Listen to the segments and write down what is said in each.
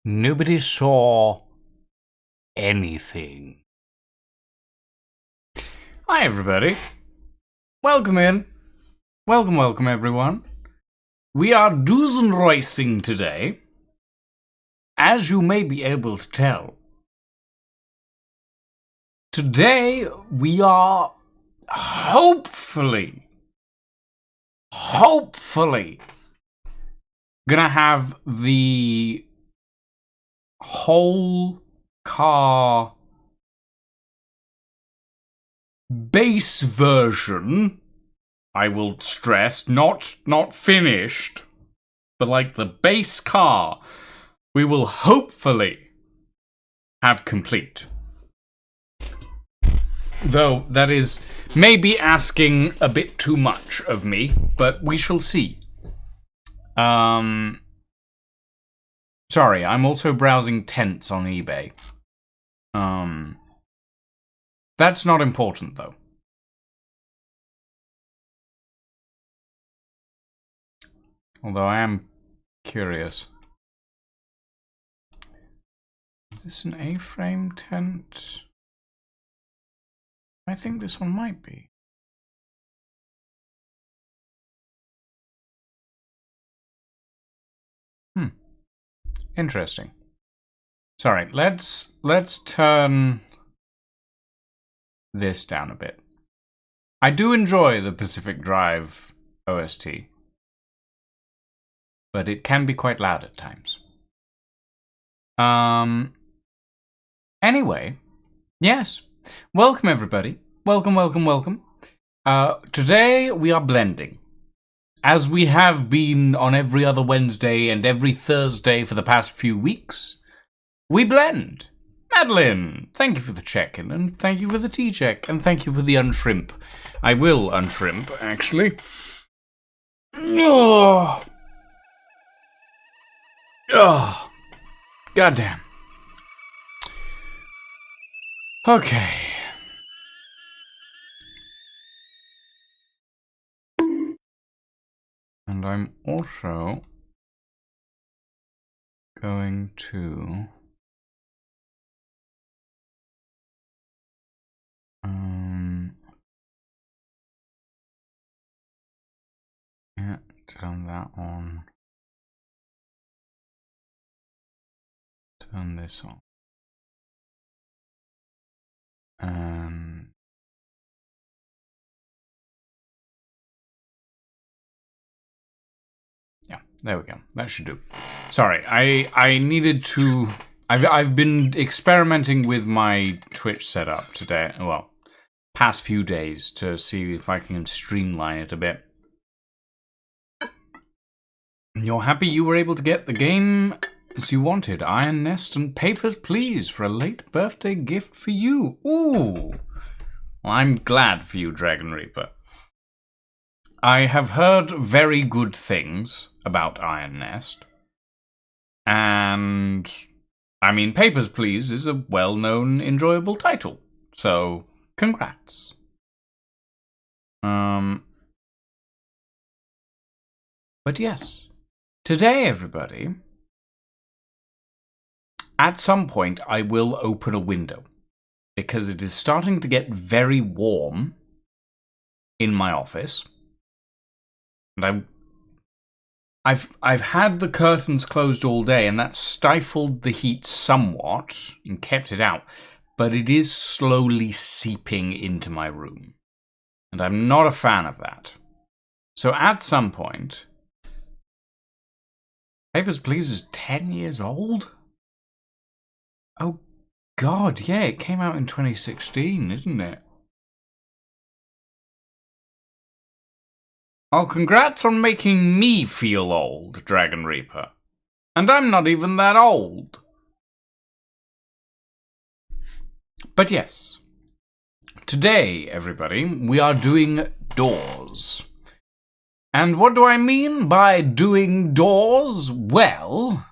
Nobody saw anything. Hi, everybody. Welcome in. Welcome, everyone. We are Dusenreising today, as you may be able to tell. Today, we are hopefully gonna have the whole car base version, I will stress, not finished, but like the base car, we will hopefully have complete. Though that is maybe asking a bit too much of me, but we shall see. Sorry, I'm also browsing tents on eBay. That's not important, though. Although I am curious. Is this an A-frame tent? I think this one might be. Interesting. Sorry, let's turn this down a bit. I do enjoy the Pacific Drive OST, but it can be quite loud at times. Anyway, yes. Welcome, everybody. Welcome. Today we are blending. As we have been on every other Wednesday and every Thursday for the past few weeks, we blend. Madeline, thank you for the check-in, and thank you for the tea check, and thank you for the unshrimp. I will unshrimp, actually. Oh, goddamn. Okay. And I'm also going to turn that on. Turn this on. Yeah, there we go. That should do. Sorry, I needed to. I've been experimenting with my Twitch setup today. Well, past few days to see if I can streamline it a bit. You're happy you were able to get the game as you wanted. Iron Nest and Papers, Please, for a late birthday gift for you. Ooh. Well, I'm glad for you, Dragon Reaper. I have heard very good things about Iron Nest. And, I mean, Papers, Please is a well-known, enjoyable title. So, congrats. But yes. Today, everybody, at some point I will open a window because it is starting to get very warm in my office. And I've had the curtains closed all day, and that stifled the heat somewhat and kept it out, but it is slowly seeping into my room. And I'm not a fan of that. So at some point, Papers, Please is 10 years old? Oh, God, yeah, it came out in 2016, isn't it? Well, congrats on making me feel old, Dragon Reaper. And I'm not even that old. But yes, today, everybody, we are doing doors. And what do I mean by doing doors? Well,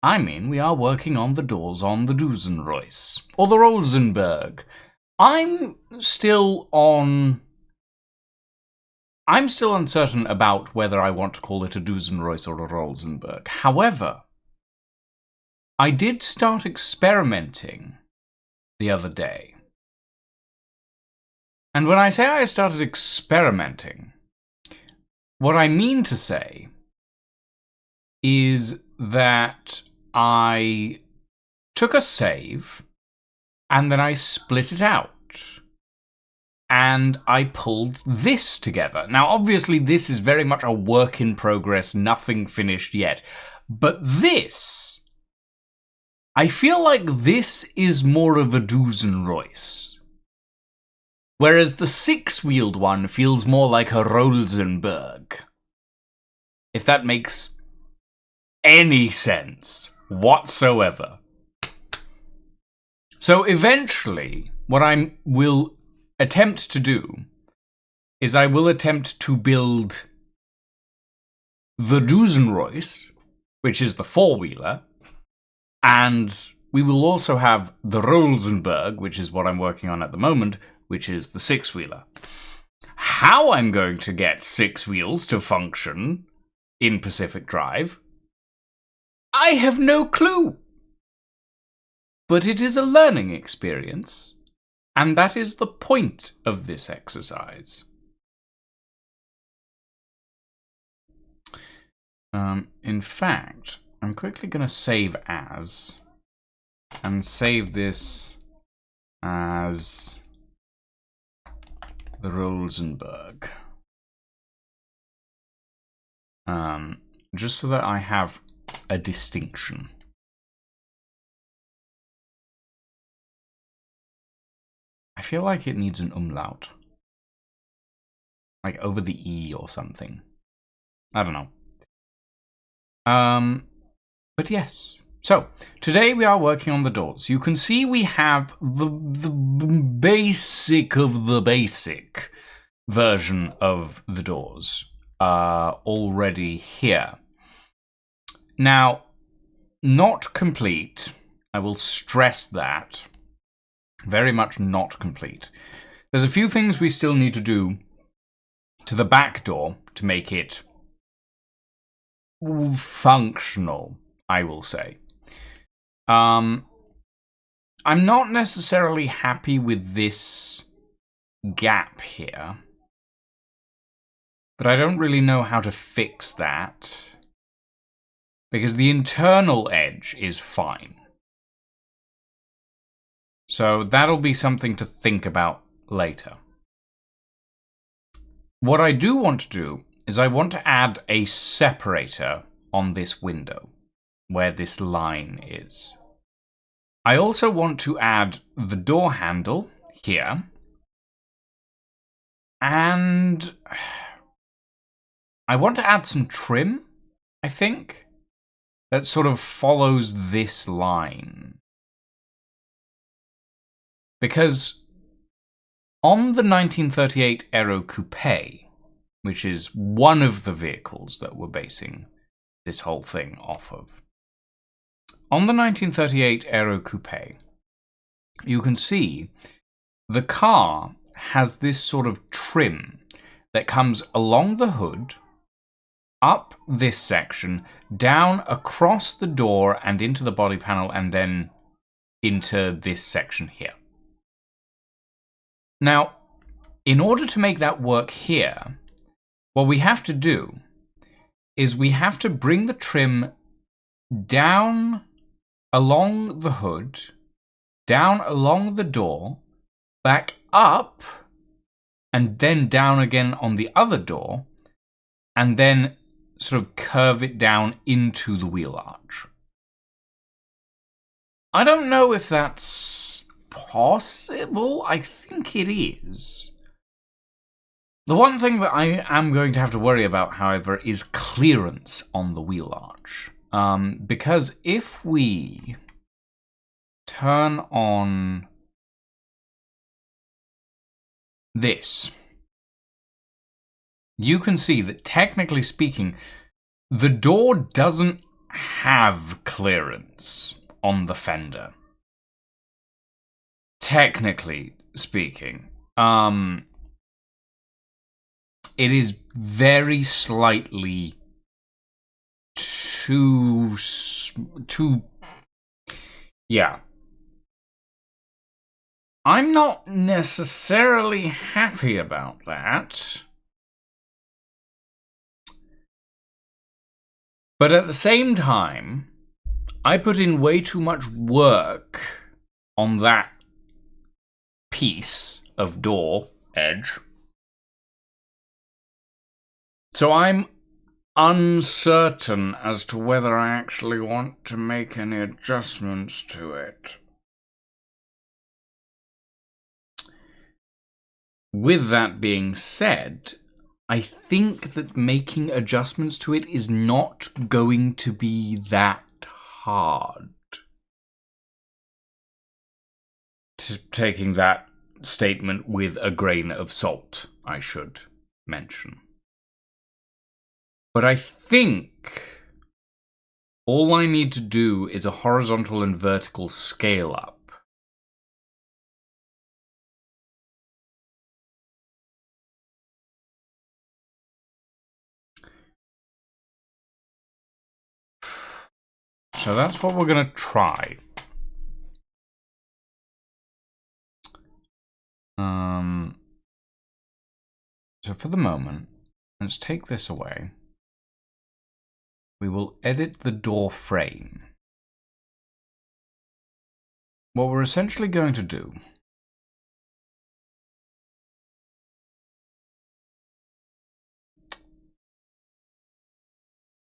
I mean we are working on the doors on the Dusenreis, or the Rosenberg. I'm still uncertain about whether I want to call it a Dusenreis or a Rosenberg. However, I did start experimenting the other day. And when I say I started experimenting, what I mean to say is that I took a save and then I split it out. And I pulled this together. Now, obviously, this is very much a work in progress, nothing finished yet. But this, I feel like this is more of a Duesenroyce. Whereas the six-wheeled one feels more like a Rosenberg. If that makes any sense whatsoever. So eventually, what I will attempt to do is I will attempt to build the Duesenroyce, which is the four-wheeler, and we will also have the Rosenberg, which is what I'm working on at the moment, which is the six-wheeler. How I'm going to get six wheels to function in Pacific Drive, I have no clue. But it is a learning experience, and that is the point of this exercise. In fact, I'm quickly going to save as, and save this as the Rosenberg. Just so that I have a distinction. I feel like it needs an umlaut. Like over the E or something. I don't know. But yes. So, today we are working on the doors. You can see we have the basic of the basic version of the doors already here. Now, not complete. I will stress that. Very much not complete. There's a few things we still need to do to the back door to make it functional, I will say. I'm not necessarily happy with this gap here, but I don't really know how to fix that because the internal edge is fine. So that'll be something to think about later. What I do want to do is I want to add a separator on this window where this line is. I also want to add the door handle here, and I want to add some trim, I think, that sort of follows this line. Because on the 1938 Aero Coupe, which is one of the vehicles that we're basing this whole thing off of, on the 1938 Aero Coupe, you can see the car has this sort of trim that comes along the hood, up this section, down across the door and into the body panel, and then into this section here. Now, in order to make that work here, what we have to do is we have to bring the trim down along the hood, down along the door, back up, and then down again on the other door, and then sort of curve it down into the wheel arch. I don't know if that's possible. I think it is. The one thing that I am going to have to worry about, however, is clearance on the wheel arch. Because if we turn on this, you can see that technically speaking, the door doesn't have clearance on the fender. Technically speaking. It is very slightly too Yeah. I'm not necessarily happy about that. But at the same time, I put in way too much work on that piece of door edge. So I'm uncertain as to whether I actually want to make any adjustments to it. With that being said, I think that making adjustments to it is not going to be that hard. Taking that statement with a grain of salt, I should mention. But I think all I need to do is a horizontal and vertical scale up. So that's what we're going to try. So for the moment, let's take this away. We will edit the door frame. What we're essentially going to do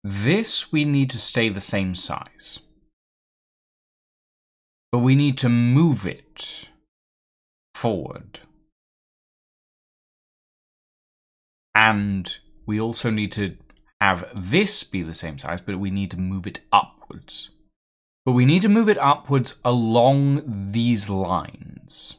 this we need to stay the same size. But we need to move it forward. And we also need to have this be the same size, but we need to move it upwards. But we need to move it upwards along these lines.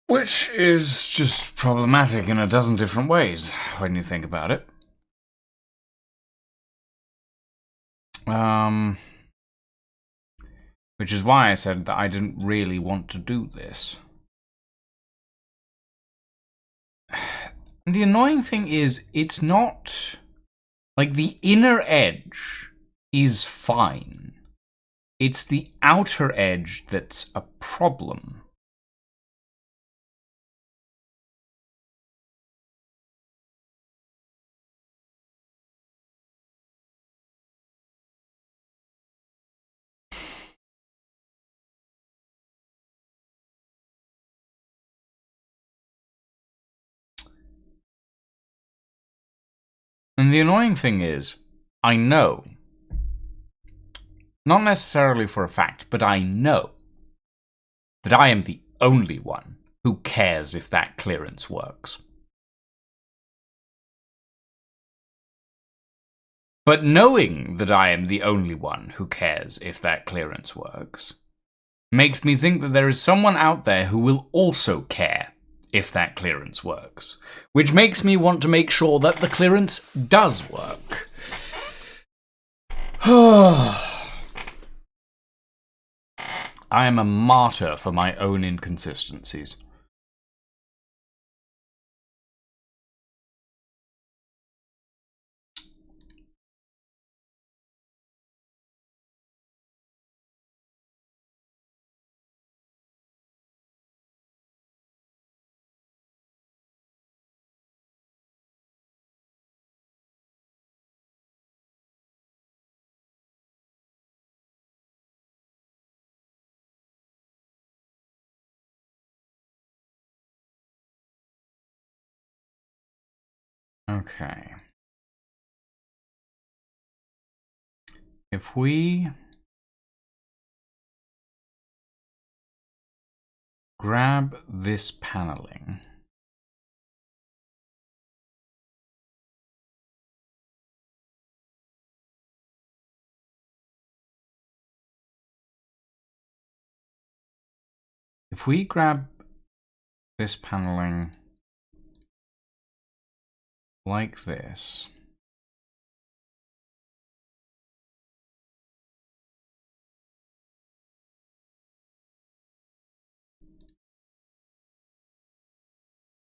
Which is just problematic in a dozen different ways, when you think about it. Which is why I said that I didn't really want to do this. The annoying thing is, it's not... Like, the inner edge is fine. It's the outer edge that's a problem. And the annoying thing is, I know, not necessarily for a fact, but I know that I am the only one who cares if that clearance works. But knowing that I am the only one who cares if that clearance works makes me think that there is someone out there who will also care if that clearance works, which makes me want to make sure that the clearance does work. I am a martyr for my own inconsistencies. Okay. If we grab this paneling, like this,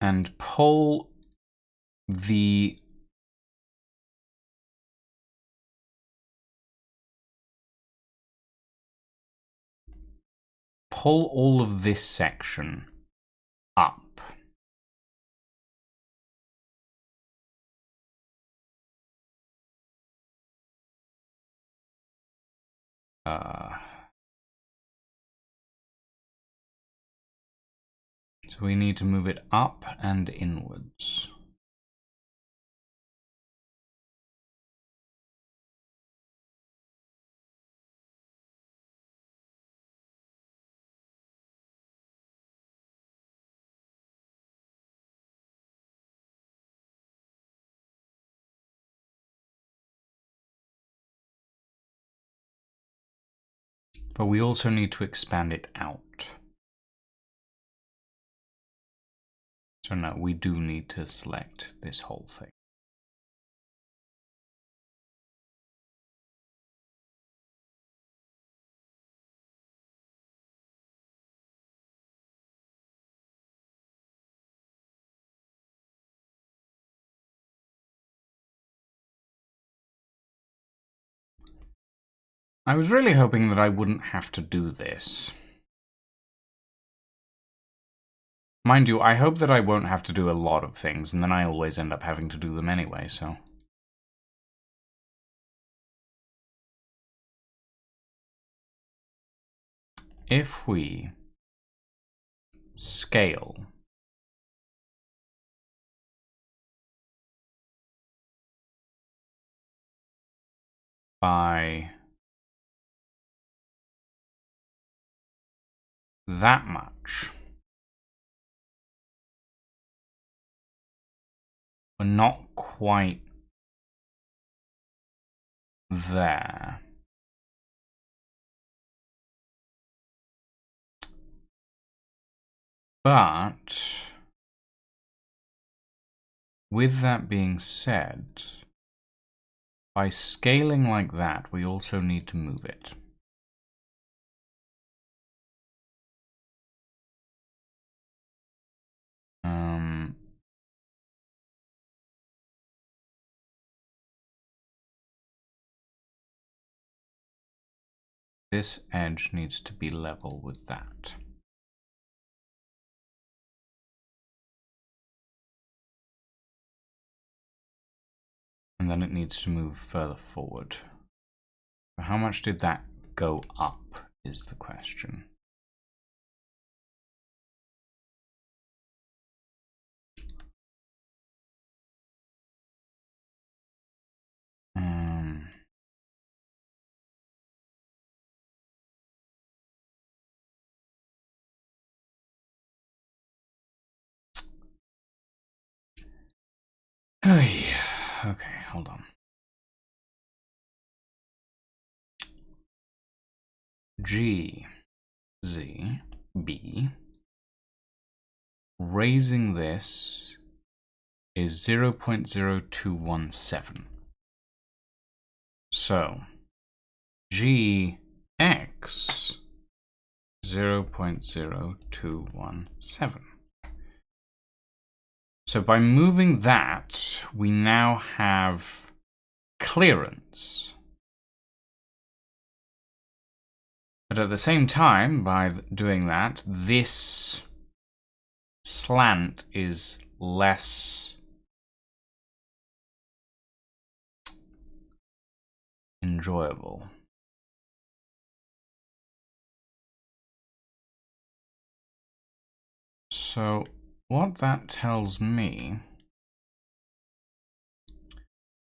and pull the all of this section up. So we need to move it up and inwards. But we also need to expand it out. So no, we do need to select this whole thing. I was really hoping that I wouldn't have to do this. Mind you, I hope that I won't have to do a lot of things, and then I always end up having to do them anyway, so... If we scale by that much, we're not quite there. But with that being said, by scaling like that, we also need to move it. This edge needs to be level with that. And then it needs to move further forward. So how much did that go up is the question. Oh yeah. Okay, hold on. G, Z, B. Raising this is 0.0217. So, GX 0.0217. So by moving that, we now have clearance. But at the same time, by doing that, this slant is less enjoyable. So what that tells me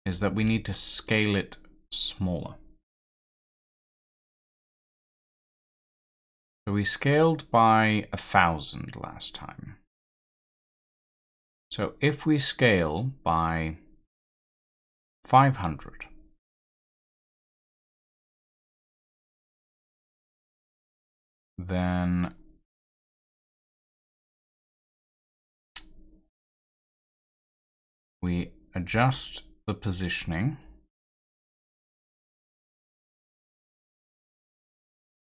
is that we need to scale it smaller. So we scaled by 1,000 last time. So if we scale by 500, then we adjust the positioning.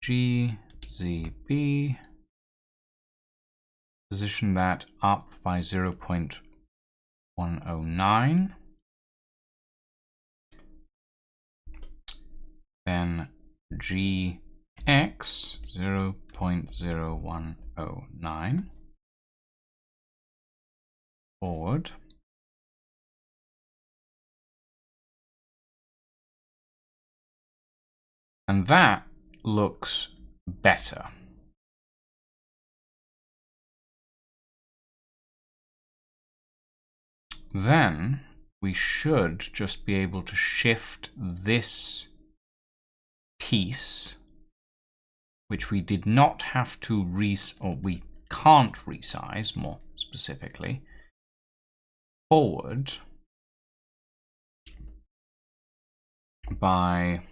G, Z, B, position that up by 0.109. Then GX 0.0109 forward. And that looks better. Then we should just be able to shift this piece, which we did not have to or we can't resize, more specifically, forward by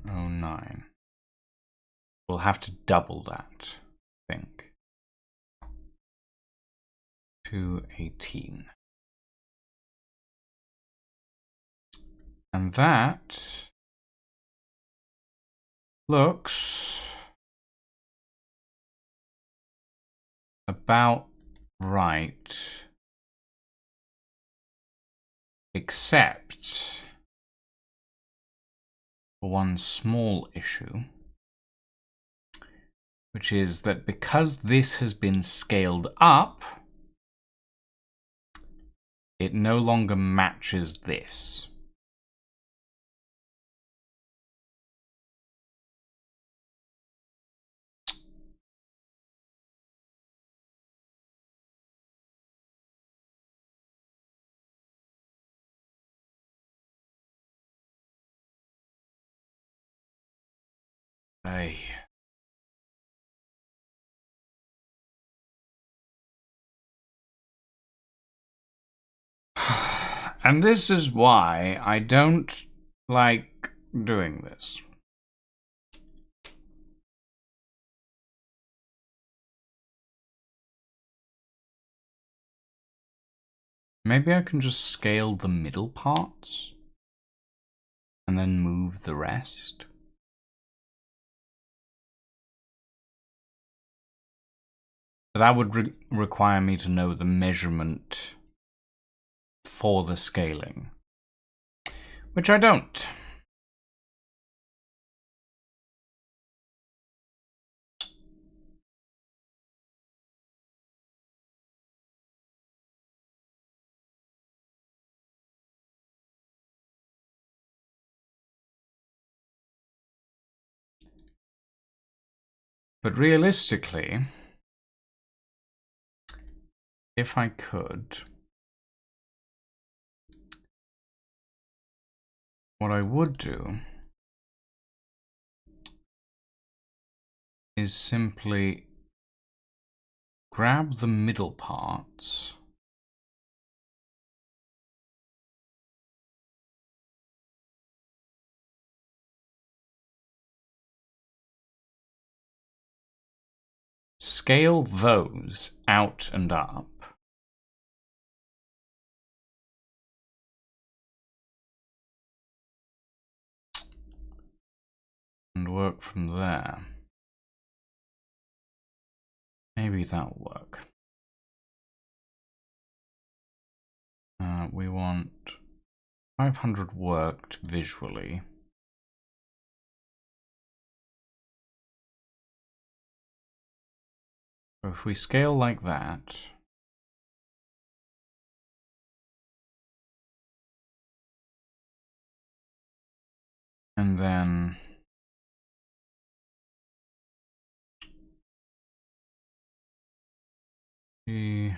109. We'll have to double that, I think. 218. And that looks about right, except for one small issue, which is that because this has been scaled up, it no longer matches this. Hey. And this is why I don't like doing this. Maybe I can just scale the middle parts and then move the rest. But that would require me to know the measurement for the scaling, which I don't. But realistically, if I could, what I would do is simply grab the middle parts scale those out and up. And work from there. Maybe that'll work. We want 500 worked visually. So if we scale like that, and then C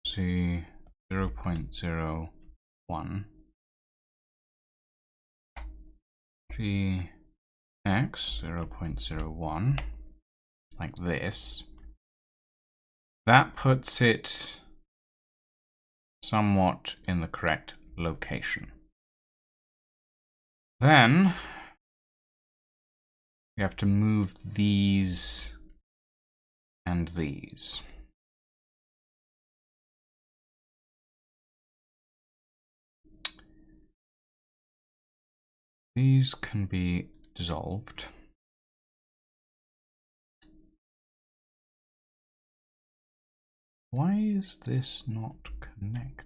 0.01 GX 0.01 like this, that puts it somewhat in the correct location. Then we have to move these and these. These can be dissolved. Why is this not connected?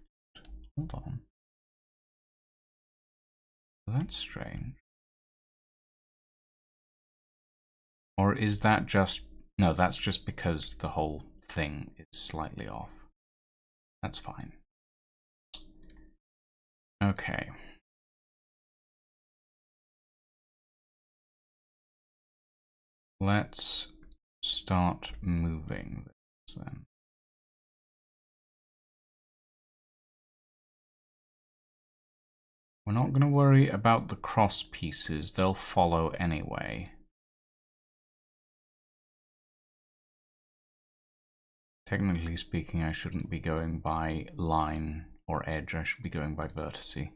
Hold on. That's strange. Or is that just... No, that's just because the whole thing is slightly off. That's fine. Okay. Let's start moving this then. We're not going to worry about the cross pieces. They'll follow anyway. Technically speaking, I shouldn't be going by line or edge. I should be going by vertice.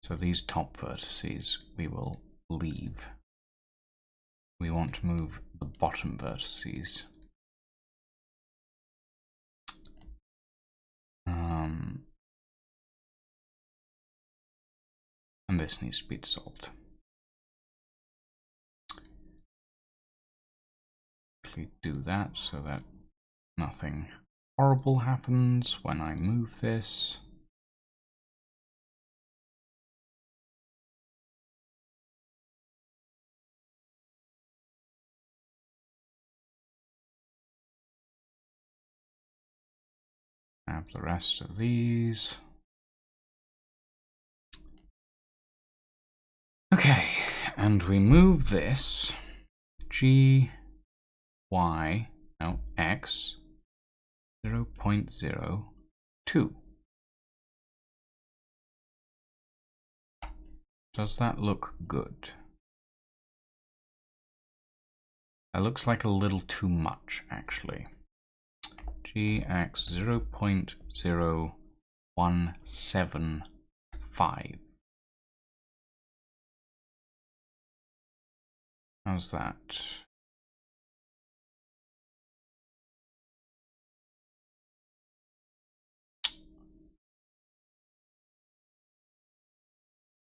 So these top vertices we will leave. We want to move the bottom vertices. And this needs to be dissolved. Do that so that nothing horrible happens when I move this. Have the rest of these. Okay, and we move this G, Y, no, X 0.02. Does that look good? That looks like a little too much, actually. GX 0.0175. How's that?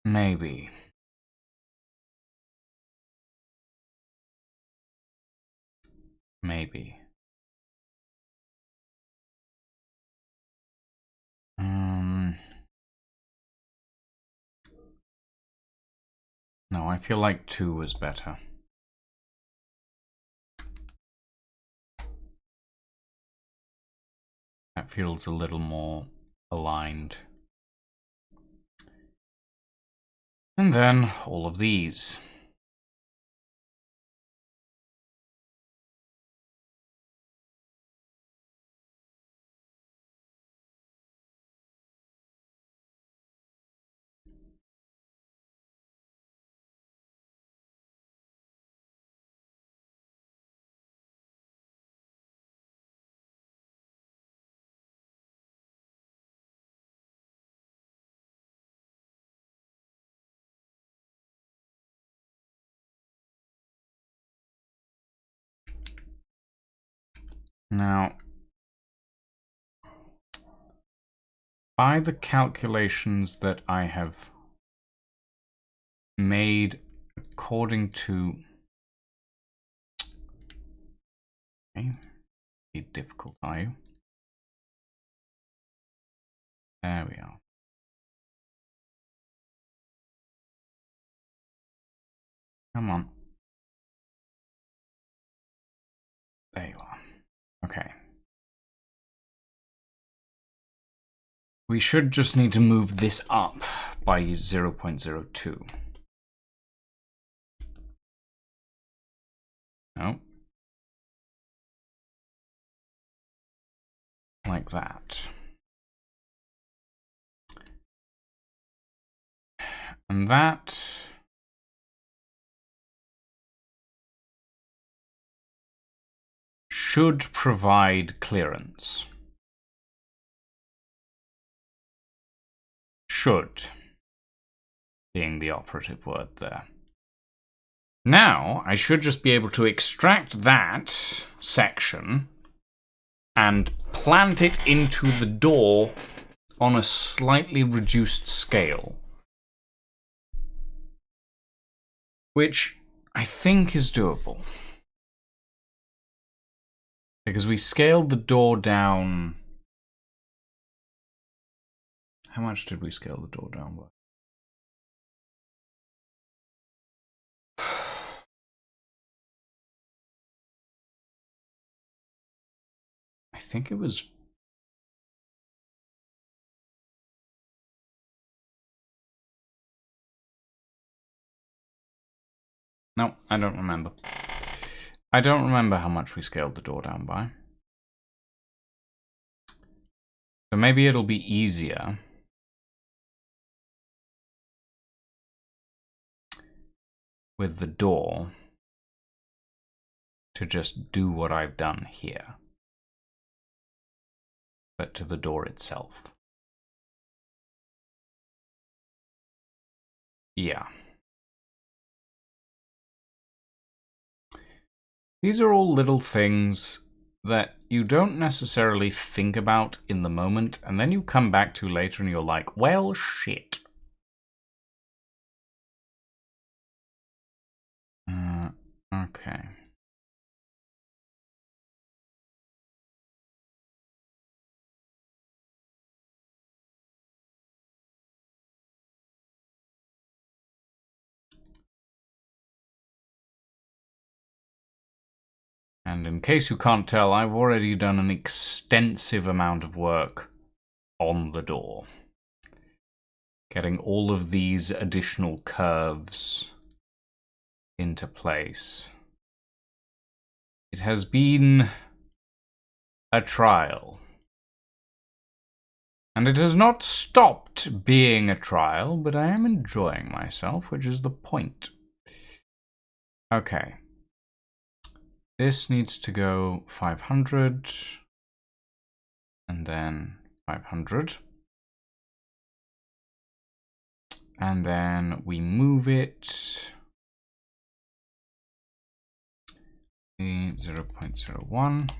Maybe. Maybe. No, I feel like 2 was better. That feels a little more aligned. And then all of these. Now, by the calculations that I have made according to... Okay, be difficult, are you? There we are. Come on. There you are. Okay. We should just need to move this up by 0.02. No. Like that. And that... should provide clearance. Should being the operative word there. Now, I should just be able to extract that section and plant it into the door on a slightly reduced scale. which I think is doable. Because we scaled the door down. How much did we scale the door down by? I think it was... No, I don't remember. I don't remember how much we scaled the door down by. So maybe it'll be easier with the door to just do what I've done here, but to the door itself. Yeah. These are all little things that you don't necessarily think about in the moment, and then you come back to later and you're like, well, shit. Okay. And in case you can't tell, I've already done an extensive amount of work on the door. Getting all of these additional curves into place. It has been a trial. And it has not stopped being a trial, but I am enjoying myself, which is the point. Okay. This needs to go 500. And then 500. And then we move it 0.01,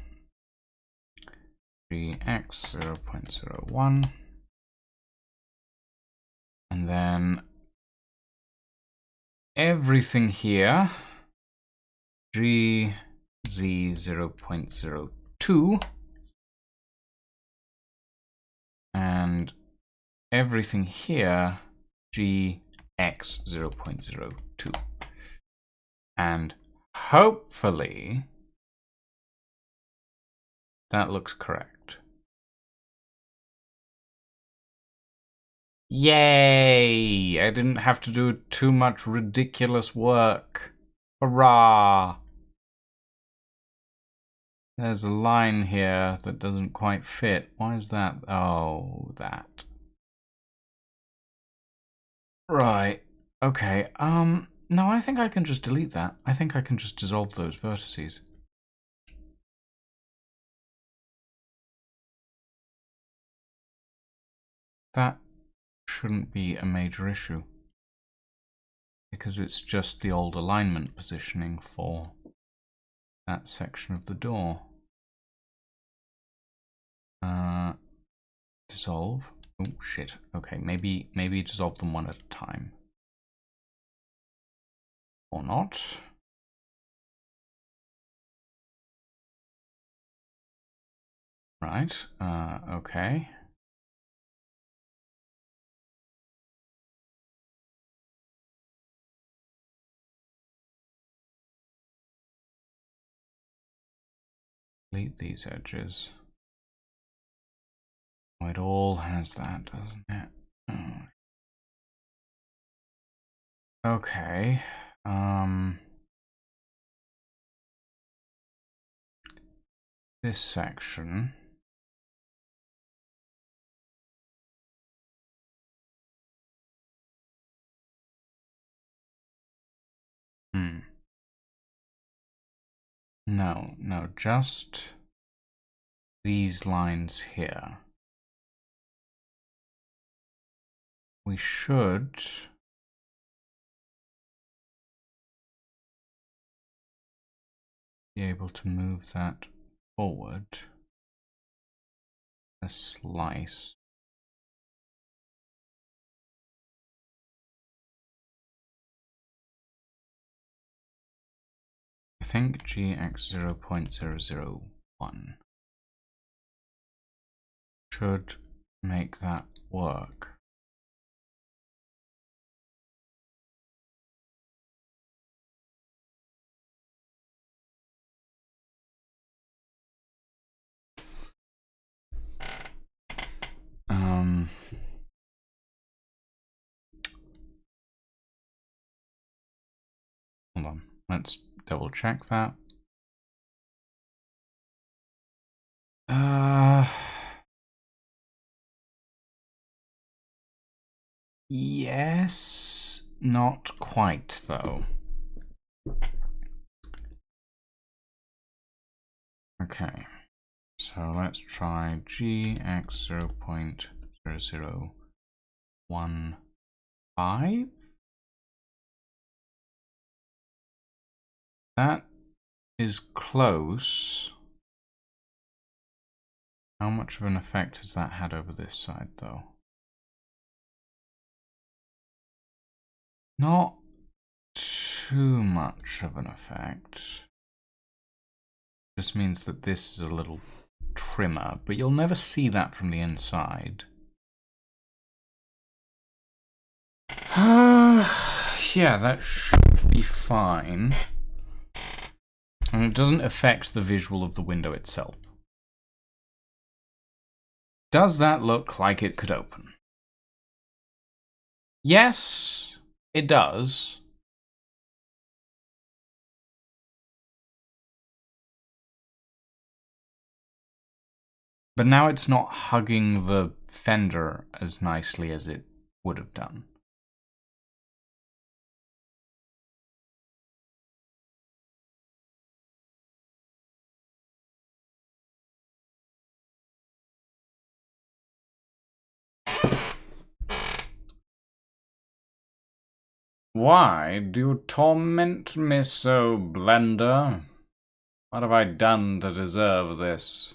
3x 0.01, and then everything here, GZ 0.02, and everything here, GX 0.02. And hopefully that looks correct. Yay! I didn't have to do too much ridiculous work. Hurrah! There's a line here that doesn't quite fit. Why is that? Oh, that. Right. Okay. No, I think I can just delete that. I think I can just dissolve those vertices. That shouldn't be a major issue, because it's just the old alignment positioning for that section of the door. Dissolve. Oh shit. Okay, maybe dissolve them one at a time. Or not. Right. Okay. Delete these edges. Oh, it all has that, doesn't it? Oh. Okay. This section. No, just these lines here. We should be able to move that forward a slice. I think gx0.001 should make that work. Hold on, let's double check that. Yes, not quite though. Okay, so let's try gx0.0015. That is close. How much of an effect has that had over this side, though? Not too much of an effect. Just means that this is a little trimmer, but you'll never see that from the inside. Yeah, that should be fine. And it doesn't affect the visual of the window itself. Does that look like it could open? Yes, it does. But now it's not hugging the fender as nicely as it would have done. Why do you torment me so, Blender? What have I done to deserve this?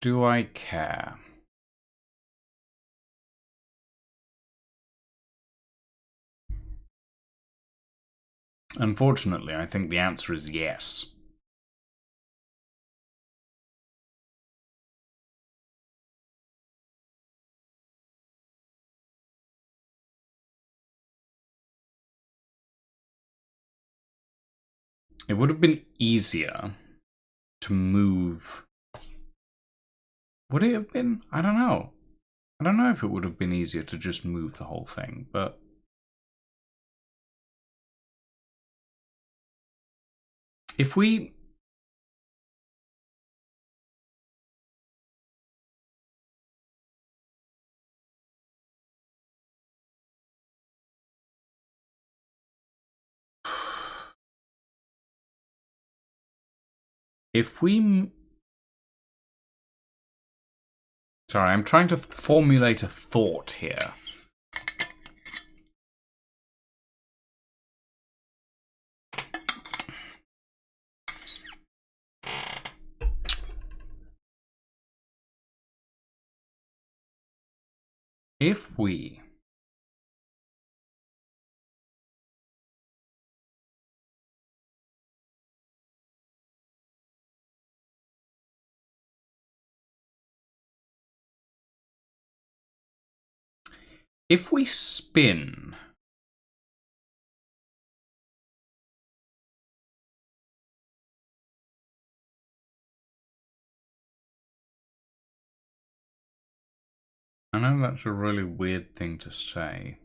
Do I care? Unfortunately, I think the answer is yes. It would have been easier to move. Would it have been? I don't know. I don't know if it would have been easier to just move the whole thing, but if we... If we... Sorry, I'm trying to formulate a thought here. If we... If we spin... I know that's a really weird thing to say.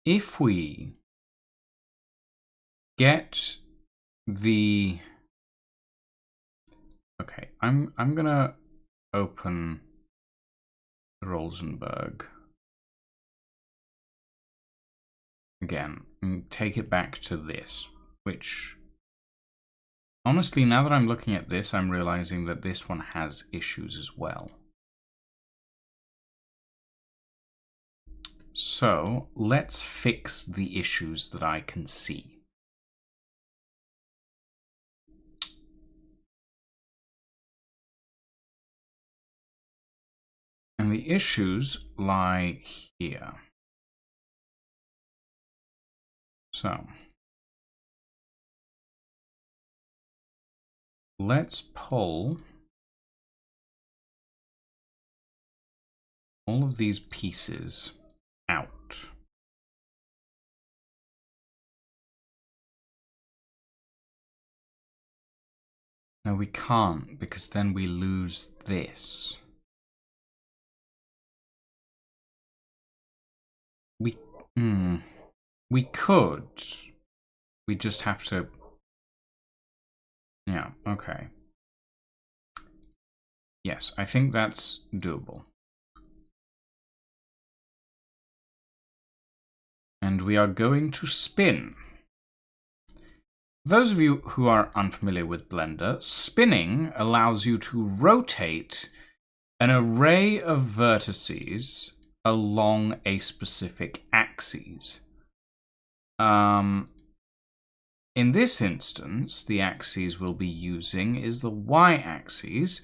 If we get the... Okay, I'm gonna open Rosenberg again and take it back to this, which Honestly, now that I'm looking at this, I'm realizing that this one has issues as well. So let's fix the issues that I can see. And the issues lie here. So let's pull all of these pieces out. No, we can't, because then we lose this. We could. We just have to... Yeah, okay. Yes, I think that's doable. And we are going to spin. Those of you who are unfamiliar with Blender, spinning allows you to rotate an array of vertices along a specific axis. In this instance, the axis we'll be using is the y-axis,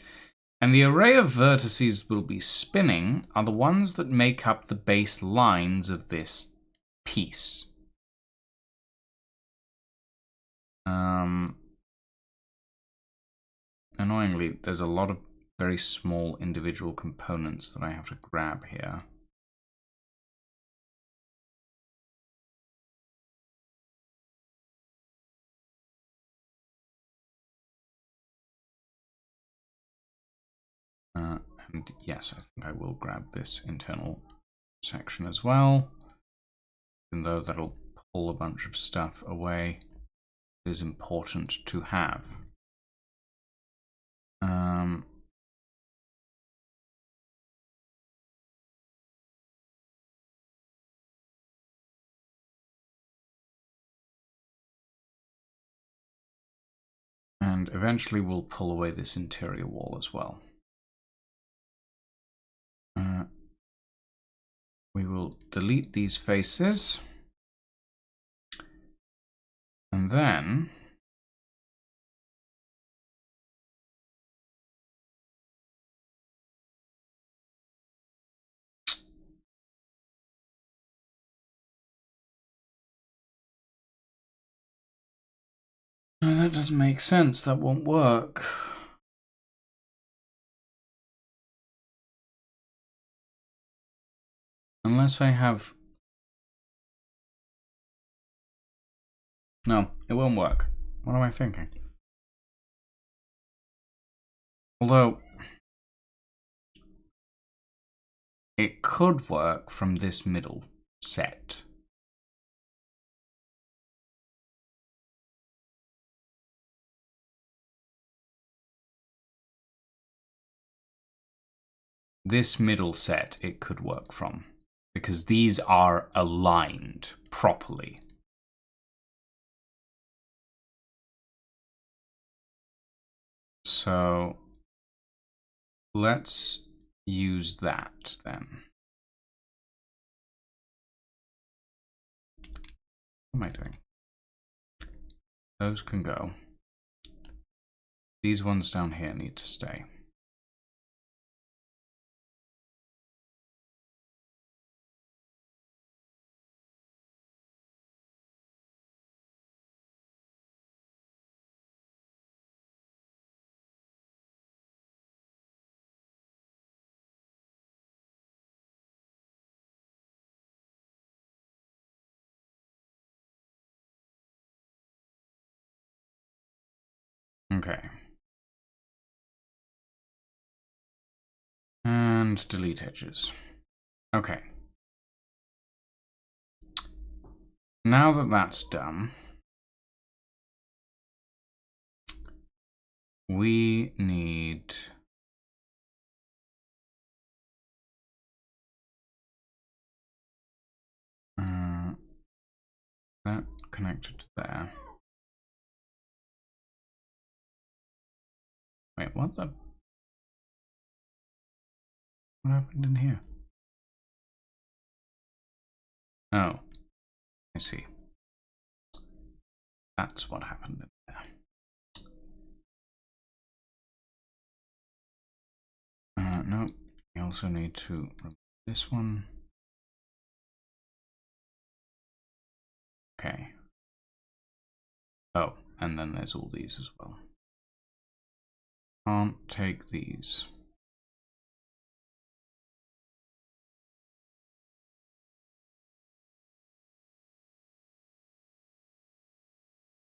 and the array of vertices we'll be spinning are the ones that make up the base lines of this piece. Annoyingly, there's a lot of very small individual components that I have to grab here. And yes, I think I will grab this internal section as well, even though that'll pull a bunch of stuff away. It is important to have. And eventually we'll pull away this interior wall as well. We will delete these faces. And then no, that doesn't make sense. That won't work. Unless I have... No, it won't work. What am I thinking? Although, it could work from this middle set. This middle set it could work from, because these are aligned properly. So let's use that then. What am I doing? Those can go. These ones down here need to stay. Okay. And delete edges. Okay. Now that that's done, we need that connected to there. Wait, what the? What happened in here? Oh, I see. That's what happened in there. No, we also need to remove this one. Okay. Oh, and then there's all these as well. Can't take these.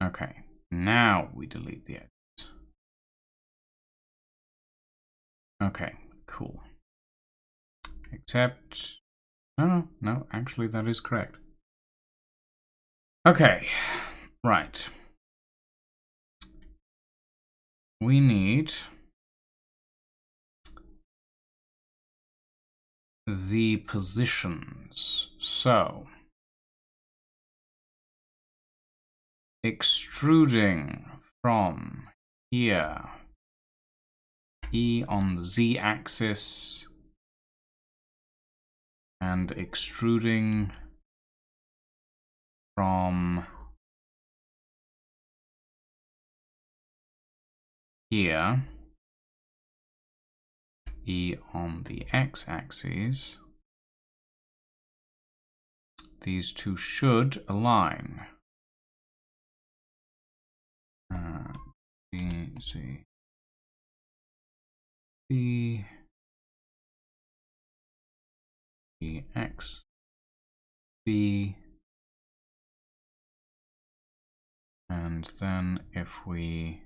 Okay, now we delete the edges. Okay, cool. Except, no, actually that is correct. Okay, right. We need the positions. So, extruding from here, E on the Z-axis, and extruding from here, E on the X-axis. These two should align. B, Z, B, E, X, B, and then if we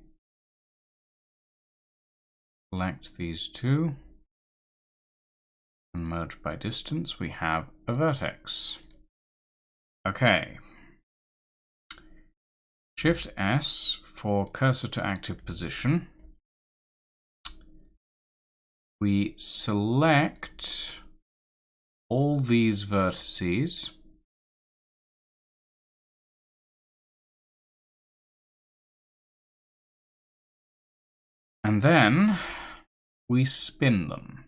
select these two and merge by distance, we have a vertex. Okay. Shift S for cursor to active position. We select all these vertices. And then we spin them.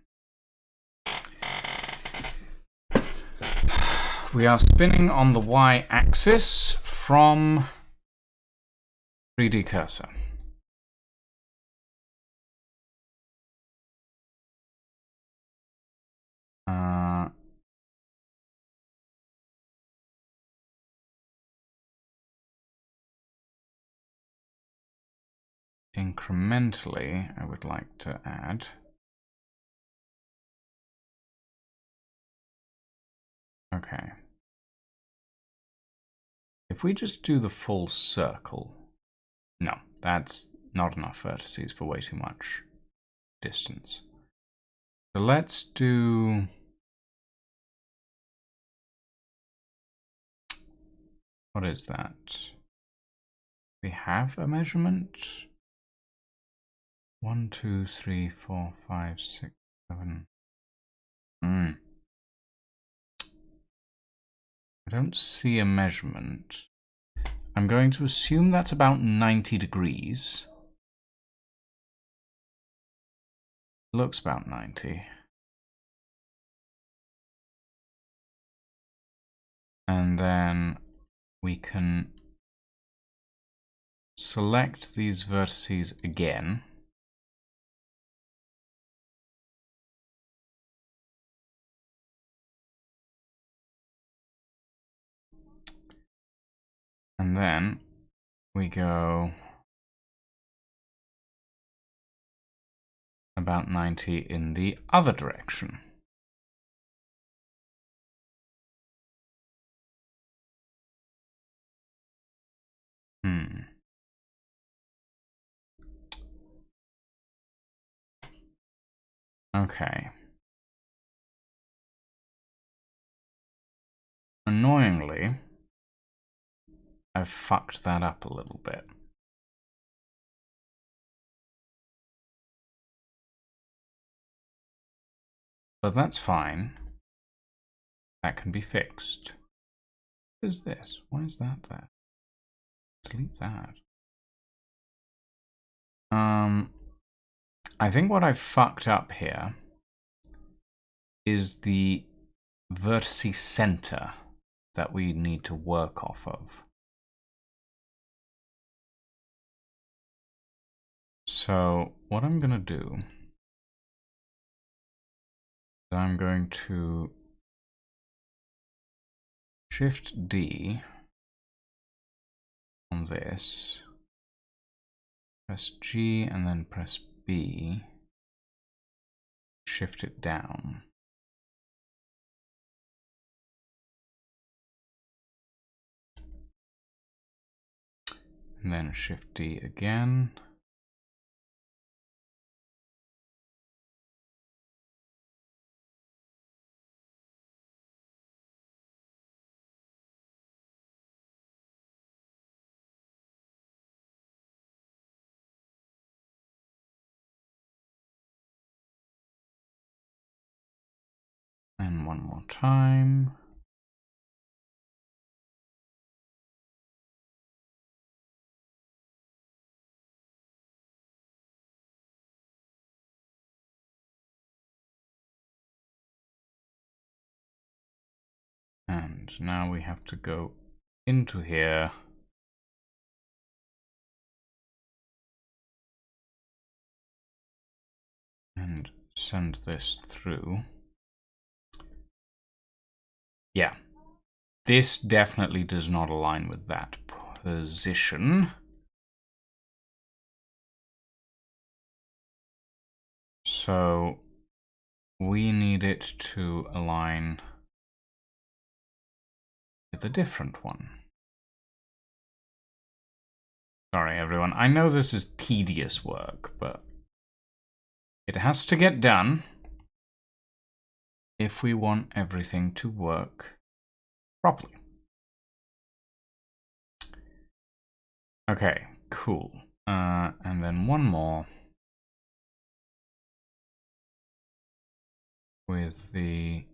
We are spinning on the Y-axis from 3D cursor. Incrementally, I would like to add okay. If we just do the full circle, no, that's not enough vertices for way too much distance. So let's do what is that? We have a measurement. 1, 2, 3, 4, 5, 6, 7. I don't see a measurement. I'm going to assume that's about 90 degrees. Looks about 90. And then we can select these vertices again. And then we go about 90 in the other direction. Okay. Annoyingly, I've fucked that up a little bit. But that's fine. That can be fixed. What is this? Why is that there? Delete that. I think what I fucked up here is the vertice center that we need to work off of. So what I'm going to do is I'm going to Shift D on this, press G and then press B, shift it down. And then Shift D again. And one more time. And now we have to go into here and send this through. Yeah, this definitely does not align with that position. So we need it to align with a different one. Sorry, everyone. I know this is tedious work, but it has to get done if we want everything to work properly. Okay, cool. And then one more with the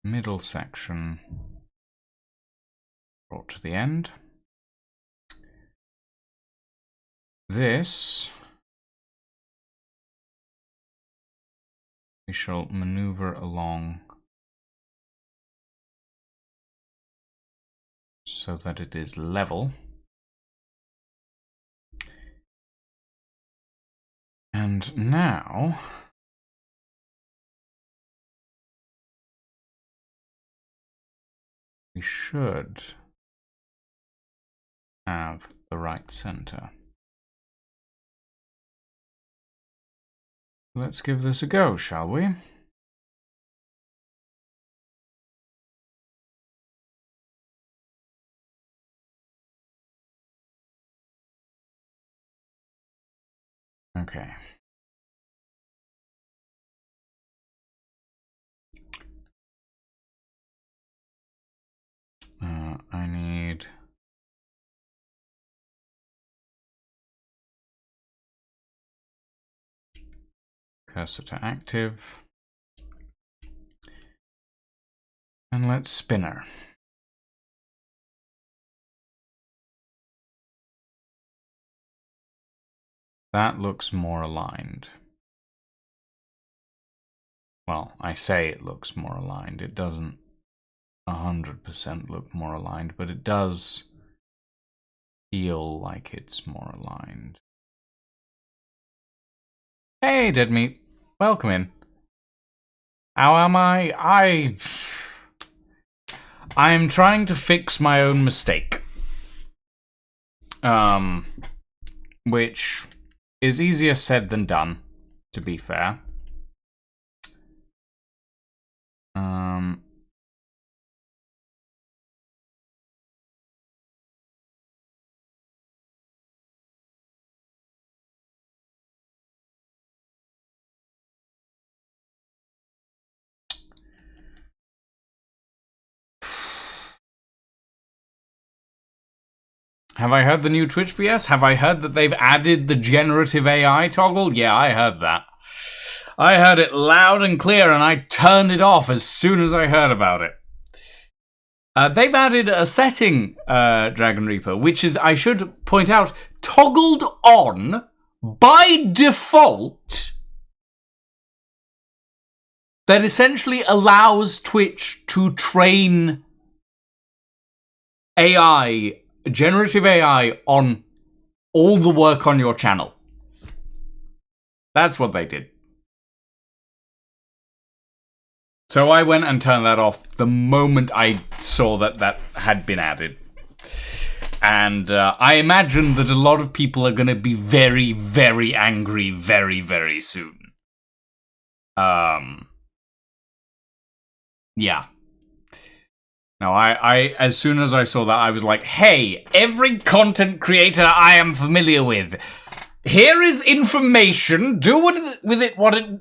middle section brought to the end. This we shall maneuver along so that it is level. And now we should have the right center. Let's give this a go, shall we? Okay. I need cursor to active. And let's spinner. That looks more aligned. Well, I say it looks more aligned. It doesn't 100% look more aligned, but it does feel like it's more aligned. Hey, Dead Meat. Welcome in. How am I? I'm trying to fix my own mistake. Which is easier said than done, to be fair. Have I heard the new Twitch BS? Have I heard that they've added the generative AI toggle? Yeah, I heard that. I heard it loud and clear, and I turned it off as soon as I heard about it. They've added a setting, Dragon Reaper, which is, I should point out, toggled on by default, that essentially allows Twitch to train AI, generative AI, on all the work on your channel. That's what they did. So I went and turned that off the moment I saw that that had been added. And I imagine that a lot of people are going to be very, very angry very, very soon. Yeah. Now, I as soon as I saw that, I was like, hey, every content creator I am familiar with, here is information. Do with it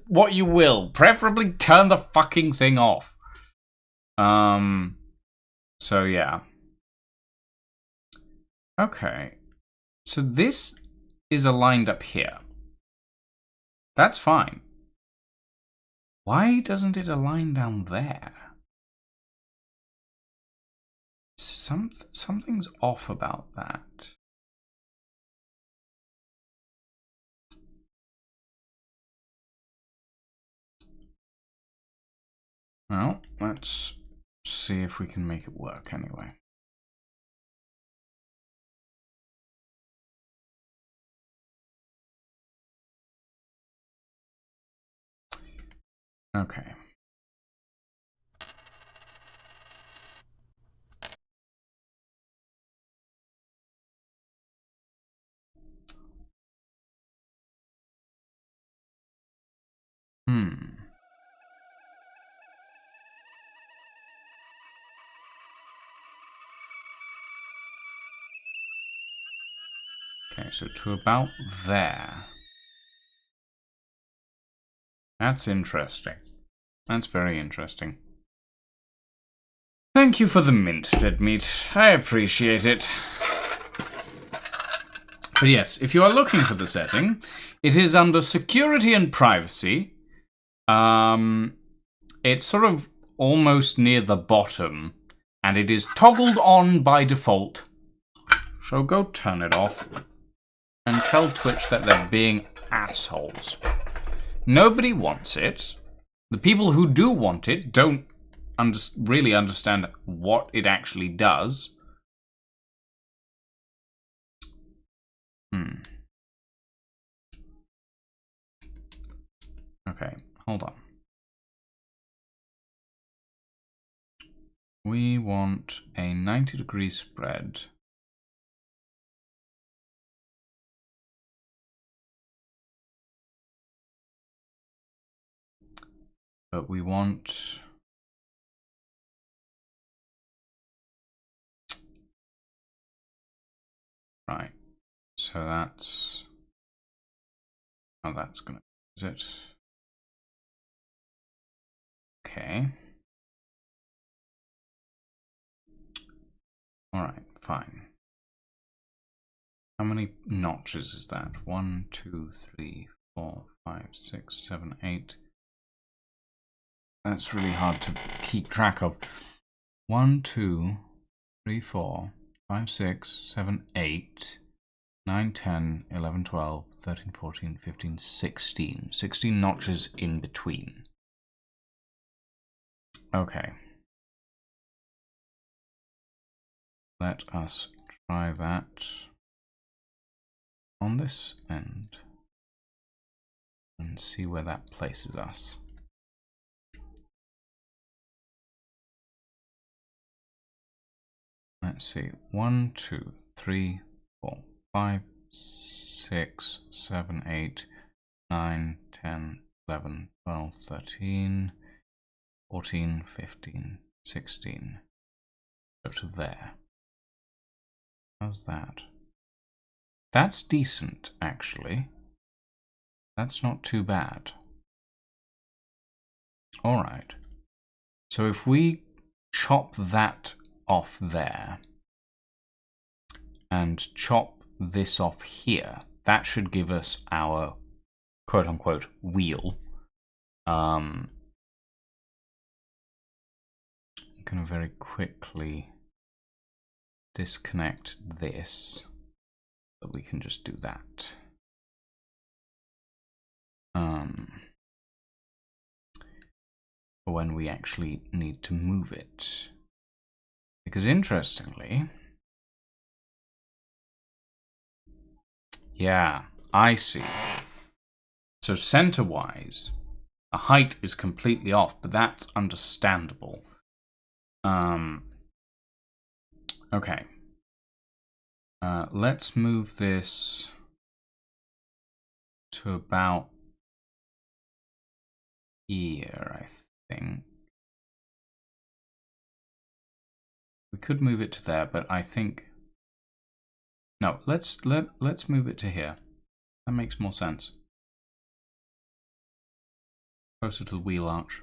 what you will. Preferably turn the fucking thing off. So yeah. Okay. So this is aligned up here. That's fine. Why doesn't it align down there? Something's off about that. Well, let's see if we can make it work anyway. Okay. Okay, so to about there. That's interesting. That's very interesting. Thank you for the mint, Deadmeat. I appreciate it. But yes, if you are looking for the setting, it is under security and privacy. It's sort of almost near the bottom, and it is toggled on by default. So go turn it off and tell Twitch that they're being assholes. Nobody wants it. The people who do want it don't really understand what it actually does. Okay, hold on. We want a 90-degree spread. But we want... Right, so that's... Oh, that's gonna... Is it? Okay. Alright, fine. How many notches is that? 1, 2, 3, 4, 5, 6, 7, 8. That's really hard to keep track of. 1, 2, 3, 4, 5, 6, 7, 8, 9, 10, 11, 12, 13, 14, 15, 16. 16 notches in between. Okay. Let us try that on this end and see where that places us. Let's see. 1, 2, 3, 4, 5, 6, 7, 8, 9, 10, 11, 12, 13, 14, 15, 16. Go to there. How's that? That's decent, actually. That's not too bad. Alright. So if we chop that off there and chop this off here, that should give us our quote-unquote wheel. I'm going to very quickly disconnect this, but we can just do that. for when we actually need to move it. Because interestingly... Yeah, I see. So center-wise, the height is completely off, but that's understandable. Okay. Let's move this to about here, I think. We could move it to there, but I think... No, let's move it to here. That makes more sense. Closer to the wheel arch.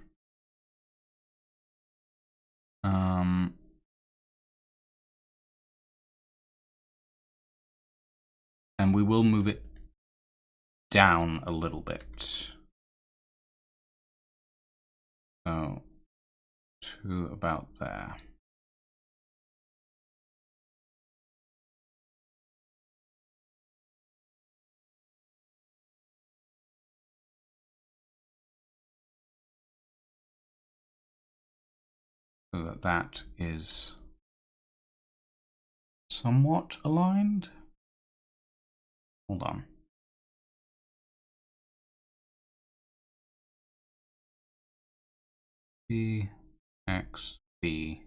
And we will move it down a little bit. So, to about there. So that that is somewhat aligned. Hold on. B, X, B.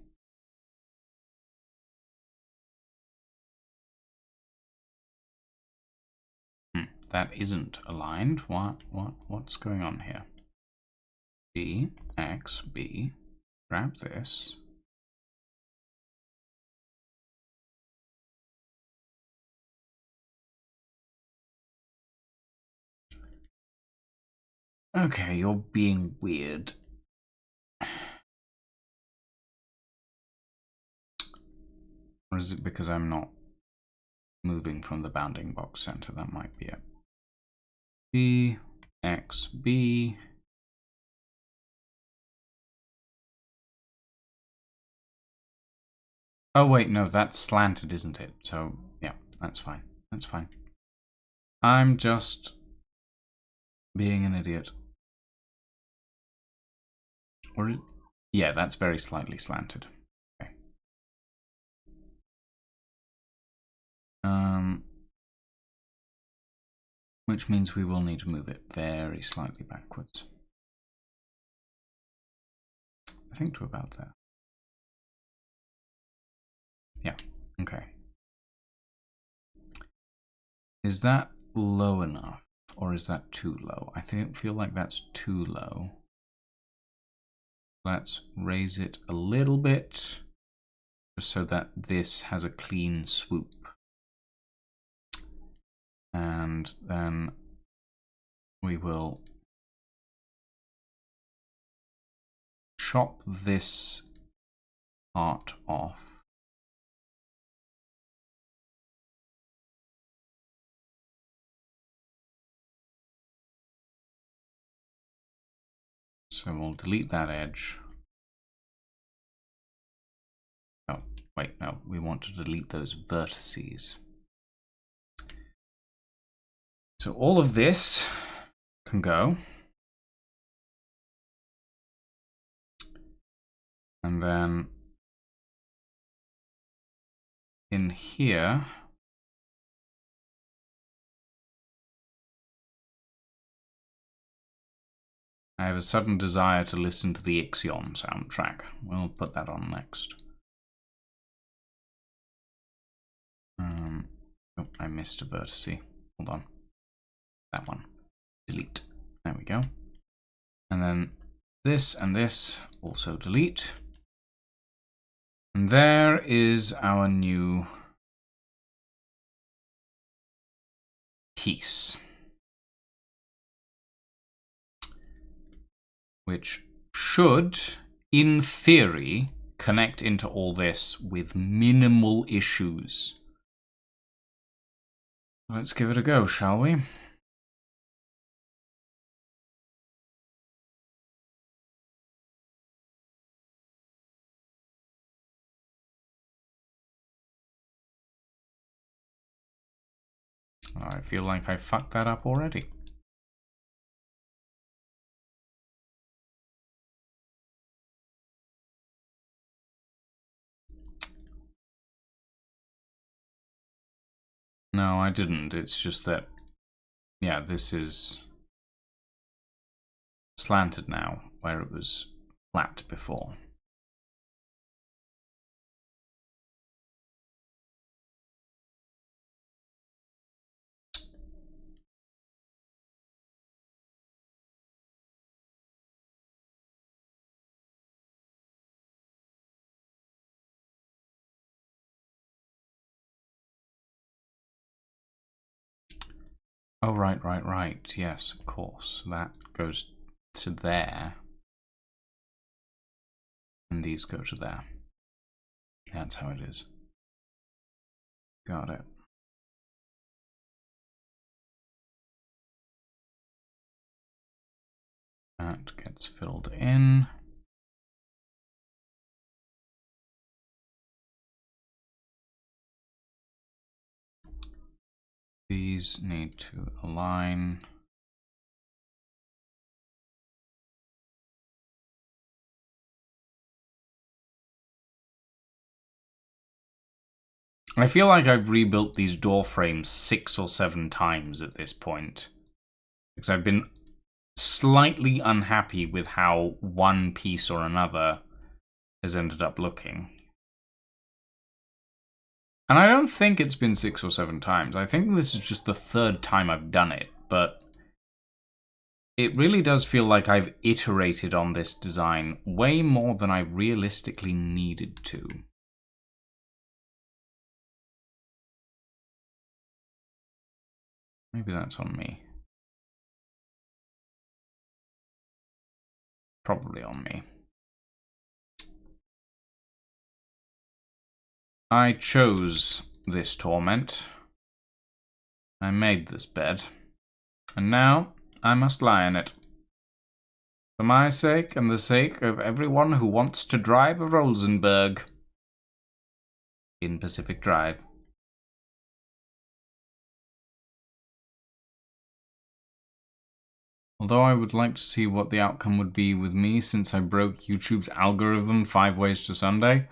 That isn't aligned. What's going on here? B, X, B. Grab this. Okay, you're being weird. Or is it because I'm not moving from the bounding box center? That might be it. B, X, B. Oh wait, no, that's slanted, isn't it? So, yeah, that's fine. That's fine. I'm just being an idiot. Or, yeah, that's very slightly slanted. Okay. Which means we will need to move it very slightly backwards. I think to about there. Yeah, okay. Is that low enough, or is that too low? I feel like that's too low. Let's raise it a little bit, just so that this has a clean swoop. And then we will chop this part off. So we'll delete that edge. Oh, wait, no, we want to delete those vertices. So all of this can go. And then in here, I have a sudden desire to listen to the Ixion soundtrack. We'll put that on next. Oh, I missed a vertice. Hold on. That one. Delete. There we go. And then this and this also delete. And there is our new piece, which should, in theory, connect into all this with minimal issues. Let's give it a go, shall we? I feel like I fucked that up already. No, I didn't. It's just that, yeah, this is slanted now, where it was flat before. Oh, right. Yes, of course. That goes to there. And these go to there. That's how it is. Got it. That gets filled in. These need to align. I feel like I've rebuilt these door frames 6 or 7 times at this point. Because I've been slightly unhappy with how one piece or another has ended up looking. And I don't think it's been 6 or 7 times. I think this is just the 3rd time I've done it, but it really does feel like I've iterated on this design way more than I realistically needed to. Maybe that's on me. Probably on me. I chose this torment. I made this bed. And now I must lie in it. For my sake and the sake of everyone who wants to drive a Rosenberg in Pacific Drive. Although I would like to see what the outcome would be with me since I broke YouTube's algorithm 5 ways to Sunday.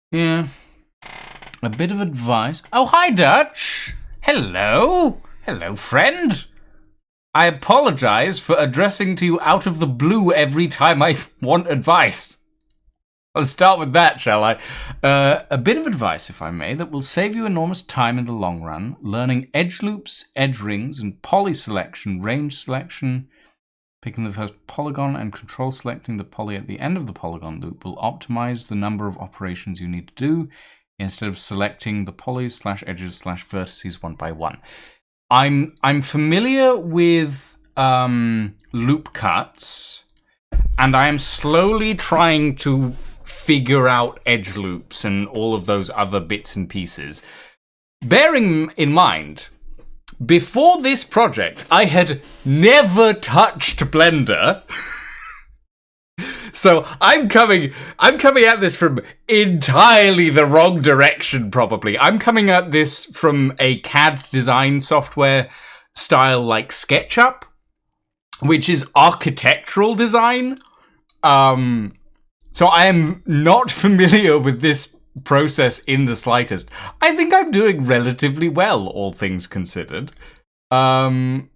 Yeah. A bit of advice. Oh, hi, Dutch! Hello! Hello, friend! I apologize for addressing to you out of the blue every time I want advice. Let's start with that, shall I? A bit of advice, if I may, that will save you enormous time in the long run. Learning edge loops, edge rings, and poly selection, range selection, picking the first polygon and control selecting the poly at the end of the polygon loop will optimize the number of operations you need to do instead of selecting the polys / edges / vertices one by one. I'm familiar with loop cuts, and I am slowly trying to figure out edge loops and all of those other bits and pieces. Bearing in mind, before this project, I had never touched Blender. So I'm coming at this from entirely the wrong direction, probably. I'm coming at this from a CAD design software style like SketchUp, which is architectural design. So I am not familiar with this process in the slightest. I think I'm doing relatively well, all things considered. But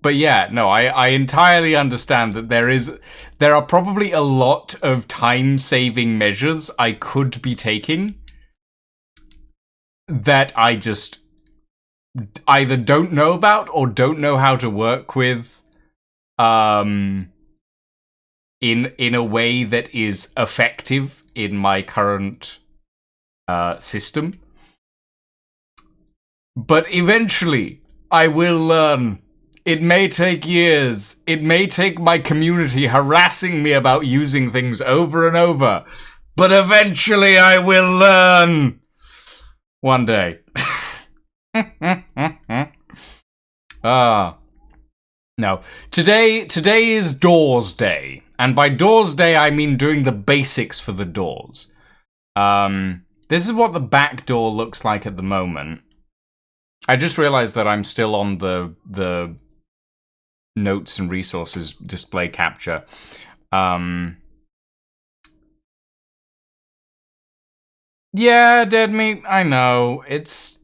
yeah, no, I entirely understand that there are probably a lot of time-saving measures I could be taking that I just either don't know about or don't know how to work with in a way that is effective in my current system. But eventually, I will learn. It may take years. It may take my community harassing me about using things over and over. But eventually I will learn. One day. No. Today is Doors Day. And by Doors Day, I mean doing the basics for the doors. This is what the back door looks like at the moment. I just realized that I'm still on the notes and resources display capture. Yeah, Dead Meat, I know. It's...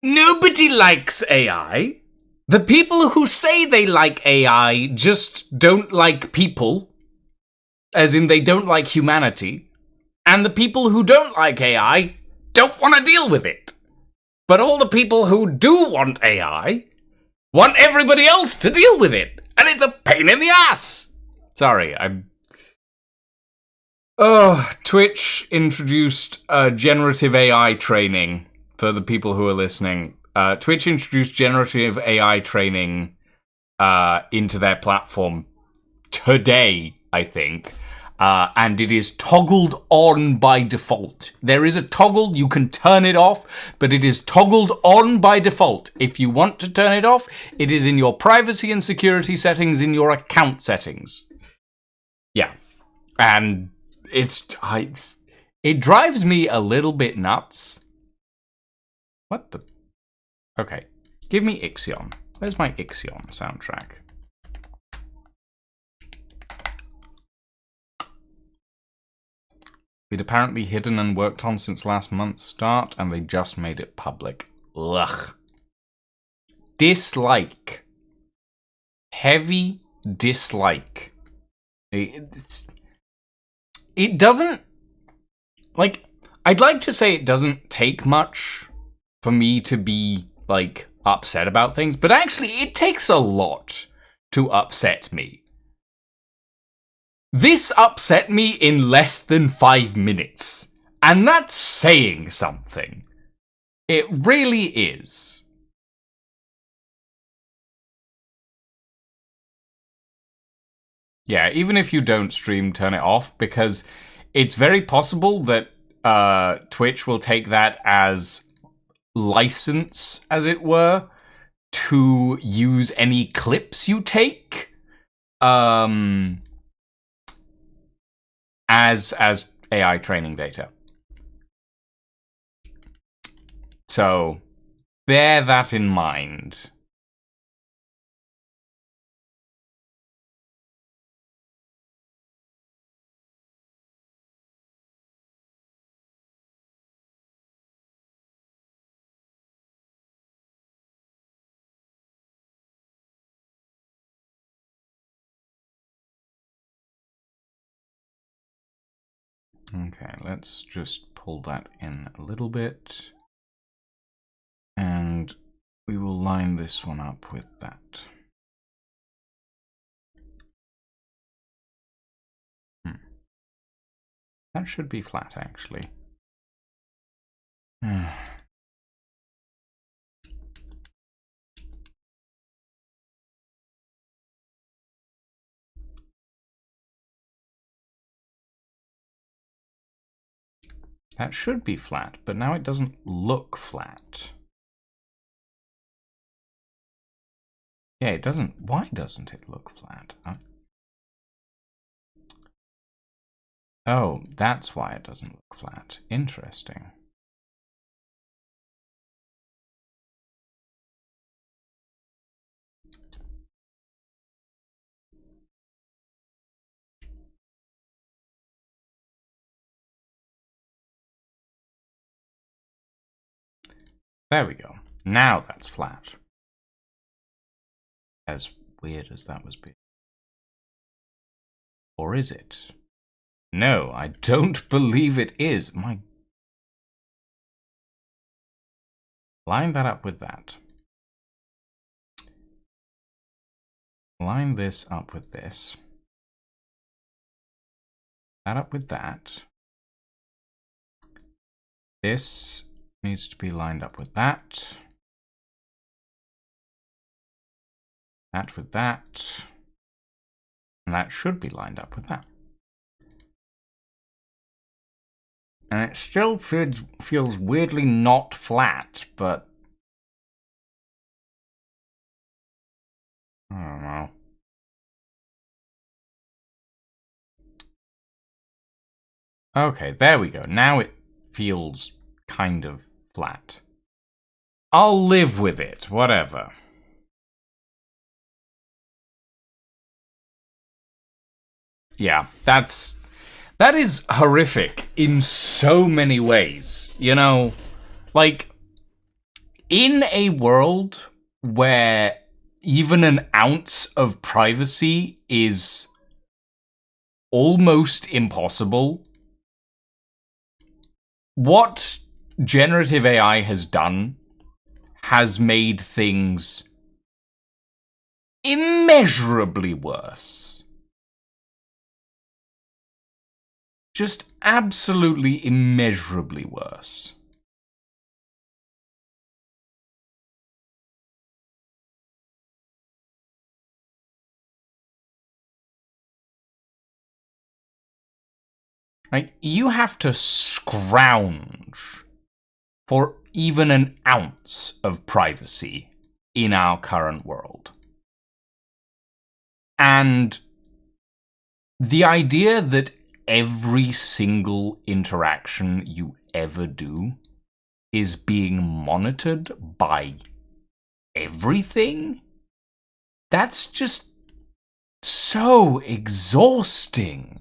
Nobody likes AI. The people who say they like AI just don't like people. As in, they don't like humanity. And the people who don't like AI don't want to deal with it. But all the people who do want AI want everybody else to deal with it. And it's a pain in the ass. Sorry, Twitch introduced generative AI training for the people who are listening. Twitch introduced generative AI training into their platform today, I think. And it is toggled on by default. There is a toggle, you can turn it off, but it is toggled on by default. If you want to turn it off, it is in your privacy and security settings in your account settings. Yeah. And it drives me a little bit nuts. What the? Okay. Give me Ixion. Where's my Ixion soundtrack? We'd apparently hidden and worked on since last month's start, and they just made it public. Ugh. Dislike. Heavy dislike. It doesn't... Like, I'd like to say it doesn't take much for me to be, like, upset about things, but actually it takes a lot to upset me. This upset me in less than 5 minutes, and that's saying something. It really is. Yeah, even if you don't stream, turn it off, because it's very possible that Twitch will take that as license, as it were, to use any clips you take. As AI training data. So, bear that in mind. Okay, let's just pull that in a little bit. And we will line this one up with that. That should be flat, actually. That should be flat, but now it doesn't look flat. Yeah, it doesn't. Why doesn't it look flat? Oh, that's why it doesn't look flat. Interesting. There we go. Now that's flat. As weird as that was being. Or is it? No, I don't believe it is. Line that up with that. Line this up with this. That up with that. This needs to be lined up with that. That with that. And that should be lined up with that. And it still feels weirdly not flat, but I don't know. Okay, there we go. Now it feels kind of flat. I'll live with it, whatever. Yeah, that's That is horrific in so many ways. You know, like, in a world where even an ounce of privacy is almost impossible, what generative AI has done has made things immeasurably worse. Just absolutely immeasurably worse. Like, you have to scrounge for even an ounce of privacy in our current world. And the idea that every single interaction you ever do is being monitored by everything? That's just so exhausting.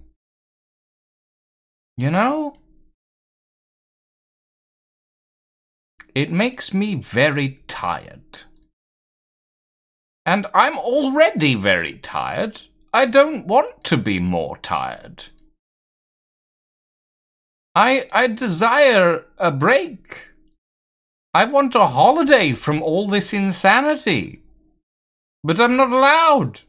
You know? It makes me very tired. And I'm already very tired. I don't want to be more tired. I desire a break. I want a holiday from all this insanity. But I'm not allowed.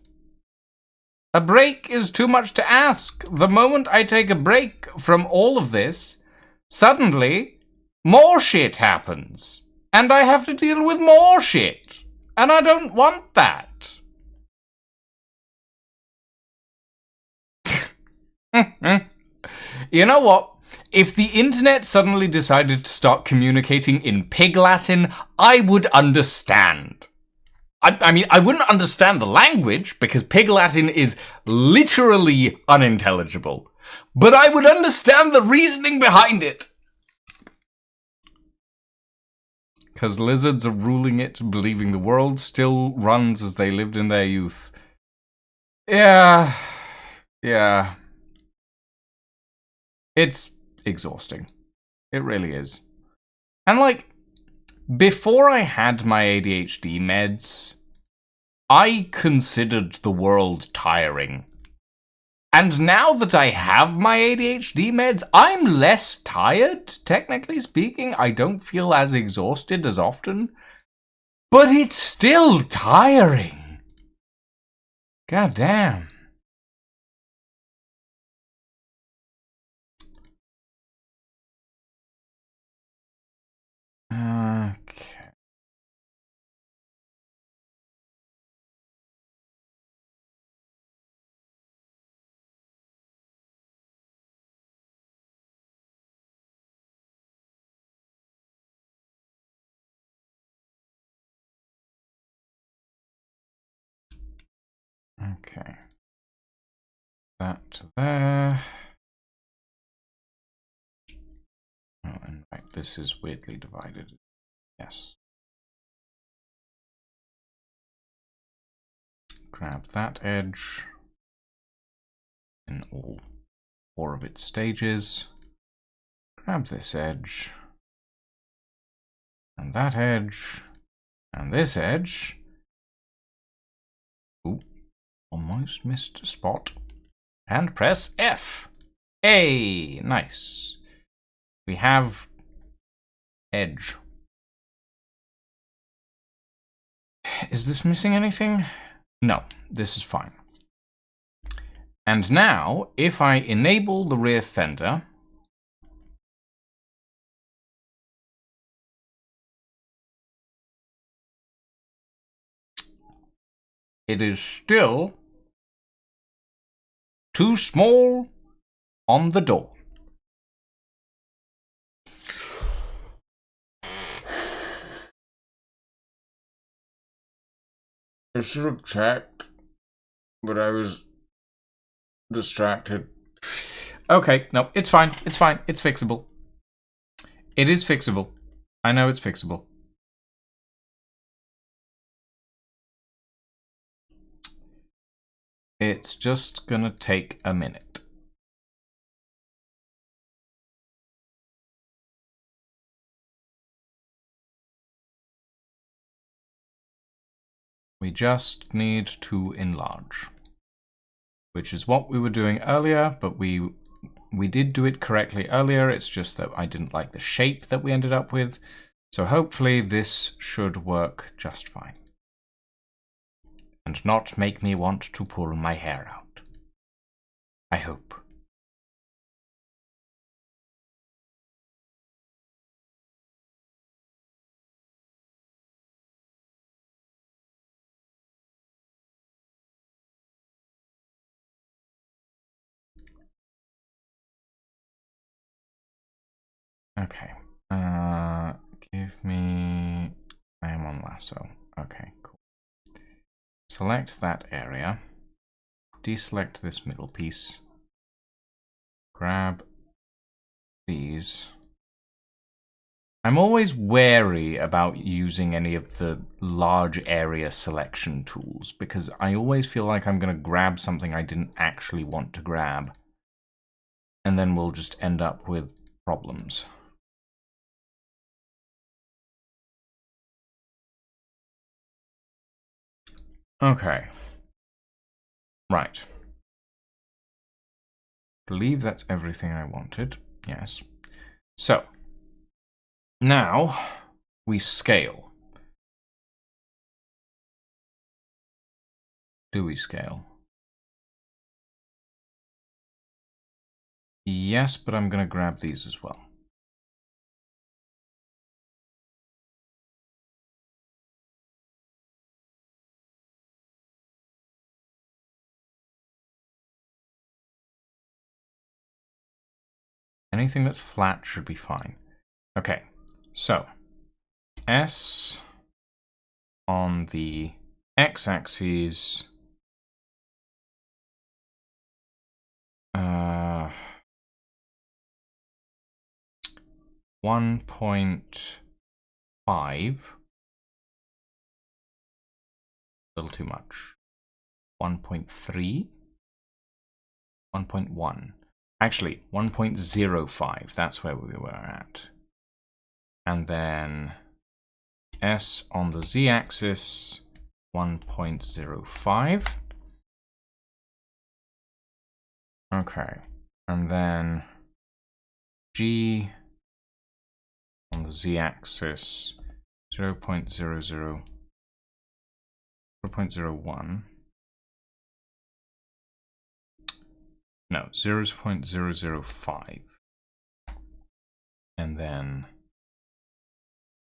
A break is too much to ask. The moment I take a break from all of this, suddenly more shit happens. And I have to deal with more shit. And I don't want that. You know what? If the internet suddenly decided to start communicating in Pig Latin, I would understand. I mean, I wouldn't understand the language, because Pig Latin is literally unintelligible. But I would understand the reasoning behind it. Because lizards are ruling it, believing the world still runs as they lived in their youth. Yeah. It's exhausting. It really is. And like, before I had my ADHD meds, I considered the world tiring. And now that I have my ADHD meds, I'm less tired, technically speaking. I don't feel as exhausted as often. But it's still tiring. God damn. Okay. Okay. That to there. Oh, in fact, this is weirdly divided. Yes. Grab that edge in all 4 of its stages. Grab this edge. And that edge. And this edge. Ooh, almost missed a spot. And press F. Hey, nice. We have edge. Is this missing anything? No, this is fine. And now, if I enable the rear fender, it is still too small on the door. I should have checked, but I was distracted. Okay, no, it's fine. It's fine. It's fixable. It is fixable. I know it's fixable. It's just gonna take a minute. We just need to enlarge, which is what we were doing earlier, but we did do it correctly earlier. It's just that I didn't like the shape that we ended up with. So hopefully this should work just fine. And not make me want to pull my hair out. I hope. Okay. Give me... I am on lasso. Okay, cool. Select that area. Deselect this middle piece. Grab these. I'm always wary about using any of the large area selection tools because I always feel like I'm going to grab something I didn't actually want to grab. And then we'll just end up with problems. Okay. Right. Believe that's everything I wanted. Yes. So, now we scale. Do we scale? Yes, but I'm going to grab these as well. Anything that's flat should be fine. Okay, so S on the x-axis 1.5. A little too much. 1.3. 1.1. Actually, 1.05. That's where we were at. And then S on the z-axis 1.05. Okay. And then G on the z-axis 0.01. No, 0.005. And then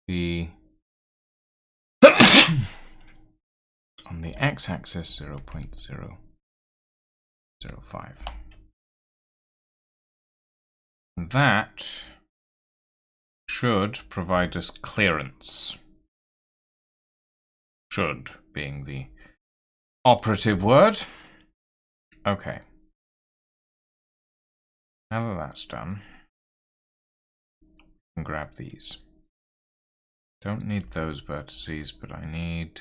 the on the x-axis 0.005. That should provide us clearance. Should being the operative word. Okay. Now that that's done, I can grab these. Don't need those vertices, but I need...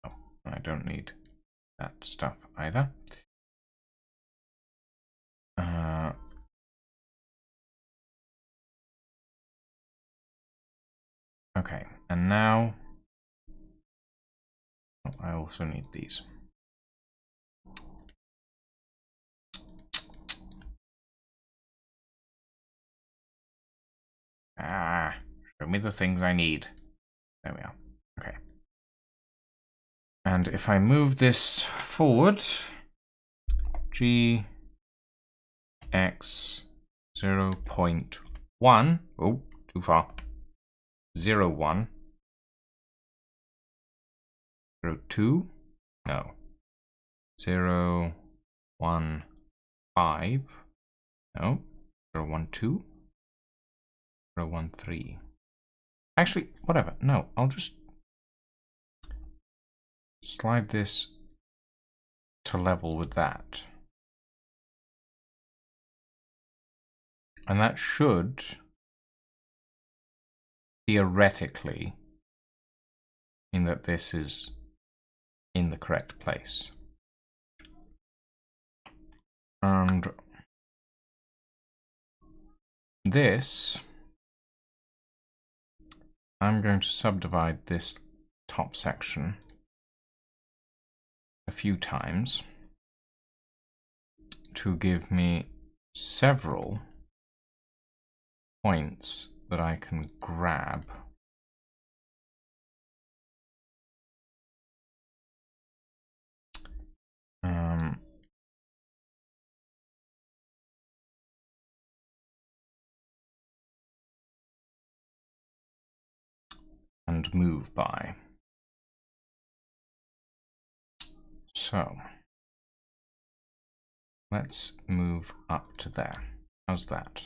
Oh, I don't need that stuff either. Okay, and now I also need these. Show me the things I need. There we are. Okay. And if I move this forward, G X 0.1. Oh, too far. 0.1. 0.2. No. 0.15. No. 0.12. 0.13. Actually, whatever. No, I'll just slide this to level with that. And that should theoretically mean that this is in the correct place. And this, I'm going to subdivide this top section a few times to give me several points that I can grab. And move by. So let's move up to there. How's that?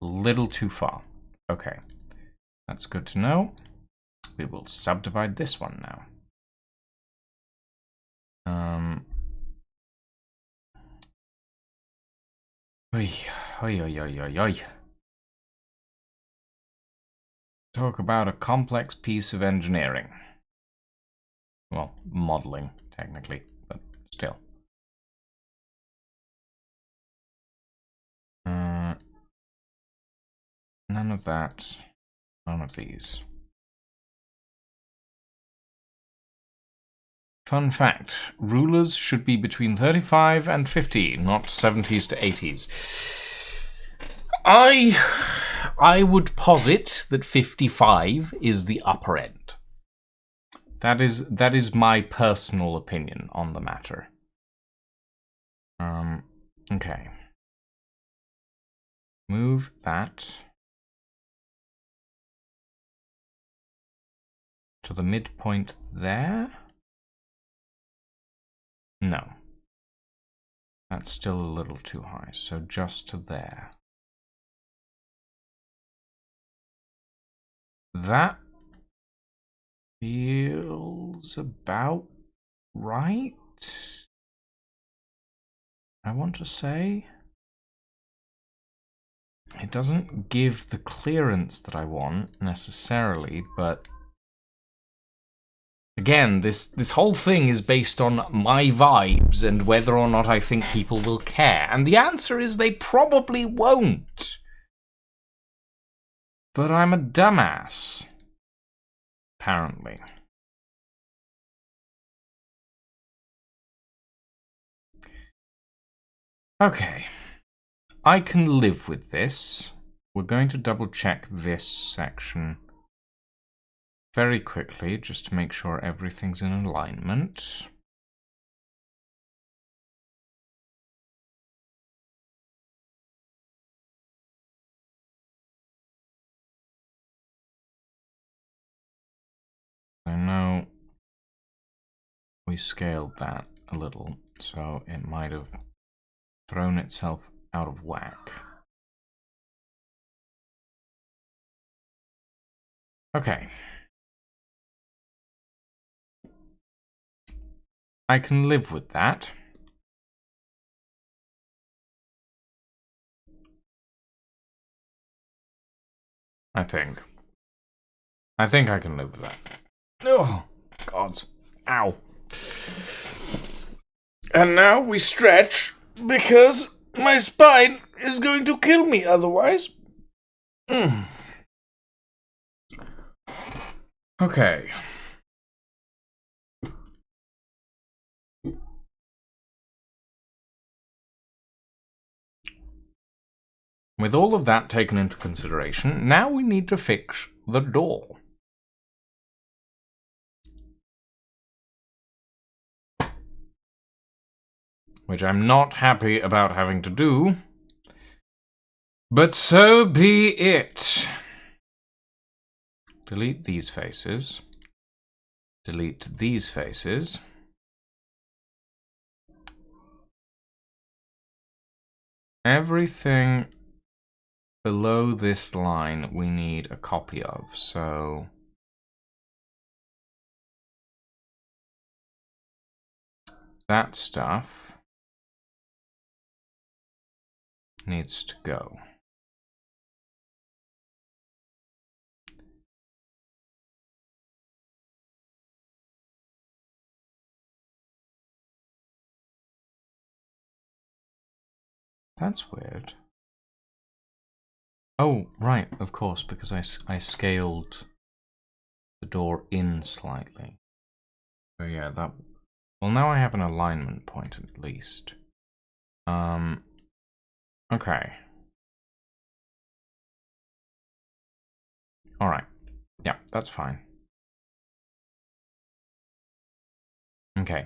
A little too far. Okay, that's good to know. We will subdivide this one now. Oy, oy, oy, oy, oy, oy. Talk about a complex piece of engineering. Well, modeling, technically, but still. None of that. None of these. Fun fact, rulers should be between 35 and 50, not 70s to 80s. I would posit that 55 is the upper end. That is my personal opinion on the matter. Okay. Move that to the midpoint there. No. That's still a little too high, so just to there. That feels about right, I want to say. It doesn't give the clearance that I want, necessarily, but again, this whole thing is based on my vibes and whether or not I think people will care. And the answer is they probably won't. But I'm a dumbass. Apparently. Okay. I can live with this. We're going to double check this section very quickly, just to make sure everything's in alignment. I know we scaled that a little, so it might have thrown itself out of whack. Okay. I can live with that. I think I can live with that. Oh, God. Ow. And now we stretch because my spine is going to kill me otherwise. Okay. With all of that taken into consideration, now we need to fix the door. Which I'm not happy about having to do. But so be it. Delete these faces. Delete these faces. Everything below this line we need a copy of, so that stuff needs to go. That's weird. Oh, right, of course, because I scaled the door in slightly. So yeah, Well, now I have an alignment point at least. Okay. Alright. Yeah, that's fine. Okay.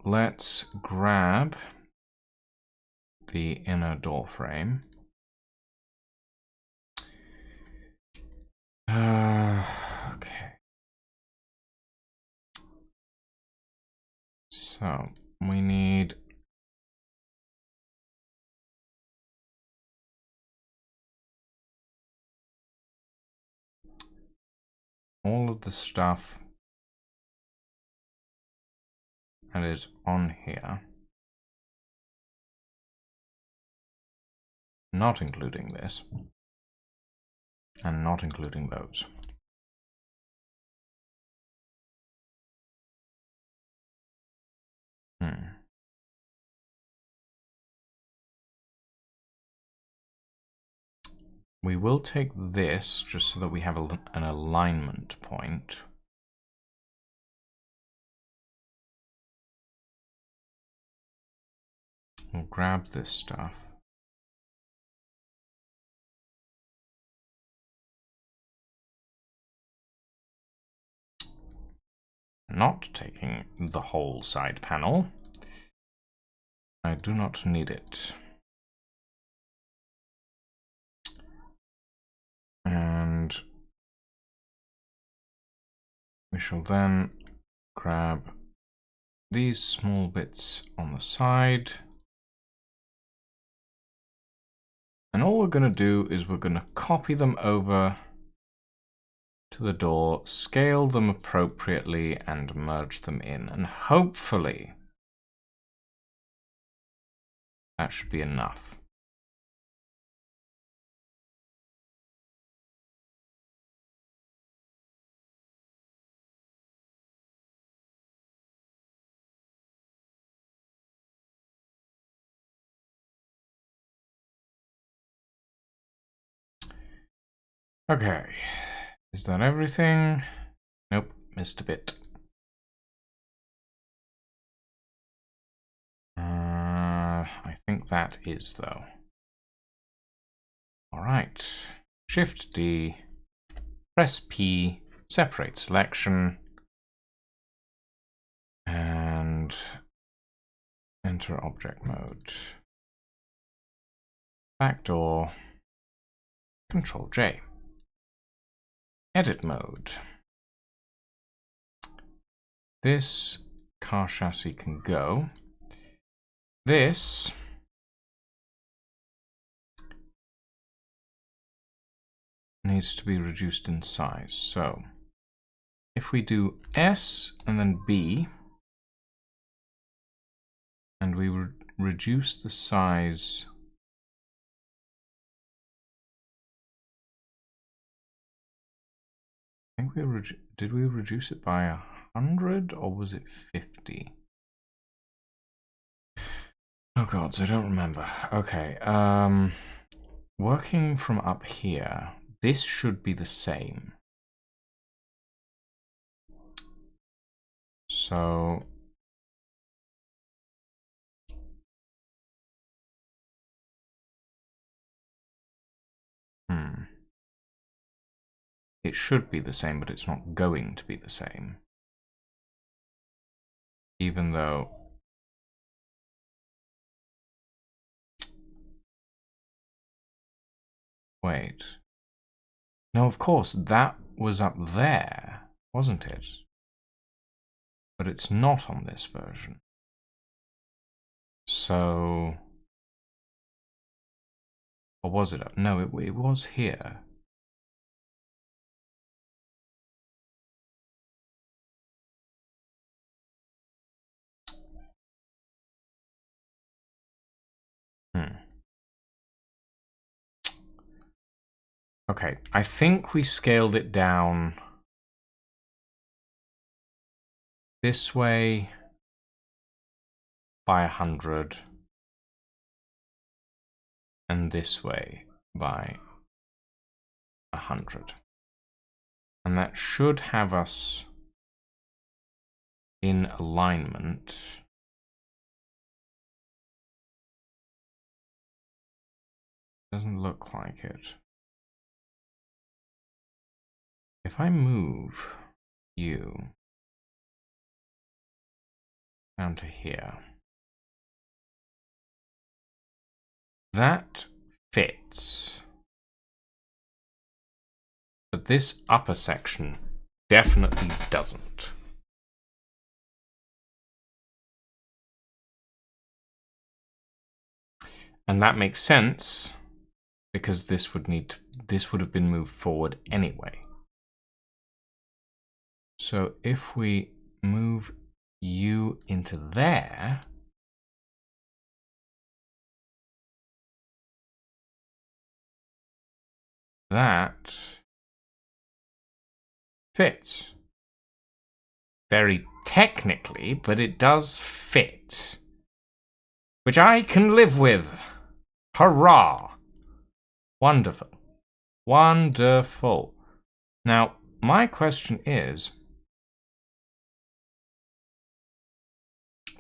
Let's grab the inner door frame. Okay. So, we need all of the stuff that is on here, not including this, and not including those. We will take this just so that we have an alignment point. We'll grab this stuff. Not taking the whole side panel. I do not need it. And we shall then grab these small bits on the side. And all we're going to do is we're going to copy them over to the door, scale them appropriately, and merge them in. And hopefully that should be enough. Okay, is that everything? Nope, missed a bit. I think that is, though. All right, Shift D, press P, separate selection, and enter object mode. Backdoor, Control J. Edit mode. This car chassis can go. This needs to be reduced in size. So if we do S and then B, and we reduce the size I think did we reduce it by 100 or was it 50? Oh god, I don't remember. Okay, working from up here, this should be the same. So it should be the same, but it's not going to be the same. Even though wait. No, of course, that was up there, wasn't it? But it's not on this version. So or was it up? No, it was here. Okay, I think we scaled it down this way by 100 and this way by 100. And that should have us in alignment. Doesn't look like it. If I move you down to here, that fits. But this upper section definitely doesn't. And that makes sense because this would have been moved forward anyway. So if we move you into there, that fits. Very technically, but it does fit. Which I can live with. Hurrah! Wonderful. Wonderful. Now, my question is,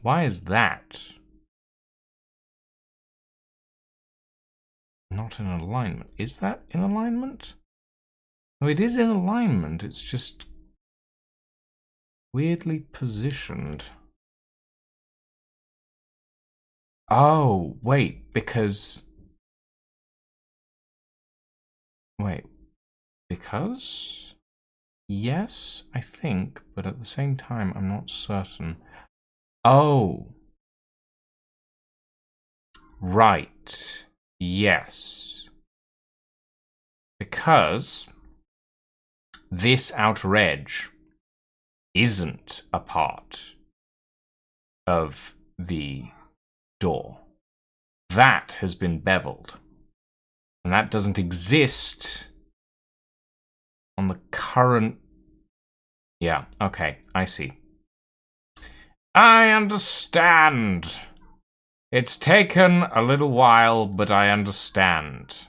why is that not in alignment? Is that in alignment? No, it is in alignment. It's just weirdly positioned. Oh, wait, because... Wait, because? Yes, I think, but at the same time, I'm not certain. Oh. Right. Yes. Because this outer edge isn't a part of the door. That has been beveled. And that doesn't exist on the current... Yeah, okay, I see. I understand. It's taken a little while, but I understand.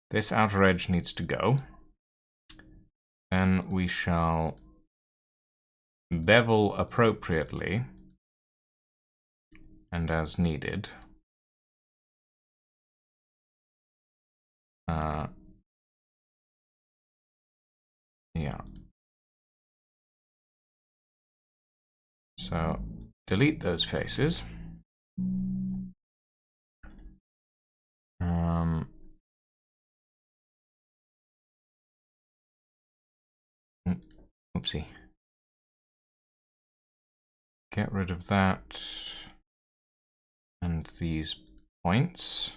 This outer edge needs to go. Then we shall bevel appropriately and as needed. Yeah. So, delete those faces. Oopsie. Get rid of that. And these points.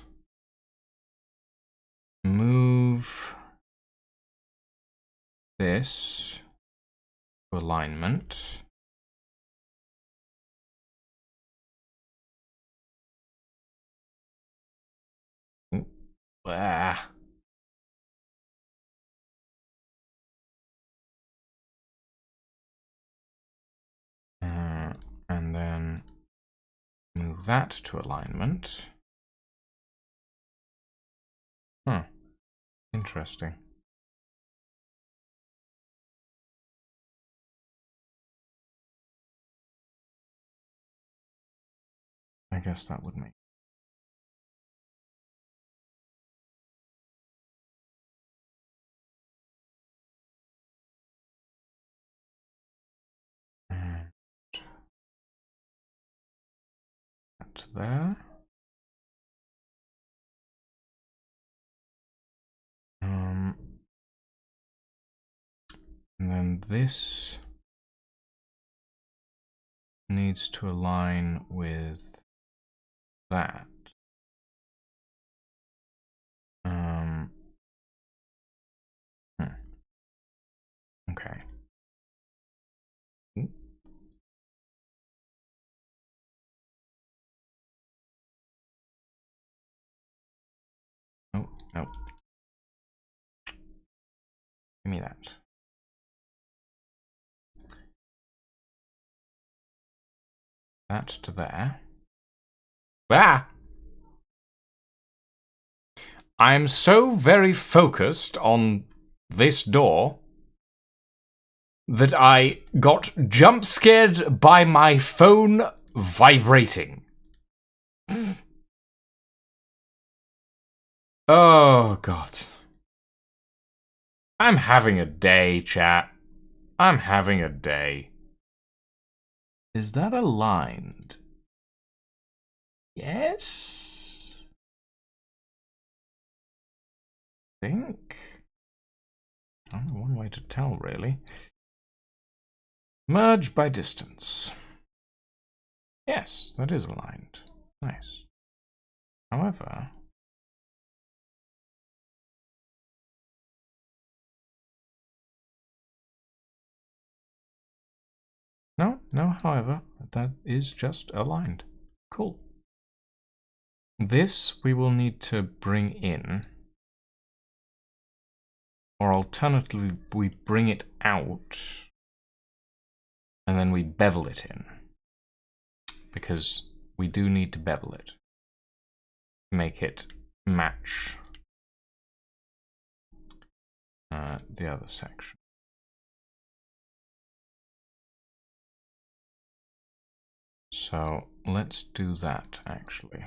Move this to alignment. Ah. And then move that to alignment. Huh. Interesting. I guess that would make. That there. And then this needs to align with that. Okay. Oh, no. Give me that. That to there. Ah! I'm so very focused on this door that I got jump scared by my phone vibrating. Oh, God. I'm having a day, chat. I'm having a day. Is that aligned? Yes? I think. Only one way to tell, really. Merge by distance. Yes, that is aligned. Nice. However... No, however, that is just aligned. Cool. This we will need to bring in. Or alternatively, we bring it out. And then we bevel it in. Because we do need to bevel it. Make it match the other section. So let's do that, actually.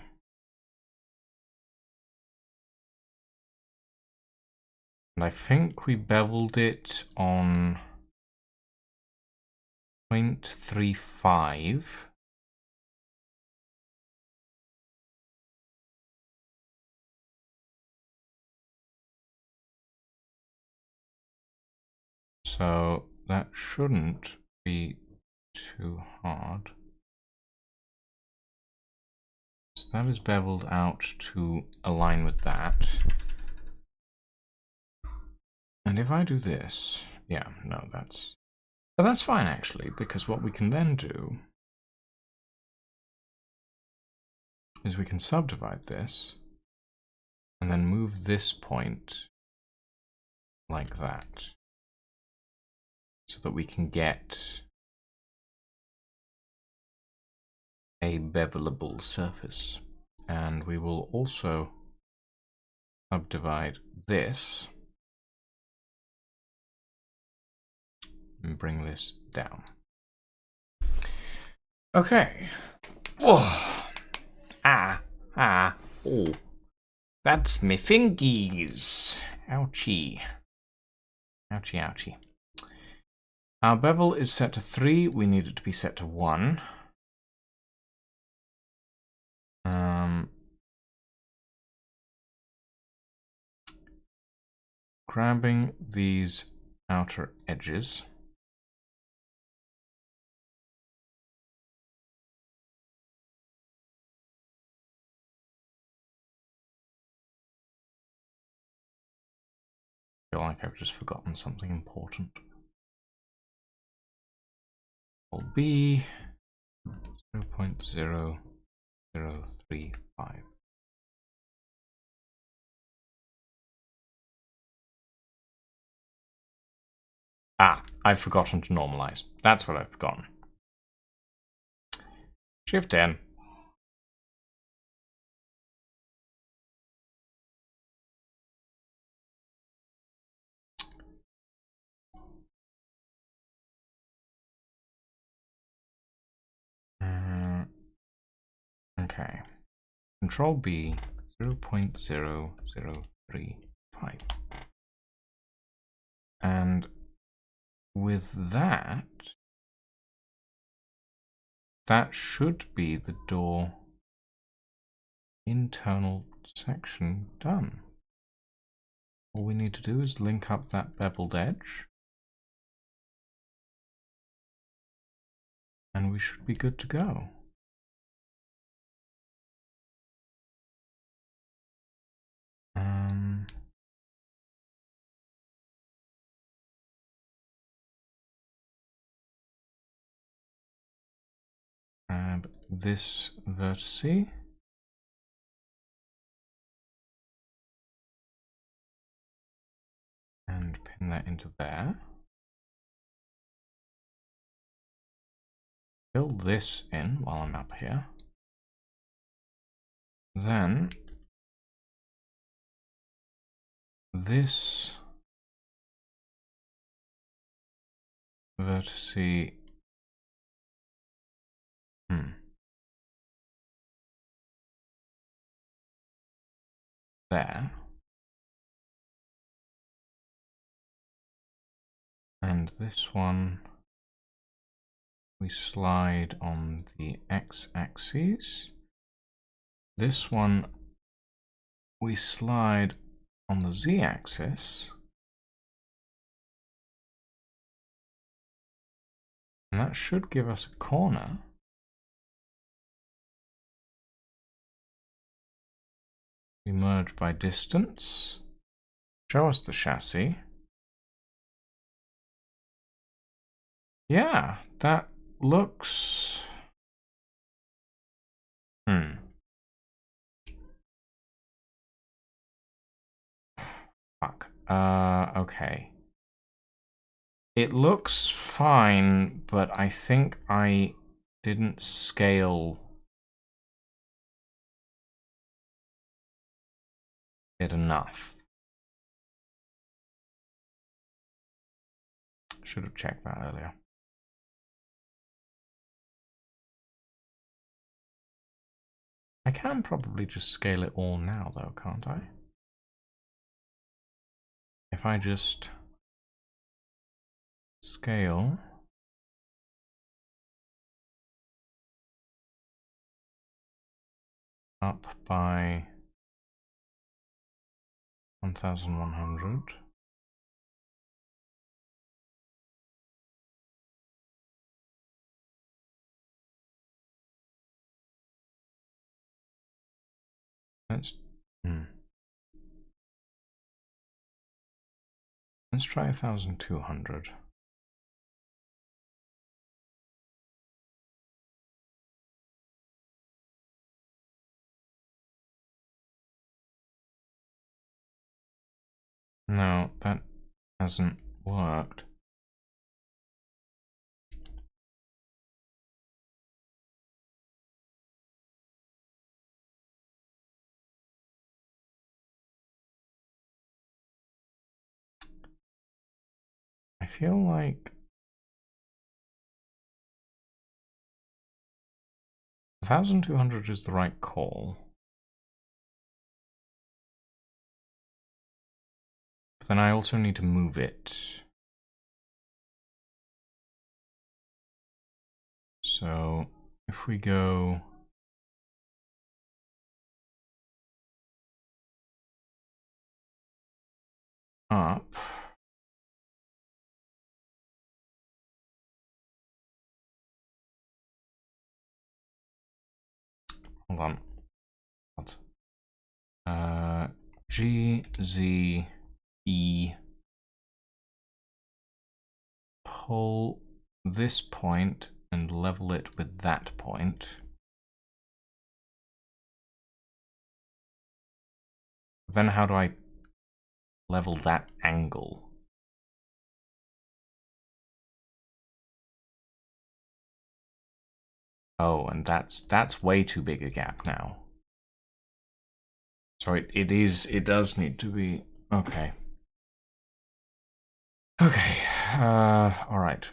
And I think we beveled it on 0.35. So that shouldn't be too hard. So that is beveled out to align with that. And if I do this, yeah, no, that's fine actually, because what we can then do is we can subdivide this and then move this point like that so that we can get a bevelable surface. And we will also subdivide this and bring this down. Okay. Oh. Oh. That's me fingies. Ouchie. Ouchie, ouchie. Our bevel is set to 3. We need it to be set to 1. Grabbing these outer edges. I feel like I've just forgotten something important. Will be 0.0035. I've forgotten to normalize. That's what I've forgotten. Shift N. Okay. Control B, 0.0035. And with that, that should be the door internal section done. All we need to do is link up that beveled edge. And we should be good to go. Grab this vertice. And pin that into there. Fill this in while I'm up here. Then this vertice. There. And this one we slide on the x-axis. This one we slide on the z-axis. And that should give us a corner. We merge by distance. Show us the chassis. Yeah, that looks... Fuck. Okay. It looks fine, but I think I didn't scale it enough. Should have checked that earlier. I can probably just scale it all now, though, can't I? If I just scale up by 1100. Let's try 1200. No, that hasn't worked. I feel like 1200 is the right call. But then I also need to move it. So if we go up, hold on, what? G, Z, E, pull this point and level it with that point. Then how do I level that angle? Oh, and that's way too big a gap now. So it does need to be, okay. Okay, all right.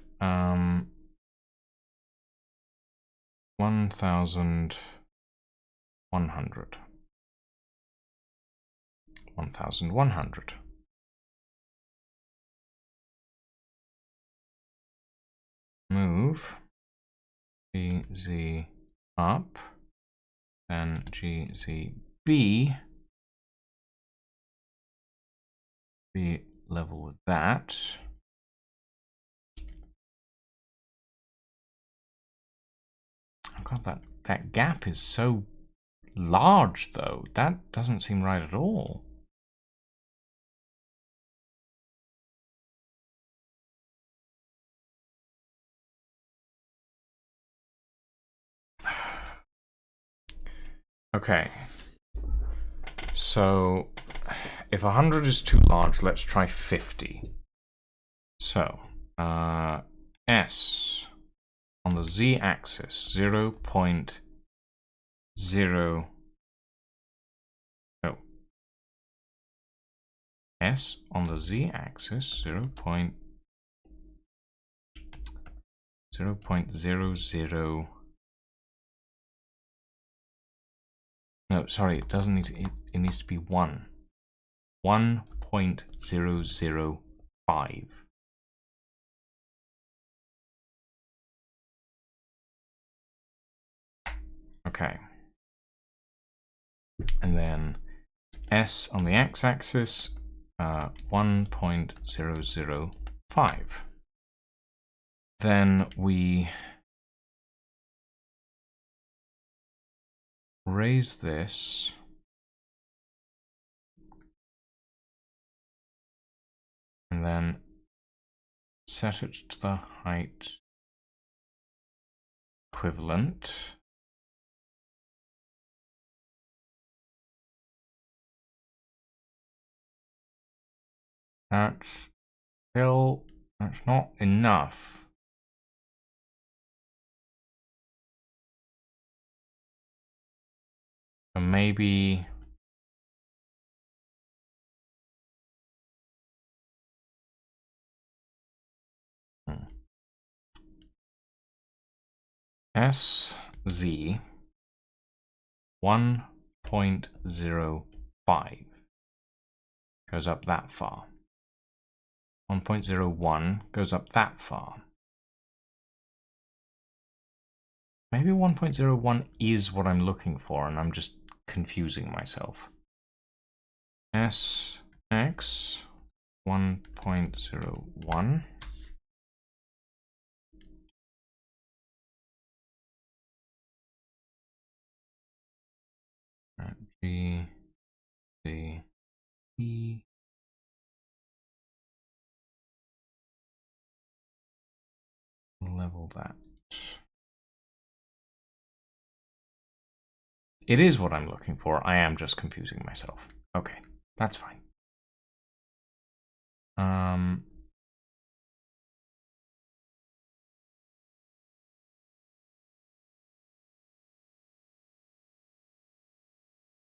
1100. 1100. Move GZ up, then GZB. Be level with that. Oh god, that gap is so large though. That doesn't seem right at all. Okay. So if 100 is too large, let's try 50. So S on the z-axis 0.0. No. S on the z-axis 0.0. 0.00. No, sorry, it doesn't need to, it needs to be 1. 1.005. Okay. And then S on the x-axis, 1.005. Then we raise this and then set it to the height equivalent. That's not enough. So maybe SZ 1.05 goes up that far. 1.01 goes up that far. Maybe 1.01 is what I'm looking for and I'm just confusing myself. SX 1.01. G, C, E. Level that. It is what I'm looking for. I am just confusing myself. Okay, that's fine.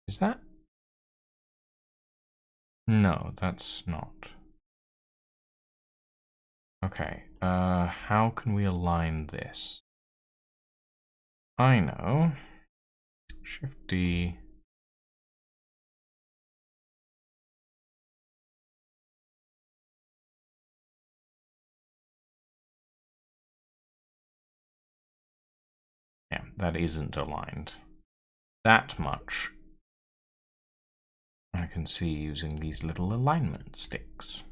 Is that? No, that's not. Okay, how can we align this? I know. Shift D. Yeah, that isn't aligned. That much I can see using these little alignment sticks.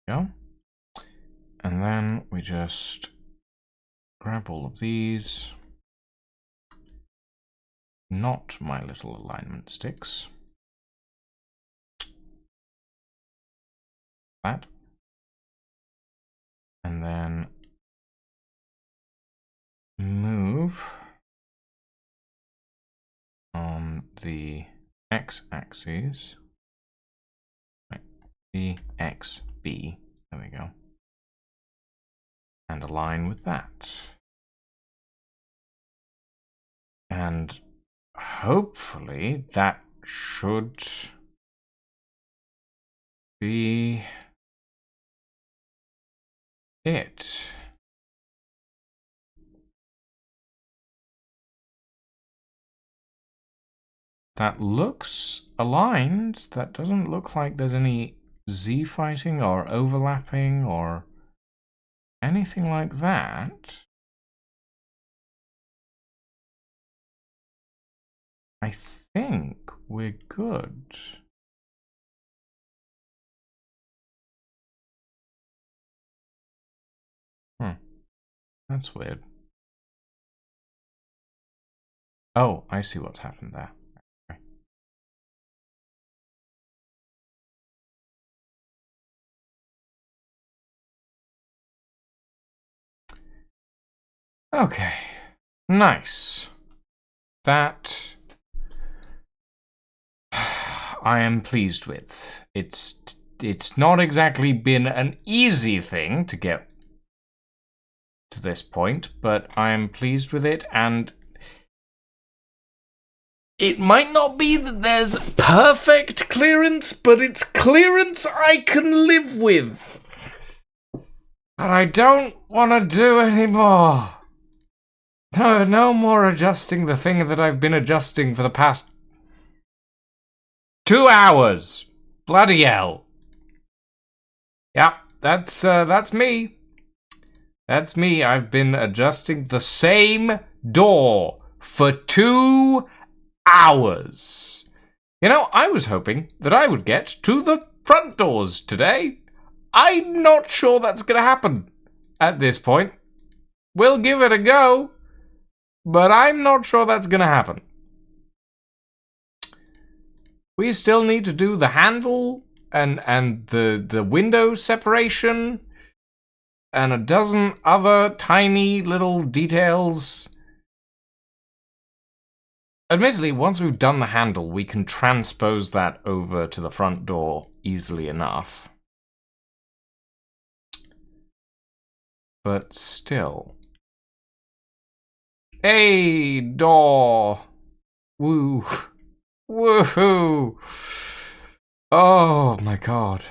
Yeah. And then we just grab all of these. Not my little alignment sticks. That. And then move on the x-axis. Right. The XB. There we go. And align with that. And hopefully that should be it. That looks aligned. That doesn't look like there's any Z fighting or overlapping or anything like that. I think we're good. That's weird. Oh, I see what's happened there. Okay, nice. That I am pleased with. It's it's not exactly been an easy thing to get to this point, but I am pleased with it, and it might not be that there's perfect clearance, but it's clearance I can live with. But I don't want to do anymore. No more adjusting the thing that I've been adjusting for the past 2 hours. Bloody hell. Yep, that's me. That's me. I've been adjusting the same door for 2 hours. You know, I was hoping that I would get to the front doors today. I'm not sure that's going to happen at this point. We'll give it a go, but I'm not sure that's going to happen. We still need to do the handle and the window separation and a dozen other tiny little details. Admittedly, once we've done the handle, we can transpose that over to the front door easily enough. But still. Hey, door! Woo! Woohoo! Oh my god.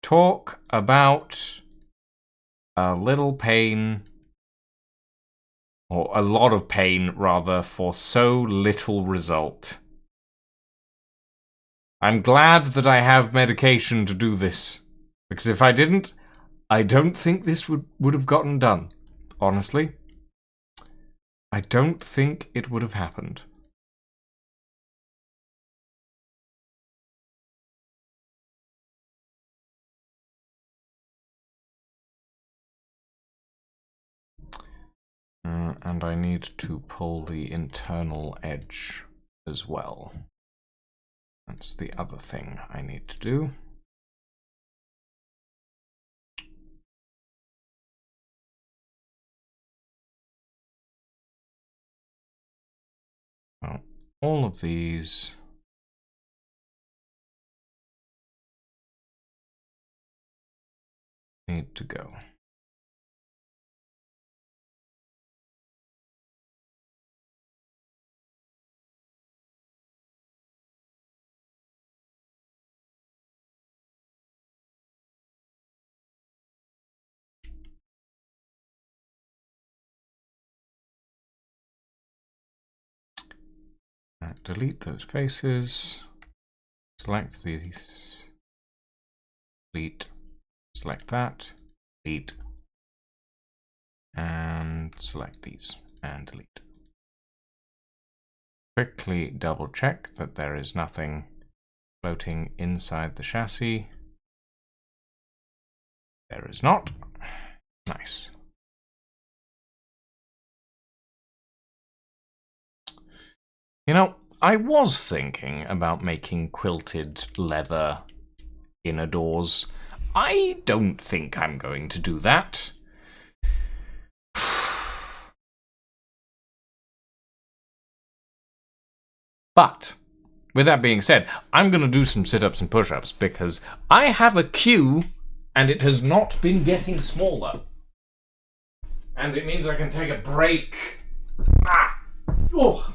Talk about a little pain, or a lot of pain, rather, for so little result. I'm glad that I have medication to do this, because if I didn't, I don't think this would have gotten done, honestly. I don't think it would have happened. And I need to pull the internal edge as well. That's the other thing I need to do. Well, all of these need to go. Delete those faces. Select these. Delete. Select that. Delete. And select these. And delete. Quickly double check that there is nothing floating inside the chassis. There is not. Nice. You know, I was thinking about making quilted leather inner doors. I don't think I'm going to do that. But, with that being said, I'm going to do some sit-ups and push-ups because I have a queue and it has not been getting smaller. And it means I can take a break. Ah! Oh!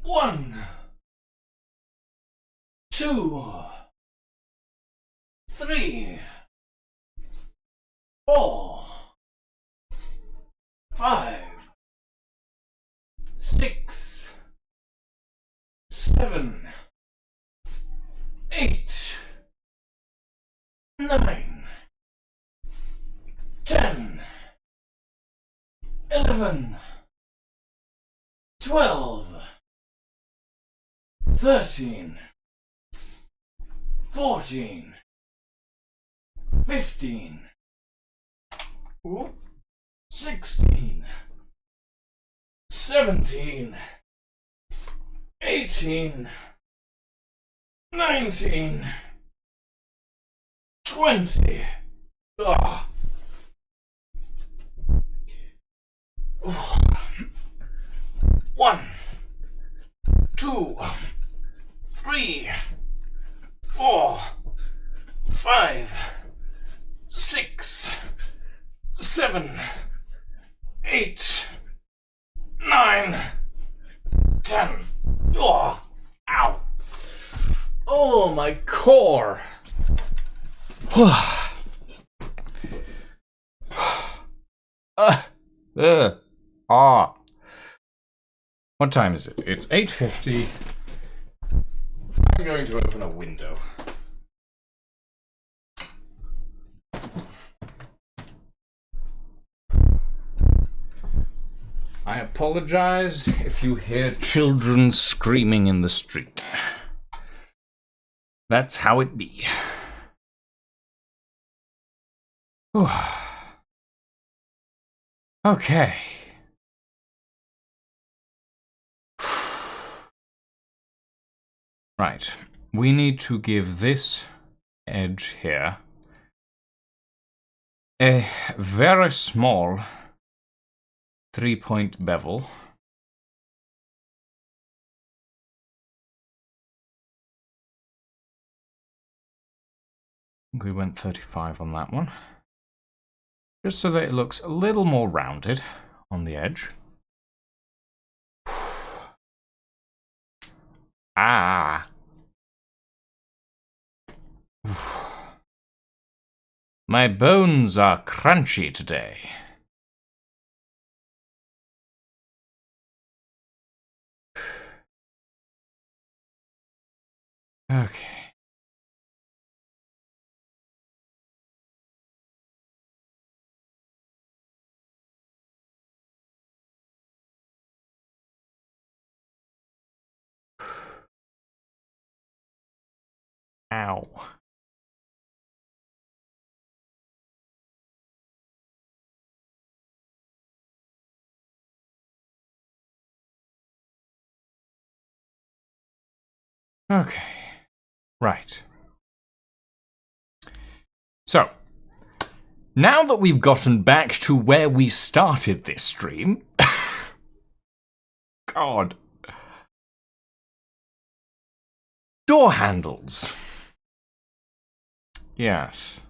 1, 2, 3, 4, 5, 6, 7, 8, 9, 10, 11, 12, 13, 14, 15, 16, 17, 18, 19, 20. 1, 2, 3, 4, 5, 6, 7, 8, 9, 10. Oh, ow. Oh, my core. What time is it? It's 8:50. I'm going to open a window. I apologize if you hear children screaming in the street. That's how it be. Okay. Right. We need to give this edge here a very small 3-point bevel. We went 35 on that one. Just so that it looks a little more rounded on the edge. Ah. My bones are crunchy today. Okay. Ow. Okay. Right. So, now that we've gotten back to where we started this stream... God. Door handles. Yes.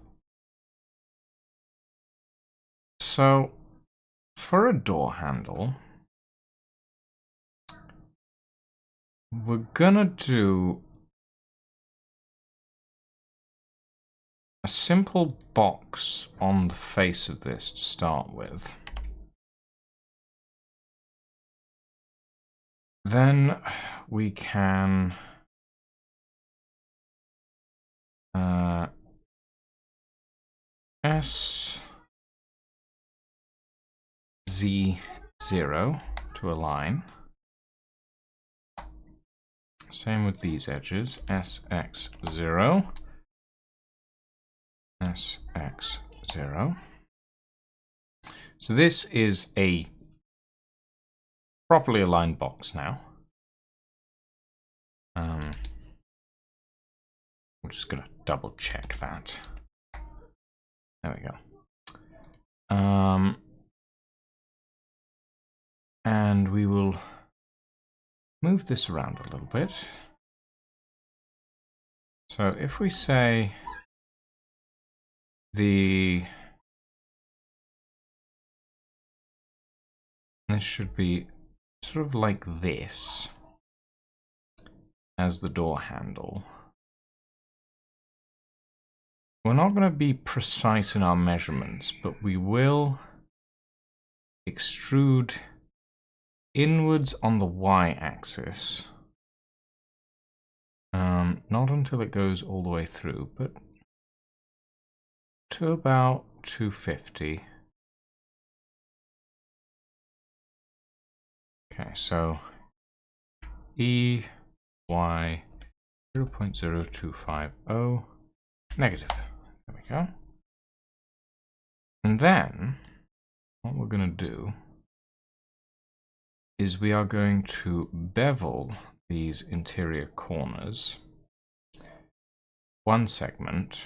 So, for a door handle, we're gonna do a simple box on the face of this to start with. Then we can SZ0 to align. Same with these edges, SX0, SX0. So this is a properly aligned box now. I'm just going to double check that. There we go. And we will move this around a little bit. So if we say this should be sort of like this as the door handle. We're not going to be precise in our measurements, but we will extrude inwards on the y-axis. Not until it goes all the way through, but to about 250. Okay, so E, Y, 0.0250, negative. There we go. And then, what we're going to do is we are going to bevel these interior corners. One segment.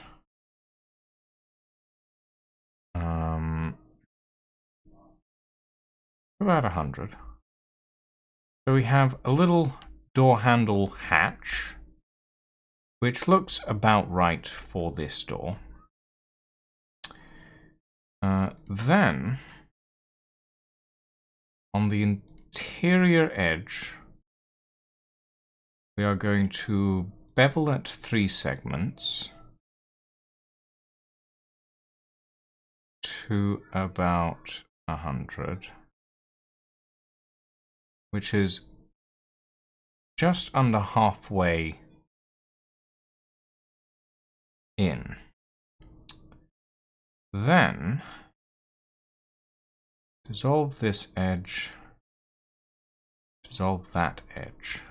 About 100. So we have a little door handle hatch, which looks about right for this door. Then, on the interior edge, we are going to bevel at 3 segments to about 100, which is just under halfway in. Then, dissolve this edge, dissolve that edge.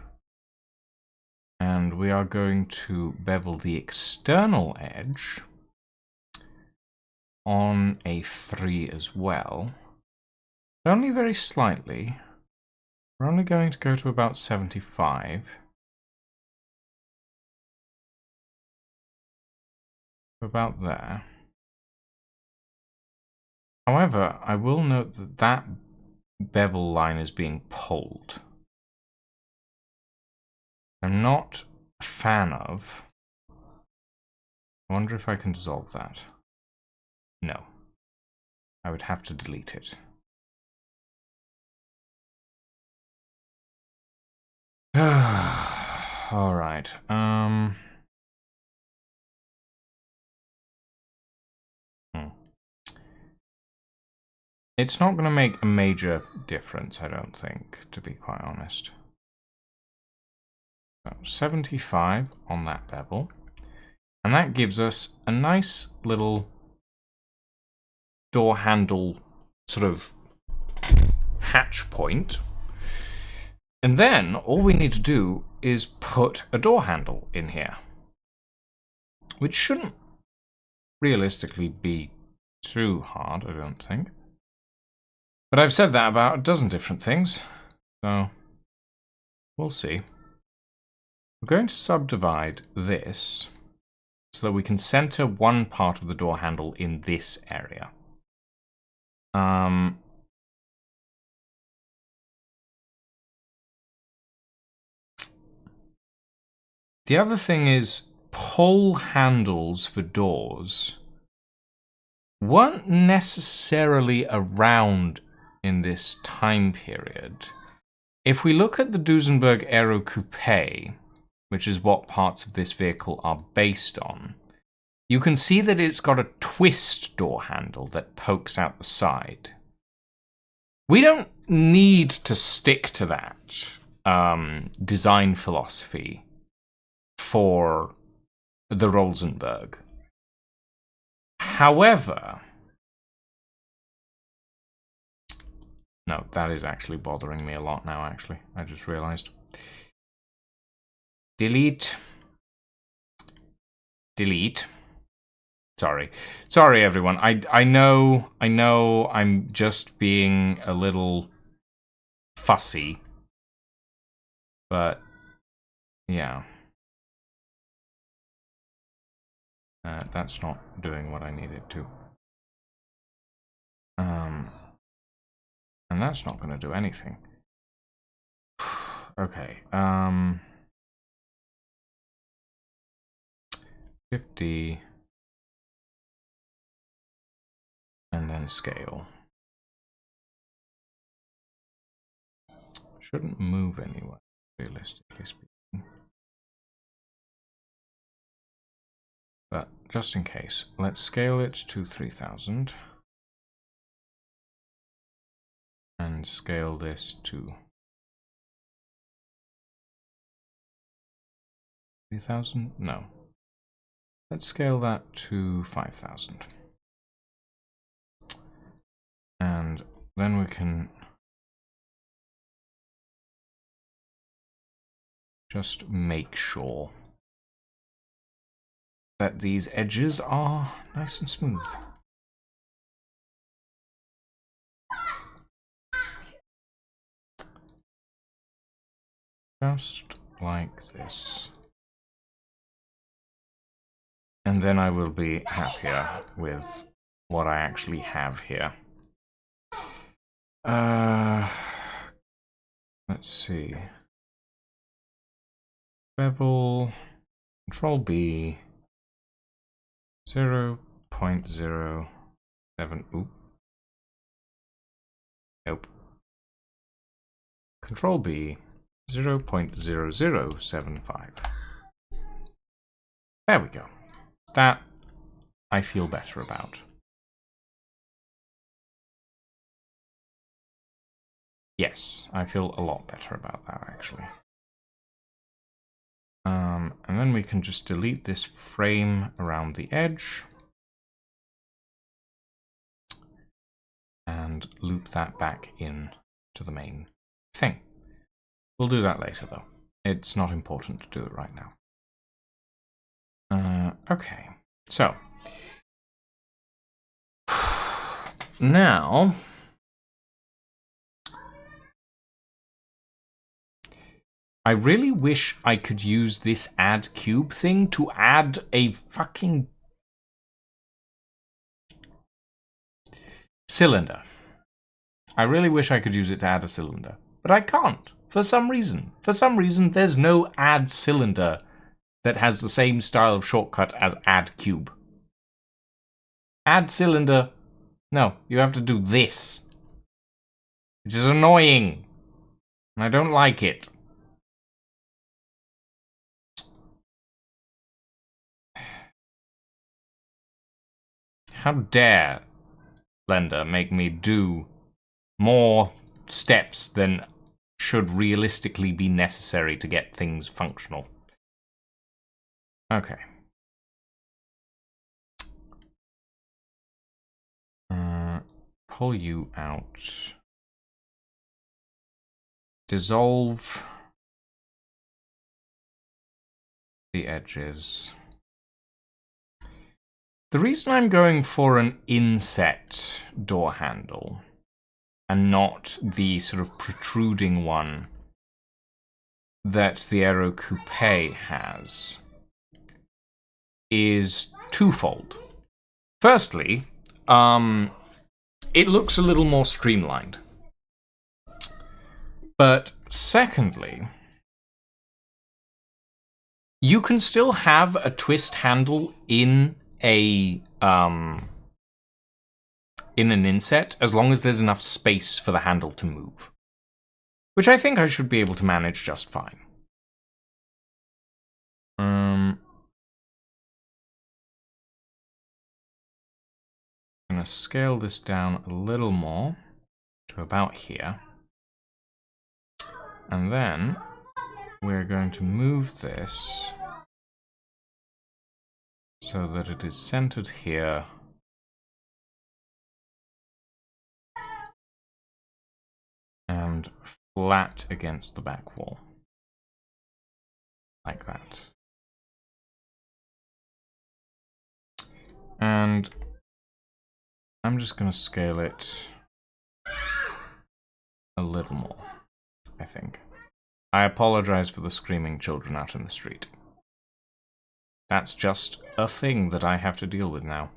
And we are going to bevel the external edge on a 3 as well. But only very slightly. We're only going to go to about 75. About there. However, I will note that that bevel line is being pulled. I'm not a fan of. I wonder if I can dissolve that. No. I would have to delete it. All right. It's not going to make a major difference, I don't think, to be quite honest. So 75 on that bevel. And that gives us a nice little door handle sort of hatch point. And then all we need to do is put a door handle in here, which shouldn't realistically be too hard, I don't think. But I've said that about a dozen different things, so we'll see. We're going to subdivide this so that we can center one part of the door handle in this area. The other thing is pull handles for doors weren't necessarily around in this time period. If we look at the Duesenberg Aero Coupe, which is what parts of this vehicle are based on, you can see that it's got a twist door handle that pokes out the side. We don't need to stick to that design philosophy for the Rosenberg. However, no, that is actually bothering me a lot now, actually. I just realized. Delete. Delete. Sorry. Sorry, everyone. I know I'm just being a little fussy. But, yeah. That's not doing what I need it to. And that's not going to do anything. Okay. 50. And then scale. Shouldn't move anywhere, realistically speaking. But just in case, let's scale it to 3000. And scale this to 3000? No. Let's scale that to 5000. And then we can just make sure that these edges are nice and smooth. Just like this. And then I will be happier with what I actually have here. Let's see. Bevel, Control B, 0.07. Oop. Nope. Control B, 0.0075. There we go. That I feel better about. Yes, I feel a lot better about that, actually. And then we can just delete this frame around the edge. And loop that back in to the main thing. We'll do that later, though. It's not important to do it right now. Okay, so now I really wish I could use this add cube thing to add a fucking cylinder. I really wish I could use it to add a cylinder, but I can't for some reason. For some reason, there's no add cylinder that has the same style of shortcut as add cube. Add cylinder. No, you have to do this, which is annoying, and I don't like it. How dare Blender make me do more steps than should realistically be necessary to get things functional. Okay. Pull you out. Dissolve the edges. The reason I'm going for an inset door handle and not the sort of protruding one that the Aero Coupe has is twofold. Firstly, it looks a little more streamlined. But secondly, you can still have a twist handle in an inset as long as there's enough space for the handle to move, which I think I should be able to manage just fine. I'm going to scale this down a little more to about here. And then we're going to move this so that it is centered here. And flat against the back wall. Like that. And I'm just going to scale it a little more, I think. I apologize for the screaming children out in the street. That's just a thing that I have to deal with now.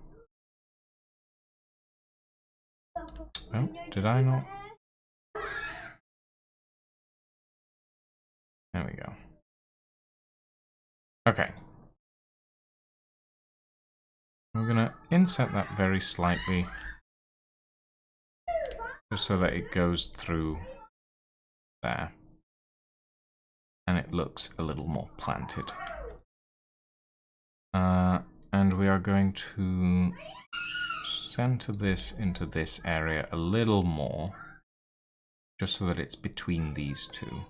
Oh, did I not? There we go. Okay. We're going to inset that very slightly, just so that it goes through there. And it looks a little more planted. And we are going to center this into this area a little more, just so that it's between these two.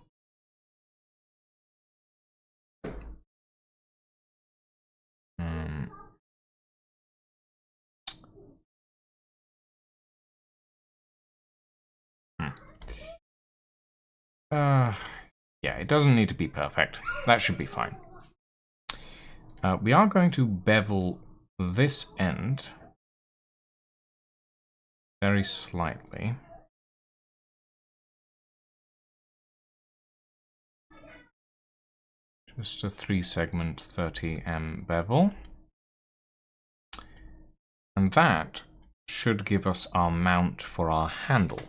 Yeah, it doesn't need to be perfect. That should be fine. We are going to bevel this end very slightly. Just a 3-segment 30mm bevel. And that should give us our mount for our handle.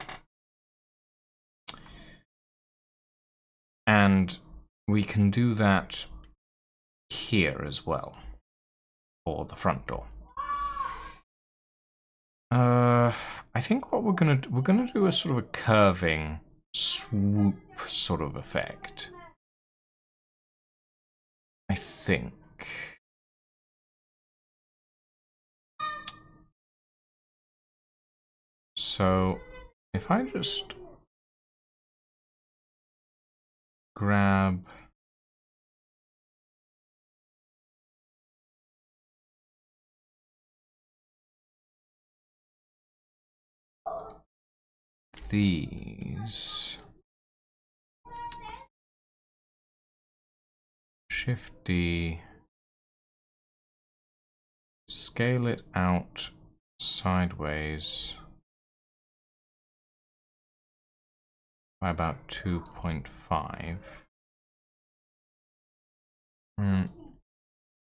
And we can do that here as well, for the front door. I think what we're gonna do a sort of a curving swoop sort of effect. I think. So if I just grab these, Shift D, scale it out sideways by about 2.5.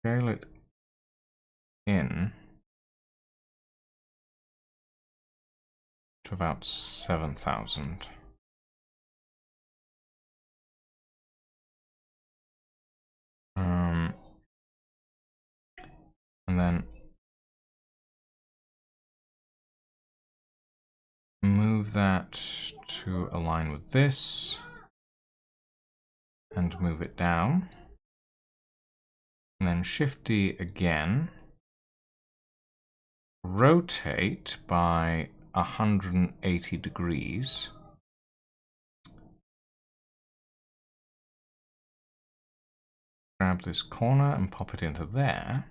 Scale it in to about 7,000. And then move that to align with this and move it down. And then Shift D again. Rotate by 180 degrees. Grab this corner and pop it into there.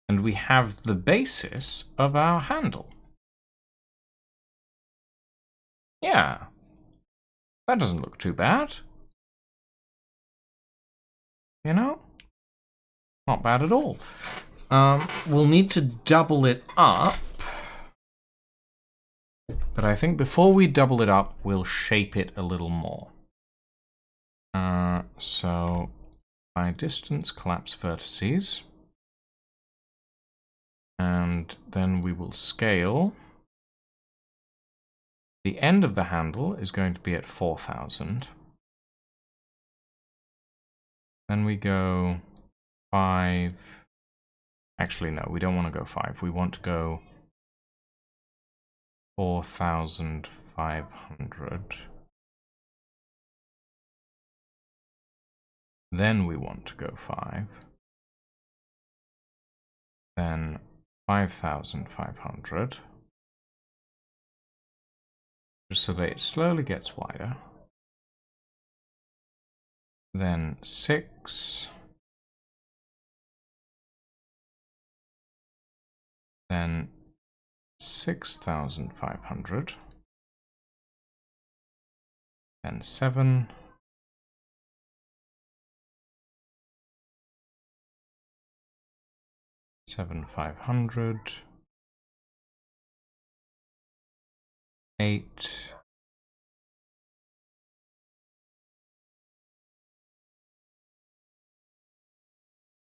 And we have the basis of our handle. Yeah, that doesn't look too bad. You know? Not bad at all. We'll need to double it up. But I think before we double it up, we'll shape it a little more. So by distance, collapse vertices. And then we will scale. The end of the handle is going to be at 4,000. Then we go 5. Actually, no, we don't want to go 5. We want to go 4,500. Then we want to go 5. Then 5,500. Just so that it slowly gets wider. Then 6. Then 6,500. Then 7. 7,500. 8.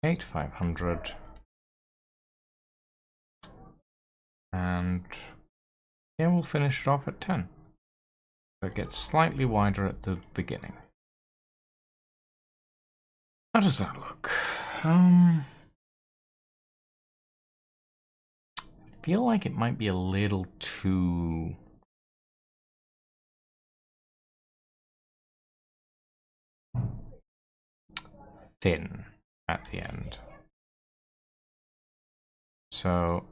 8,500. And yeah, we'll finish it off at 10. So it gets slightly wider at the beginning. How does that look? I feel like it might be a little too thin at the end. So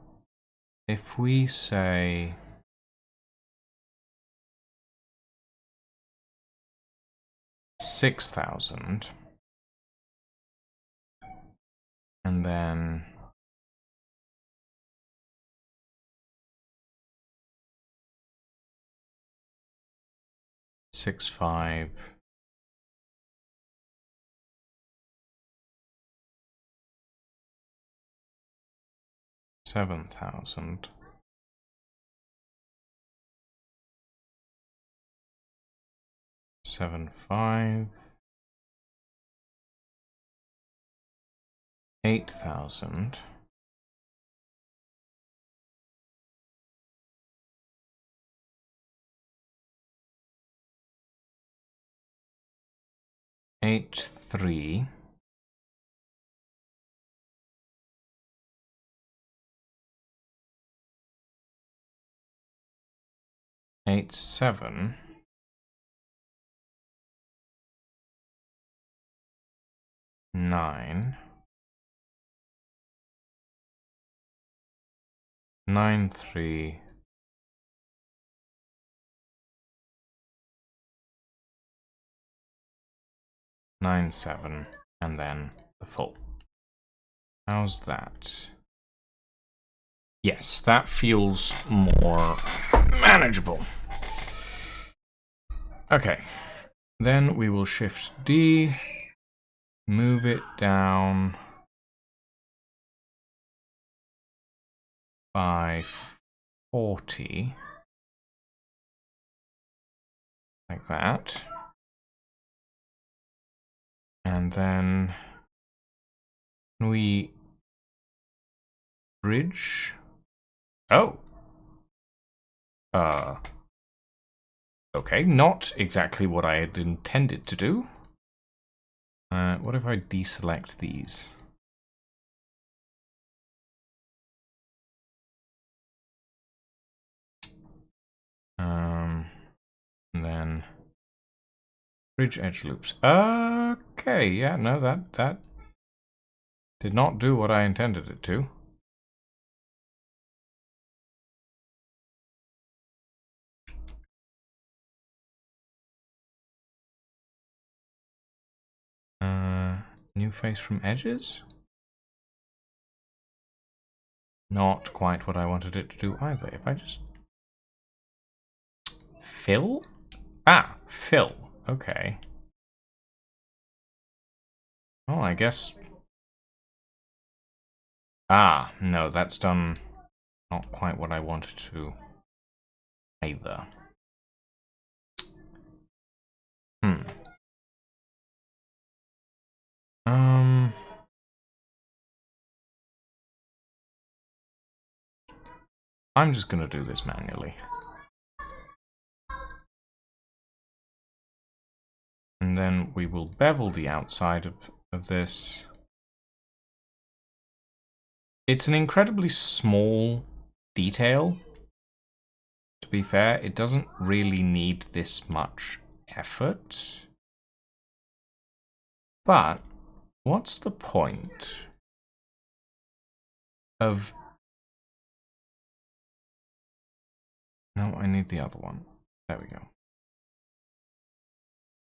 if we say 6,000 and then 6,500. 7,000. 7,500. 8,000. 8, 3. 8, 7. 9. 9, 3. 9, 7. And then the full. How's that? Yes, that feels more manageable. Okay. Then we will shift D, move it down by 40. Like that. And then we bridge. Oh. Okay, not exactly what I had intended to do. What if I deselect these? And then bridge edge loops. Okay, yeah, no, that did not do what I intended it to. New face from edges? Not quite what I wanted it to do either. If I just... Fill? Ah, fill. Okay. Oh, I guess... Ah, no, that's done not quite what I wanted to either. I'm just gonna do this manually. And then we will bevel the outside of this. It's an incredibly small detail. To be fair, it doesn't really need this much effort. But what's the point of... No, I need the other one. There we go.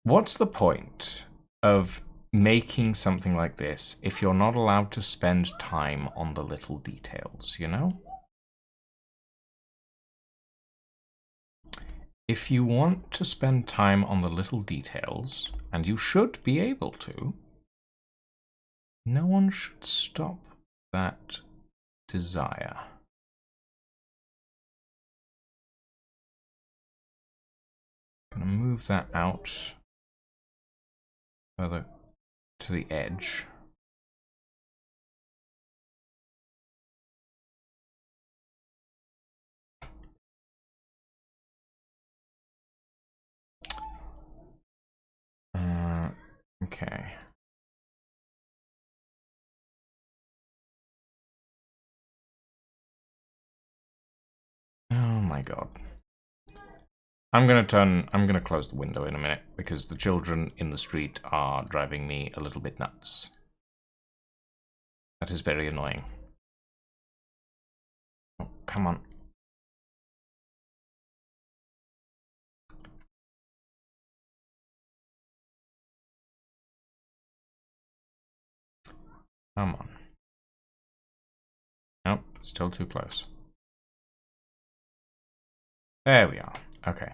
What's the point of making something like this if you're not allowed to spend time on the little details, you know? If you want to spend time on the little details, and you should be able to, no one should stop that desire. I'm gonna move that out further to the edge. Okay. Oh my god. I'm gonna close the window in a minute because the children in the street are driving me a little bit nuts. That is very annoying. Oh, come on. Come on. Nope, still too close. There we are. Okay.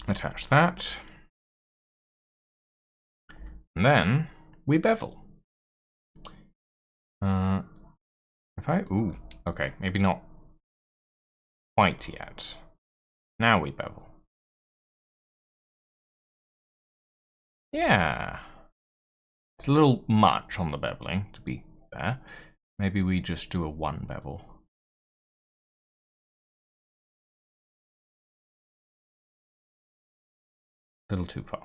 Attach that. And then we bevel. Ooh, okay, maybe not quite yet. Now we bevel. Yeah. It's a little much on the beveling, to be fair. Maybe we just do a 1 bevel. A little too far.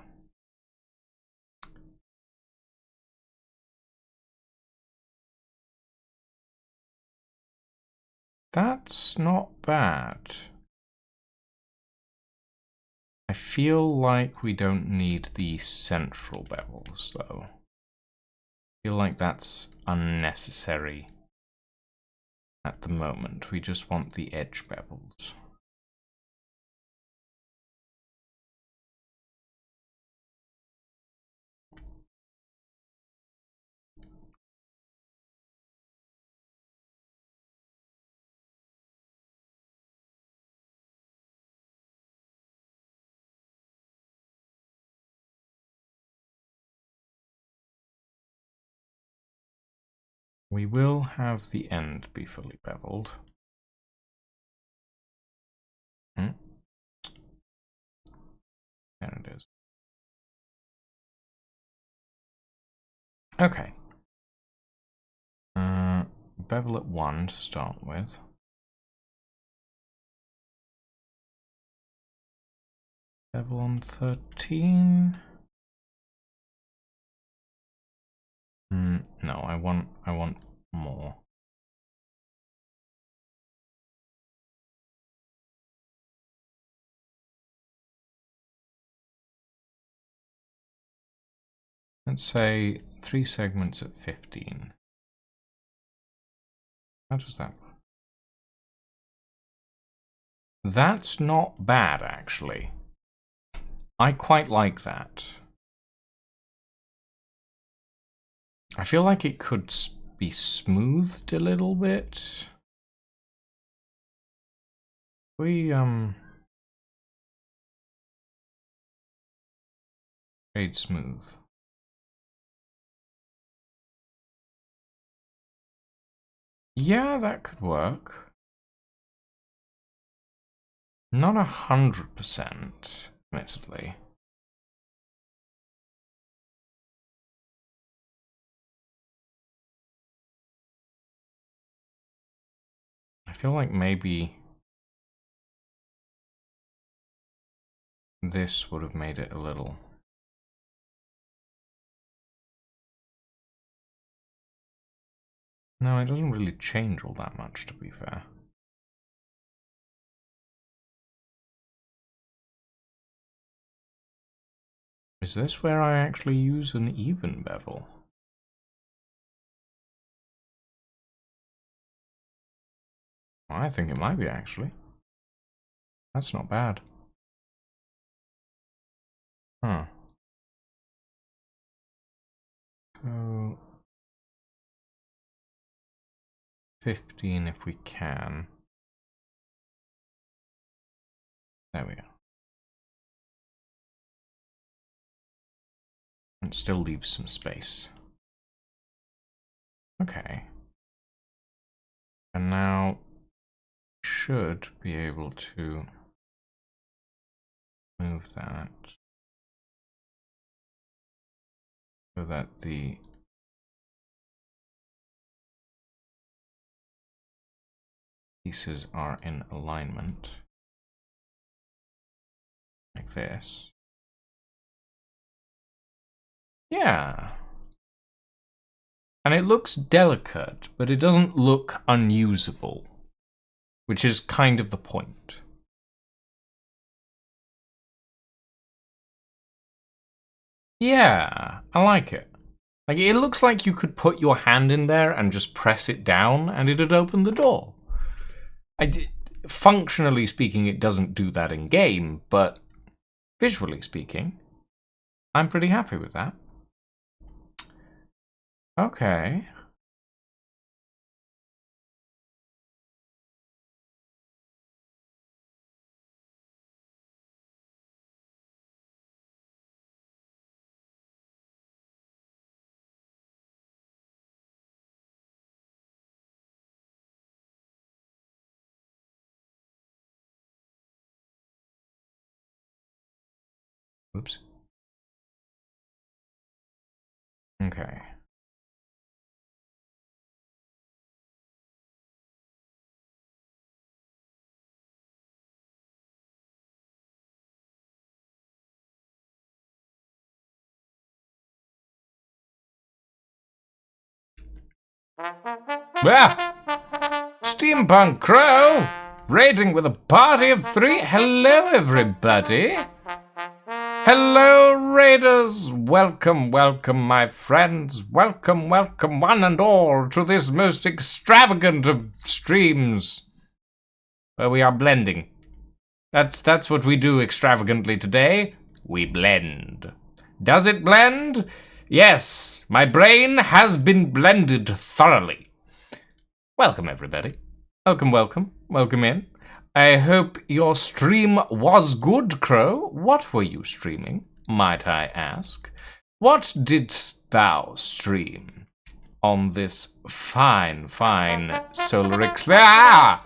That's not bad. I feel like we don't need the central bevels, though. I feel like that's unnecessary at the moment. We just want the edge bevels. We will have the end be fully beveled. There it is. Okay. Bevel at 1 to start with. Bevel on 13. No, I want more. Let's say 3 segments at 15. How does that work? That's not bad, actually. I quite like that. I feel like it could be smoothed a little bit. Shade smooth. Yeah, that could work. Not 100%, admittedly. I feel like maybe this would have made it a little... No, it doesn't really change all that much, to be fair. Is this where I actually use an even bevel? I think it might be, actually. That's not bad. Huh. Go 15 if we can. There we go. And still leaves some space. Okay. And now should be able to move that so that the pieces are in alignment like this. Yeah. And it looks delicate, but it doesn't look unusable, which is kind of the point. Yeah, I like it. Like, it looks like you could put your hand in there and just press it down and it'd open the door. Functionally speaking, it doesn't do that in game, but visually speaking, I'm pretty happy with that. Okay. Oops. Okay. Steampunk Crow, raiding with a party of 3. Hello, everybody. Hello, raiders. Welcome, welcome, my friends. Welcome, welcome, one and all, to this most extravagant of streams, where we are blending. That's what we do extravagantly today. We blend. Does it blend? Yes, my brain has been blended thoroughly. Welcome, everybody. Welcome, welcome. Welcome in. I hope your stream was good, Crow. What were you streaming, might I ask? What didst thou stream on this fine, fine solar eclipse? Ah!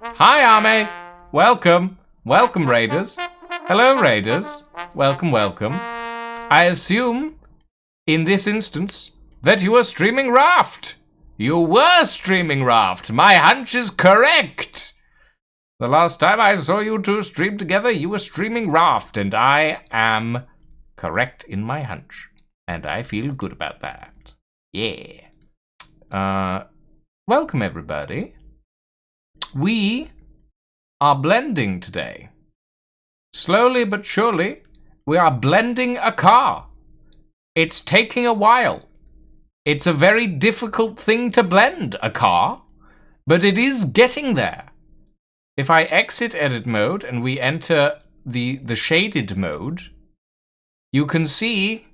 Hi, Arme. Welcome. Welcome, raiders. Hello, raiders. Welcome, welcome. I assume, in this instance, that you are streaming Raft. You were streaming Raft. My hunch is correct. The last time I saw you two stream together, you were streaming Raft, and I am correct in my hunch. And I feel good about that. Yeah. Welcome, everybody. We are blending today. Slowly but surely, we are blending a car. It's taking a while. It's a very difficult thing to blend a car, but it is getting there. If I exit edit mode and we enter the shaded mode, you can see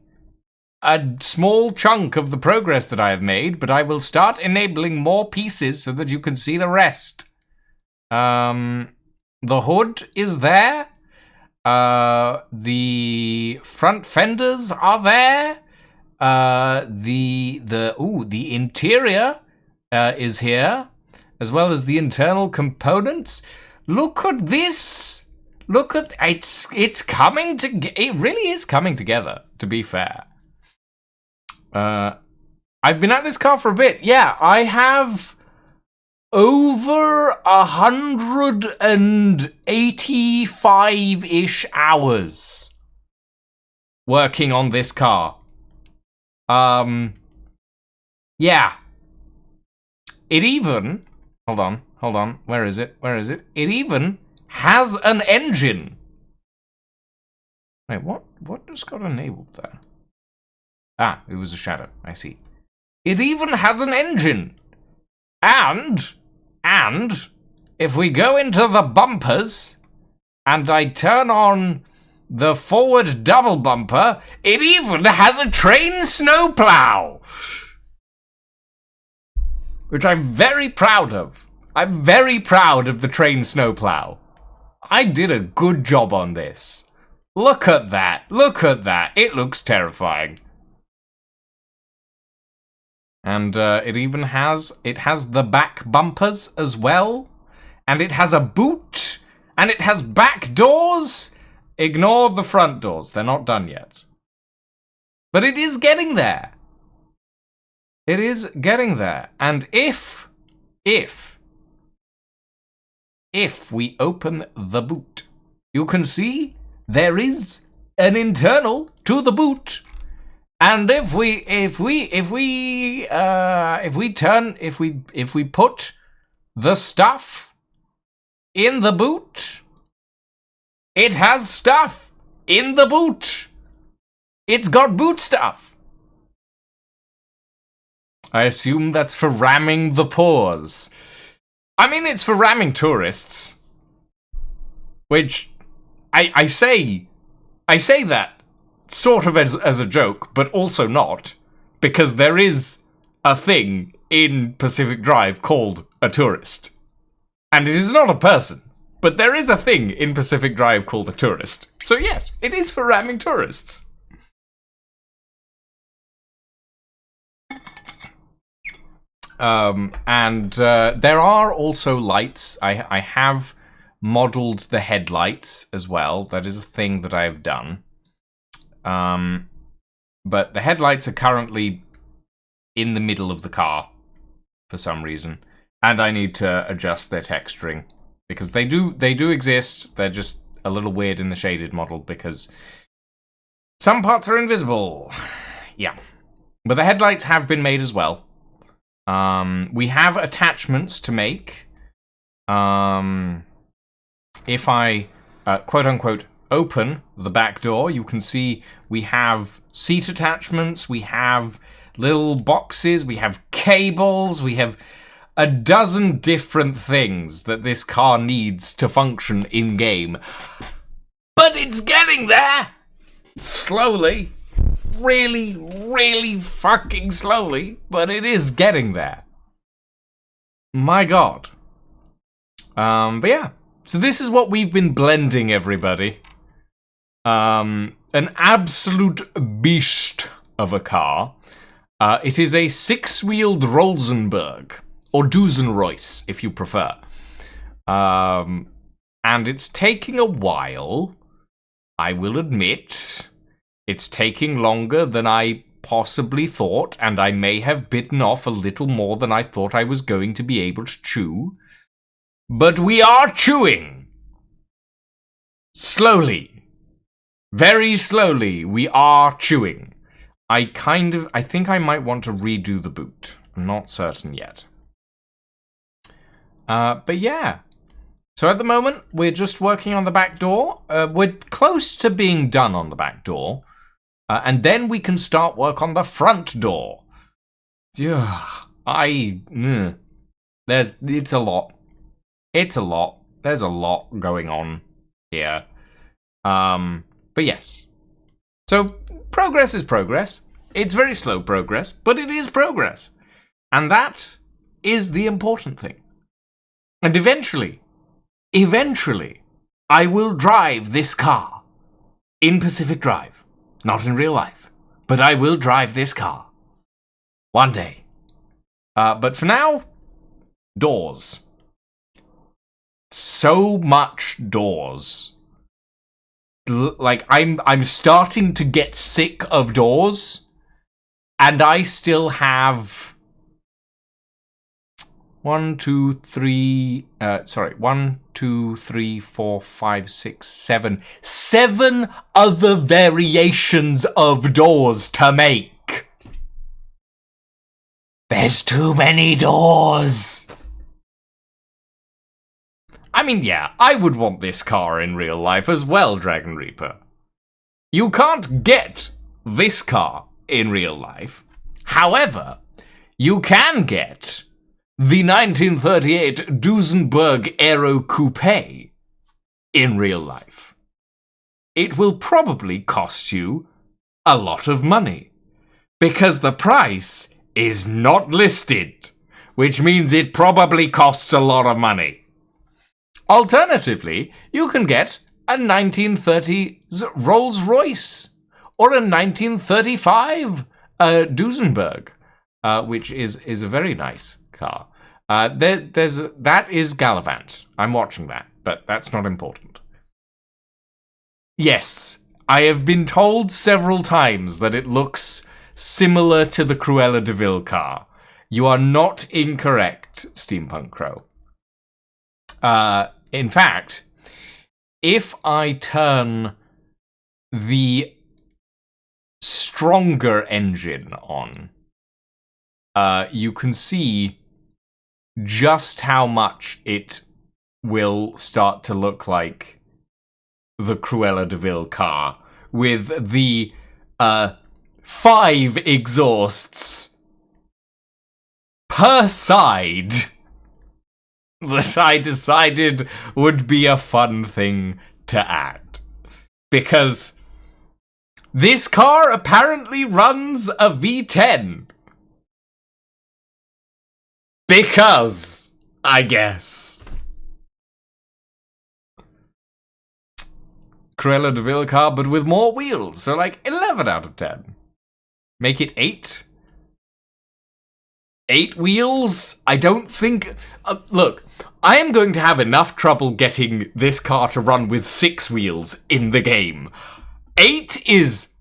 a small chunk of the progress that I have made, but I will start enabling more pieces so that you can see the rest. The hood is there. The front fenders are there. The interior is here, as well as the internal components. Look at this. Look at it's coming to. It really is coming together. To be fair, I've been at this car for a bit. Yeah, I have over 185-ish hours working on this car. Yeah. It even, hold on, where is it? It even has an engine. Wait, what just got enabled there? Ah, it was a shadow, I see. It even has an engine. And if we go into the bumpers and I turn on the forward double bumper, it even has a train snowplow, which I'm very proud of. I'm very proud of the train snowplow. I did a good job on this. Look at that. Look at that. It looks terrifying. And it even has the back bumpers as well. And it has a boot. And it has back doors. Ignore the front doors. They're not done yet. But it is getting there. It is getting there. And if we open the boot, you can see there is an internal to the boot. And if we put the stuff in the boot, it has stuff in the boot. It's got boot stuff. I assume that's for ramming the pores. I mean, it's for ramming tourists. Which I say that sort of as a joke, but also not, because there is a thing in Pacific Drive called a tourist. And it is not a person, but there is a thing in Pacific Drive called a tourist. So yes, it is for ramming tourists. There are also lights. I have modeled the headlights as well. That is a thing that I have done. But the headlights are currently in the middle of the car for some reason, and I need to adjust their texturing because they do exist. They're just a little weird in the shaded model because some parts are invisible. Yeah, but the headlights have been made as well. We have attachments to make. If I, quote-unquote, open the back door, you can see we have seat attachments, we have little boxes, we have cables, we have a dozen different things that this car needs to function in-game. But it's getting there! Slowly. Really, really fucking slowly, but it is getting there. My god. But yeah. So this is what we've been blending, everybody. An absolute beast of a car. It is a six-wheeled Rosenberg, or Duesenroyce, if you prefer. And it's taking a while, I will admit. It's taking longer than I possibly thought, and I may have bitten off a little more than I thought I was going to be able to chew. But we are chewing! Slowly. Very slowly, we are chewing. I think I might want to redo the boot. I'm not certain yet. But yeah. So at the moment, we're just working on the back door. We're close to being done on the back door. And then we can start work on the front door. Yeah, it's a lot. It's a lot. There's a lot going on here. But yes. So, progress is progress. It's very slow progress, but it is progress. And that is the important thing. And eventually, I will drive this car in Pacific Drive. Not in real life, but I will drive this car. One day. But for now, doors. So much doors. Like, I'm starting to get sick of doors, and I still have 1, 2, 3, 4, 5, 6, 7. 7 other variations of doors to make. There's too many doors. I mean, yeah, I would want this car in real life as well, Dragon Reaper. You can't get this car in real life. However, you can get the 1938 Duesenberg Aero Coupe in real life. It will probably cost you a lot of money, because the price is not listed, which means it probably costs a lot of money. Alternatively, you can get a 1930s Rolls-Royce or a 1935 Duesenberg, which is a very nice car. That is Gallivant. I'm watching that, but that's not important. Yes, I have been told several times that it looks similar to the Cruella de Vil car. You are not incorrect, Steampunk Crow. In fact, if I turn the stronger engine on, you can see just how much it will start to look like the Cruella de Vil car, with the 5 exhausts per side that I decided would be a fun thing to add. Because this car apparently runs a V10. Because, I guess. Cruella de Vil car, but with more wheels, so like 11 out of 10. Make it 8? 8 wheels? I don't think... look, I am going to have enough trouble getting this car to run with 6 wheels in the game. 8 is...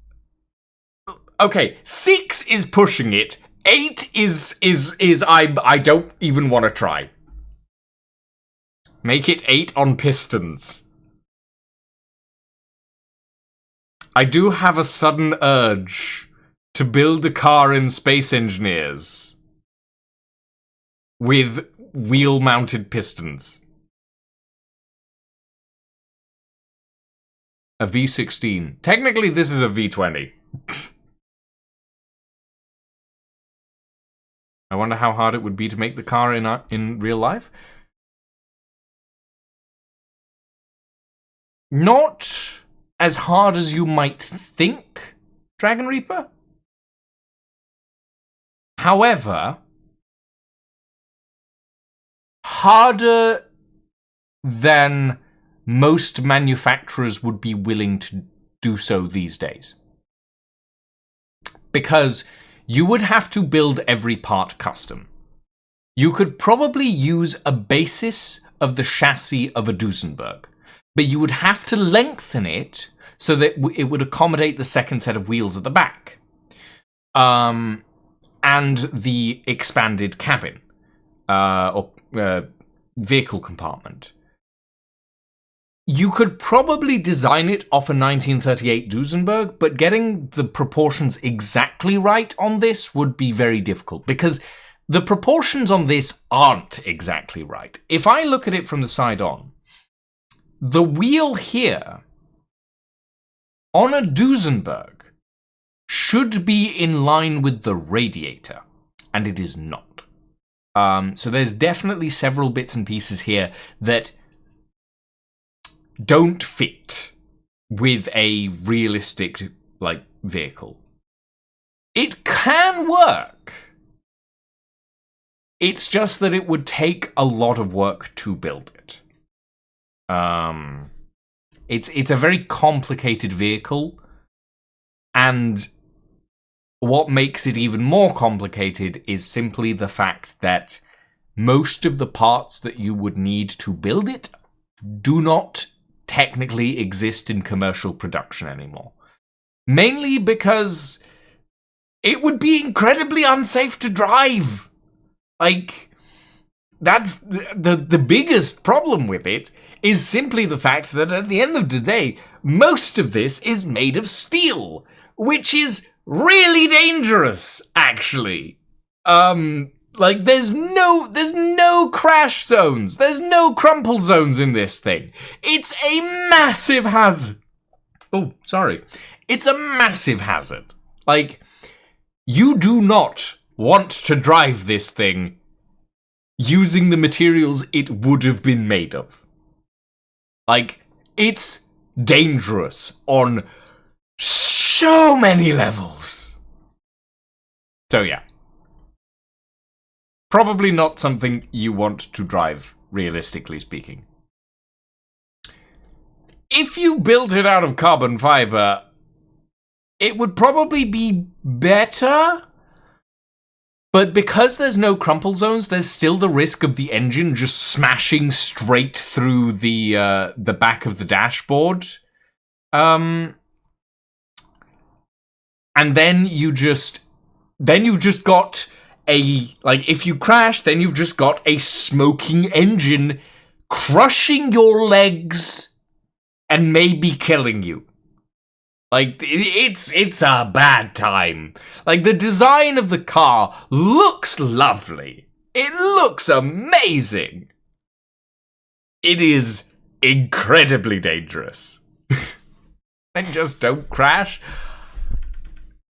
Okay, 6 is pushing it. 8 is I don't even want to try. Make it 8 on pistons. I do have a sudden urge to build a car in Space Engineers. with wheel-mounted pistons. A V16. Technically, this is a V20. I wonder how hard it would be to make the car in real life. Not as hard as you might think, Dragon Reaper. However, harder than most manufacturers would be willing to do so these days. Because you would have to build every part custom. You could probably use a basis of the chassis of a Duesenberg, but you would have to lengthen it so that it would accommodate the second set of wheels at the back. And the expanded cabin, or vehicle compartment. You could probably design it off a 1938 Duesenberg, but getting the proportions exactly right on this would be very difficult, because the proportions on this aren't exactly right. If I look at it from the side on, the wheel here on a Duesenberg should be in line with the radiator, and it is not. So there's definitely several bits and pieces here that don't fit with a realistic, vehicle. It can work. It's just that it would take a lot of work to build it. It's a very complicated vehicle, and what makes it even more complicated is simply the fact that most of the parts that you would need to build it do not technically exist in commercial production anymore. Mainly because it would be incredibly unsafe to drive. That's the biggest problem with it, is simply the fact that at the end of the day, most of this is made of steel, which is really dangerous, actually. There's no crash zones. There's no crumple zones in this thing. It's a massive hazard. Oh, sorry. It's a massive hazard. You do not want to drive this thing using the materials it would have been made of. It's dangerous on so many levels. So yeah. Probably not something you want to drive, realistically speaking. If you built it out of carbon fiber, it would probably be better. But because there's no crumple zones, there's still the risk of the engine just smashing straight through the back of the dashboard. And then you've just got if you crash, then you've just got a smoking engine crushing your legs and maybe killing you. It's a bad time. The design of the car looks lovely. It looks amazing. It is incredibly dangerous. And just don't crash.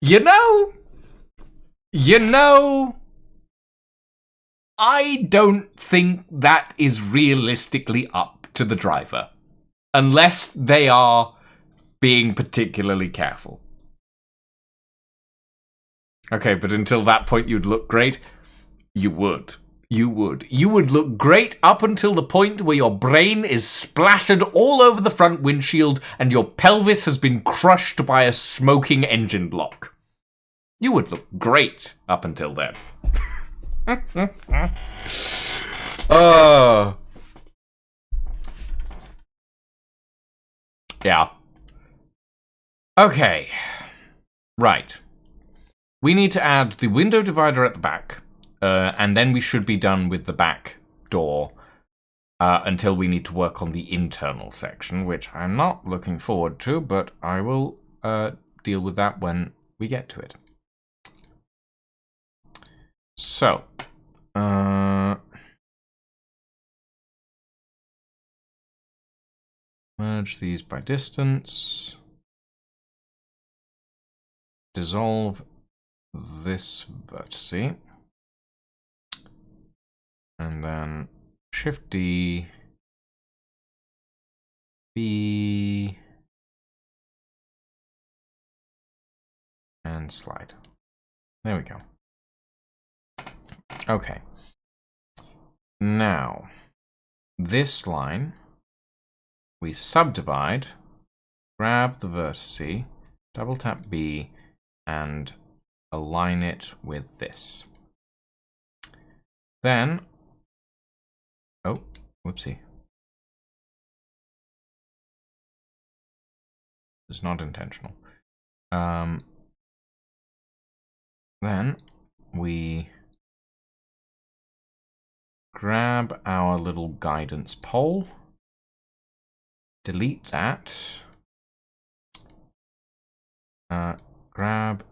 You know, I don't think that is realistically up to the driver. Unless they are being particularly careful. Okay, but until that point you'd look great. You would. You would look great up until the point where your brain is splattered all over the front windshield and your pelvis has been crushed by a smoking engine block. You would look great up until then. Yeah. Okay. Right. We need to add the window divider at the back, and then we should be done with the back door until we need to work on the internal section, which I'm not looking forward to, but I will deal with that when we get to it. So, Merge these by distance. Dissolve this vertice. And then Shift D, B, and slide. There we go. Okay. Now, this line, we subdivide, grab the vertice, double tap B, and align it with this. Then, oh, whoopsie. It's not intentional. Then we grab our little guidance pole, delete that, grab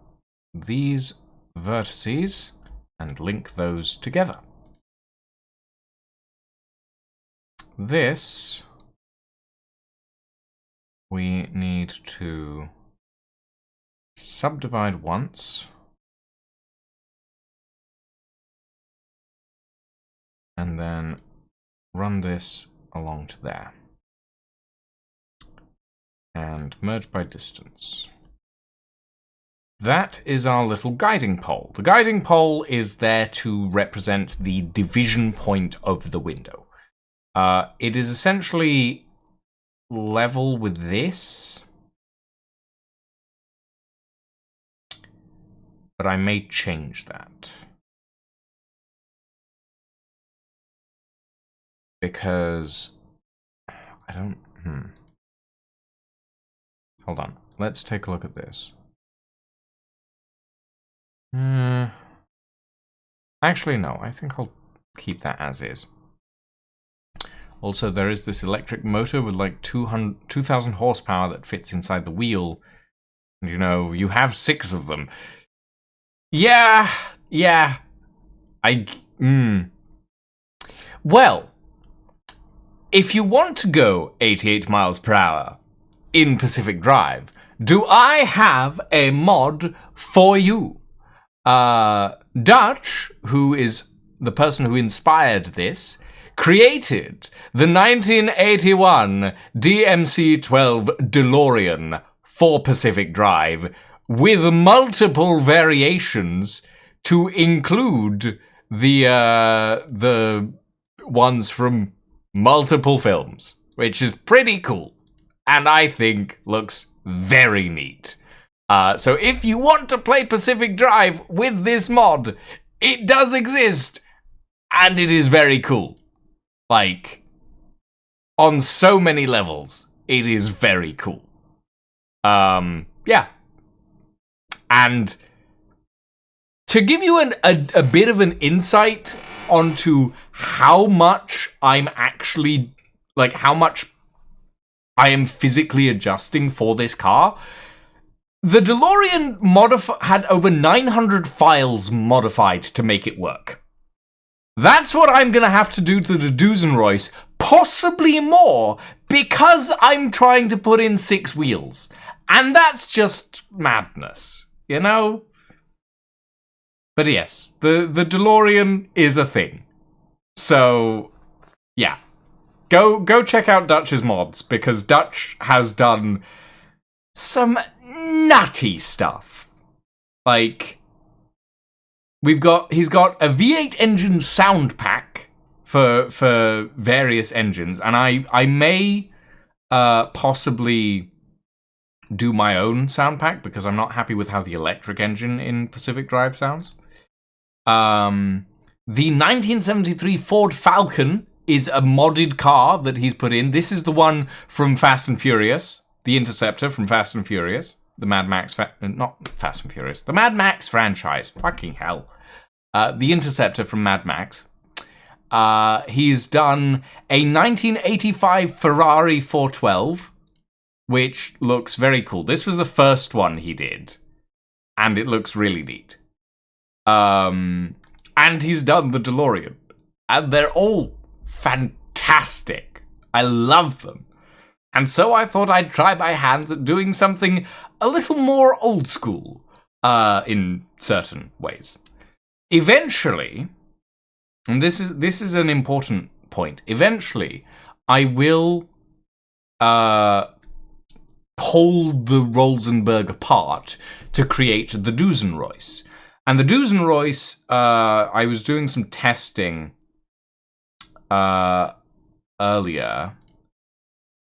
these vertices and link those together. This we need to subdivide once and then run this along to there and merge by distance. That is our little guiding pole. The guiding pole is there to represent the division point of the window. It is essentially level with this, but I may change that. Because I don't, Hold on, let's take a look at this. Actually, no, I think I'll keep that as is. Also, there is this electric motor with like 2,000 horsepower that fits inside the wheel. And, you know, you have 6 of them. Yeah. Well, if you want to go 88 miles per hour in Pacific Drive, do I have a mod for you? Dutch, who is the person who inspired this, created the 1981 DMC-12 DeLorean for Pacific Drive with multiple variations to include the ones from multiple films, which is pretty cool and I think looks very neat. So if you want to play Pacific Drive with this mod, it does exist and it is very cool. Like, on so many levels, it is very cool. Yeah. And to give you a bit of an insight onto how much I'm actually, like, how much I am physically adjusting for this car, the DeLorean had over 900 files modified to make it work. That's what I'm going to have to do to the Duesenroyce, possibly more, because I'm trying to put in 6 wheels. And that's just madness, you know? But yes, the DeLorean is a thing. So, yeah. Go check out Dutch's mods, because Dutch has done some nutty stuff. Like, he's got a V8 engine sound pack for various engines, and I may possibly do my own sound pack because I'm not happy with how the electric engine in Pacific Drive sounds. The 1973 Ford Falcon is a modded car that he's put in. This is the one from Fast and Furious, the Interceptor from Fast and Furious, the Mad Max, not Fast and Furious, the Mad Max franchise. Fucking hell. The Interceptor from Mad Max. He's done a 1985 Ferrari 412, which looks very cool. This was the first one he did, and it looks really neat. And he's done the DeLorean. And they're all fantastic. I love them. And so I thought I'd try my hands at doing something a little more old school, in certain ways. Eventually, and this is an important point, eventually I will pull the Rosenberg apart to create the Duesenroyce. And the Duesenroyce, I was doing some testing earlier,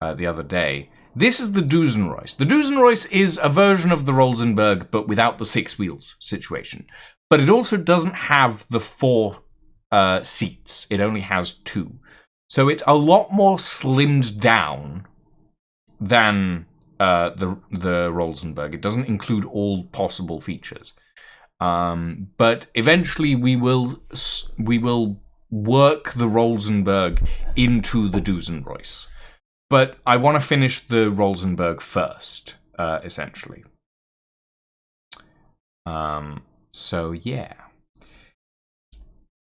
the other day. This is the Duesenroyce. The Duesenroyce is a version of the Rosenberg, but without the 6 wheels situation. But it also doesn't have the 4 seats. It only has 2. So it's a lot more slimmed down than the Rosenberg. It doesn't include all possible features. But eventually we will work the Rosenberg into the Duesenroyce. But I want to finish the Rosenberg first, essentially. So yeah.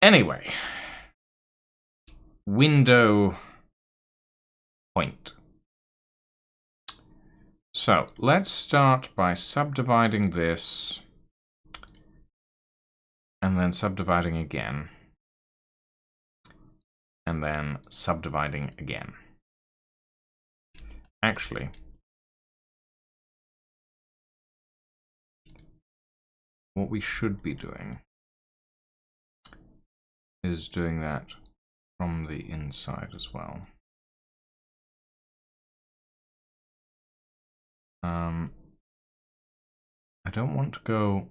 Anyway. Window point. So, let's start by subdividing this, and then subdividing again, and then subdividing again. Actually, what we should be doing is doing that from the inside as well. I don't want to go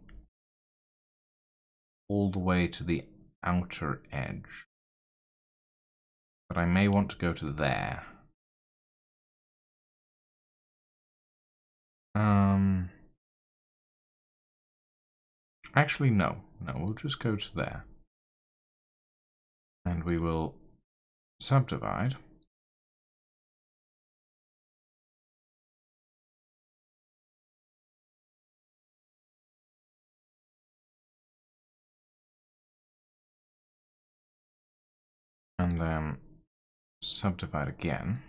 all the way to the outer edge, but I may want to go to there. Actually, no, we'll just go to there. And we will subdivide. And then subdivide again.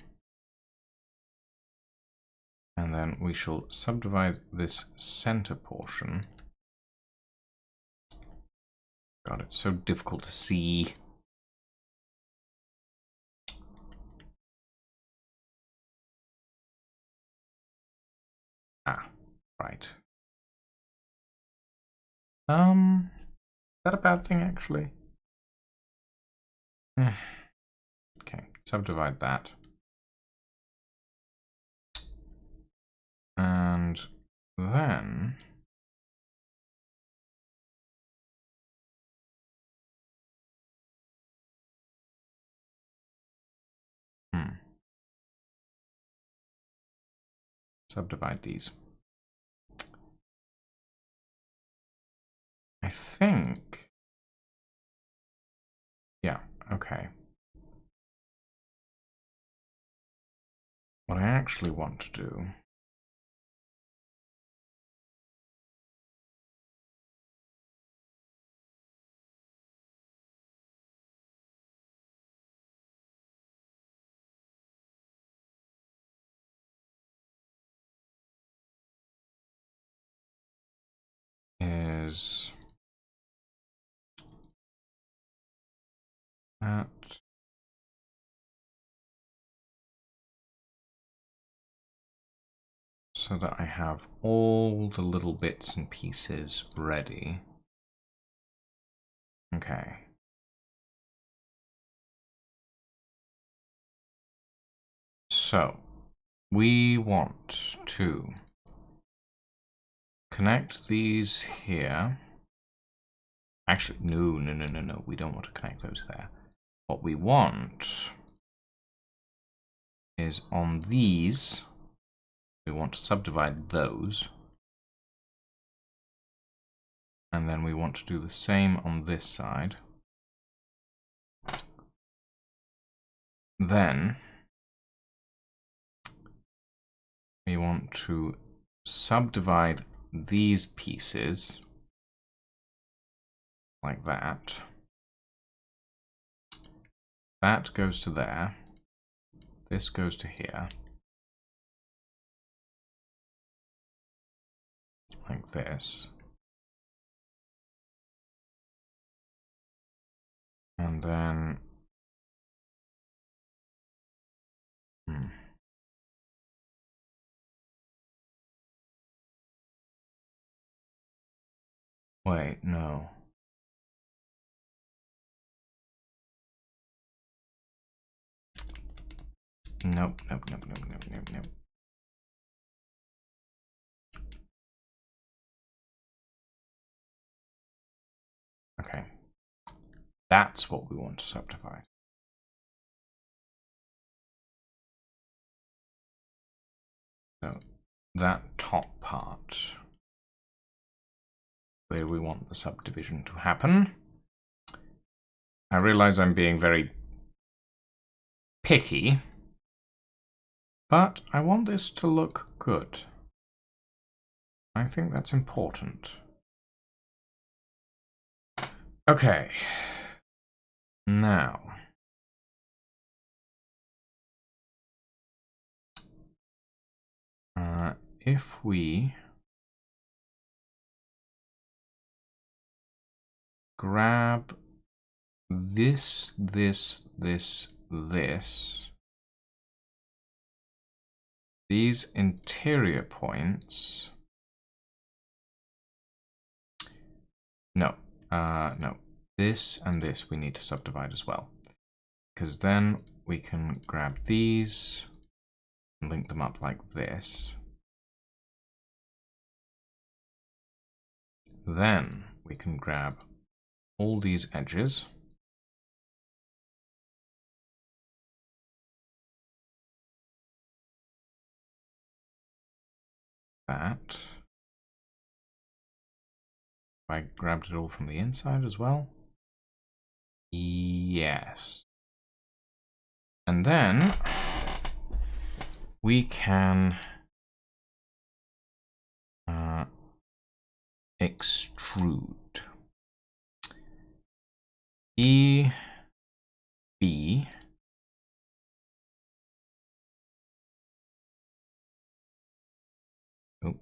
And then we shall subdivide this center portion. God, it's so difficult to see. Ah, right. Is that a bad thing, actually? Okay, subdivide that. And then subdivide these. I think, yeah, okay. What I actually want to do is that so that I have all the little bits and pieces ready. Okay. So, we want to connect these here. Actually, no. We don't want to connect those there. What we want is on these, we want to subdivide those. And then we want to do the same on this side. Then we want to subdivide these pieces like that. That goes to there. This goes to here. Like this. And then... Wait, no. Nope. Okay. That's what we want to subdivide. So, that top part, where we want the subdivision to happen. I realize I'm being very picky, but I want this to look good. I think that's important. Okay. Now. If we grab this, these interior points. No, no. This and this we need to subdivide as well. Because then we can grab these and link them up like this. Then we can grab all these edges. That. I grabbed it all from the inside as well. Yes. And then we can extrude. E, B, oh.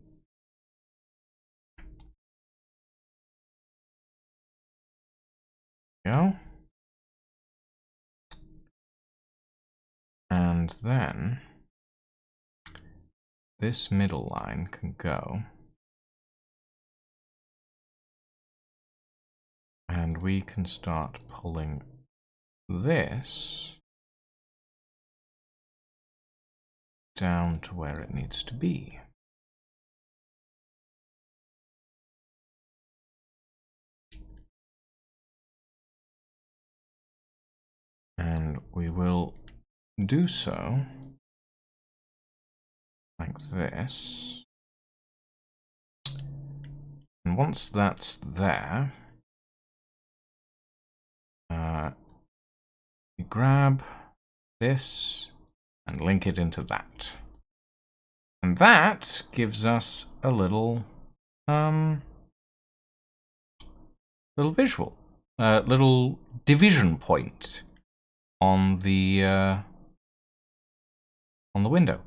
Go. And then this middle line can go. And we can start pulling this down to where it needs to be. And we will do so like this. And once that's there, we grab this and link it into that. And that gives us a little visual, little division point on the window.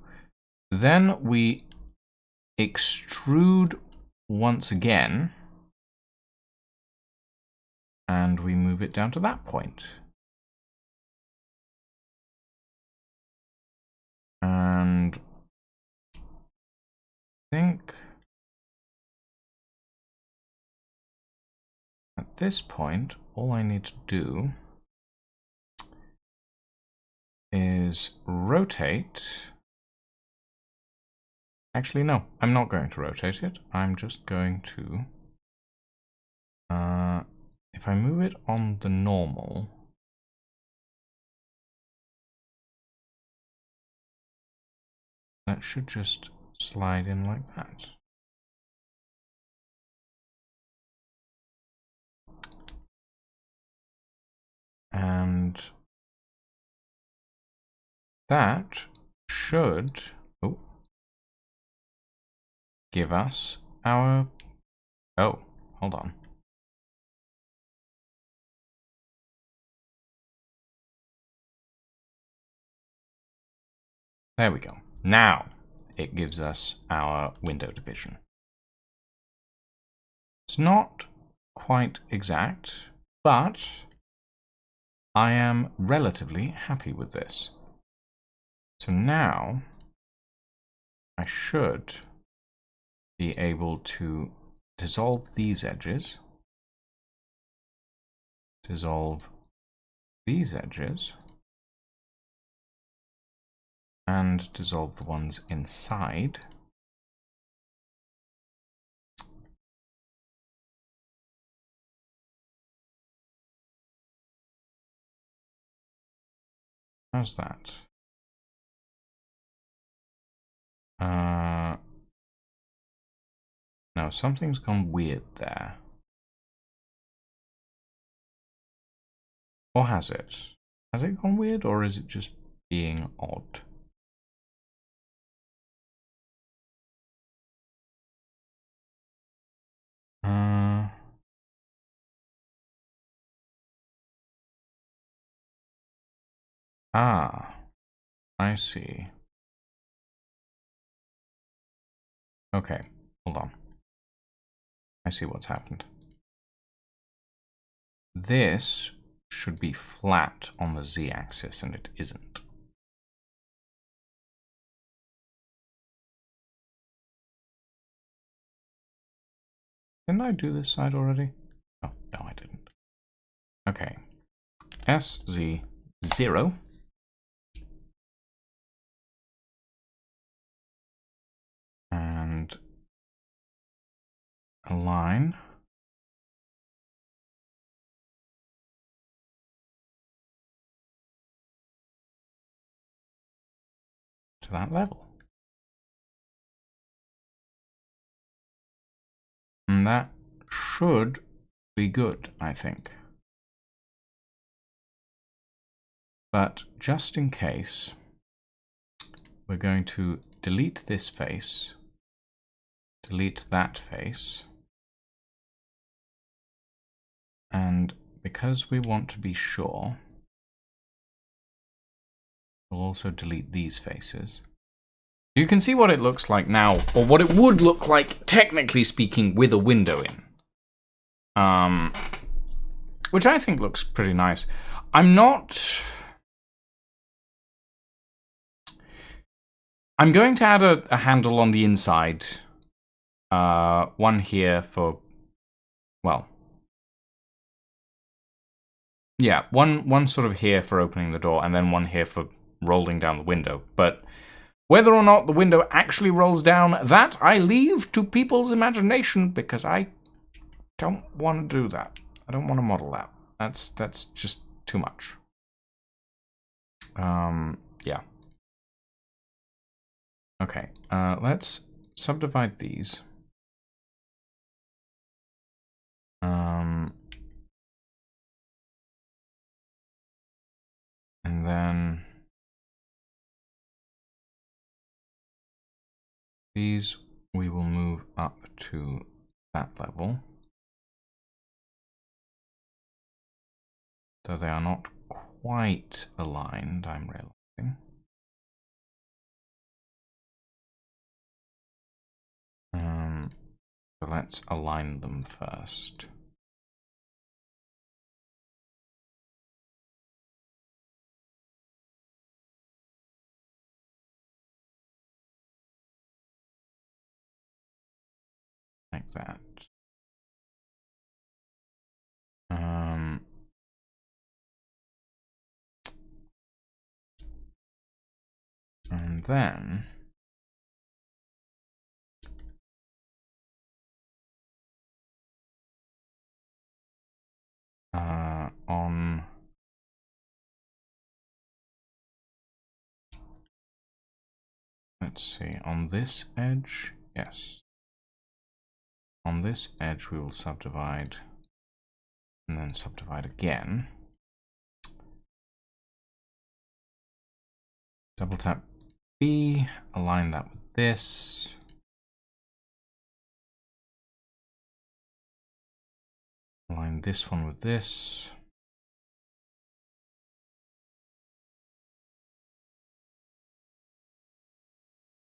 Then we extrude once again, and we move it down to that point. And I think at this point, all I need to do is rotate. Actually, no, I'm not going to rotate it. I'm just going to, if I move it on the normal, that should just slide in like that. And that should give us our... Oh, hold on. There we go. Now it gives us our window division. It's not quite exact, but I am relatively happy with this. So now I should be able to dissolve these edges, dissolve these edges, and dissolve the ones inside. How's that? No, something's gone weird there. Or has it? Has it gone weird, or is it just being odd? I see. Okay, hold on. I see what's happened. This should be flat on the z-axis, and it isn't. Didn't I do this side already? Oh, no, I didn't. Okay. SZ0. And align to that level. And that should be good, I think. But just in case, we're going to delete this face, delete that face, and because we want to be sure, we'll also delete these faces. You can see what it looks like now, or what it would look like, technically speaking, with a window in. Which I think looks pretty nice. I'm going to add a handle on the inside. One here for, well, yeah, one sort of here for opening the door, and then one here for rolling down the window. But whether or not the window actually rolls down, that I leave to people's imagination, because I don't want to do that. I don't want to model that. That's just too much. Yeah. Okay, let's subdivide these. And then these we will move up to that level. Though they are not quite aligned, I'm realizing. So let's align them first. Like that. And then on let's see, on this edge, yes. On this edge we will subdivide and then subdivide again. Double tap B, align that with this. Align this one with this.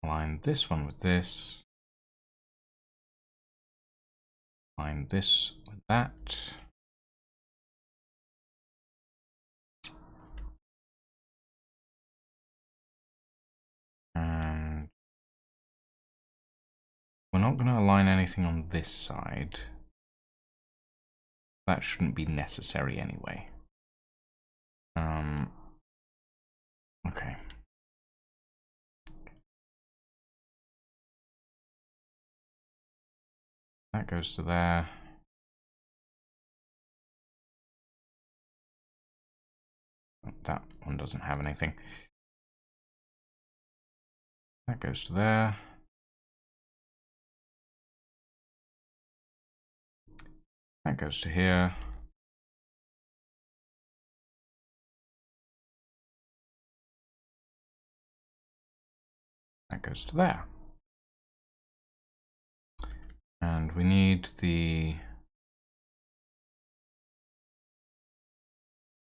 Align this one with this. Align this with that. And we're not going to align anything on this side. That shouldn't be necessary anyway. Okay. That goes to there. That one doesn't have anything. That goes to there. That goes to here. That goes to there. And we need the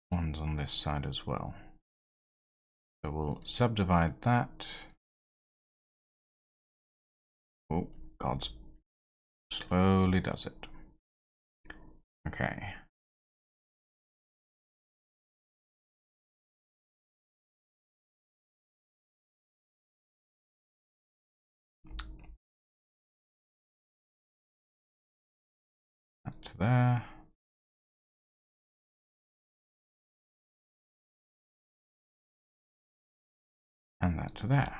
ones on this side as well. So we'll subdivide that. Oh, God. Slowly does it. Okay. That to there. And that to there.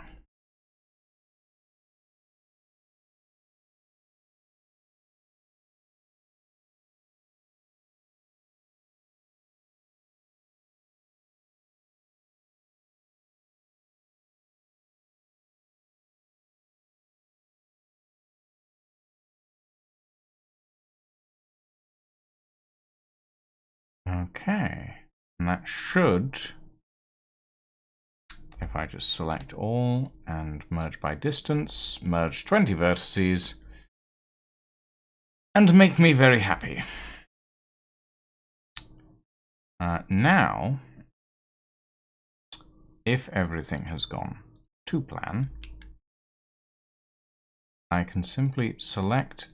Okay. And that should, if I just select all and merge by distance, merge 20 vertices, and make me very happy. Now, if everything has gone to plan, I can simply select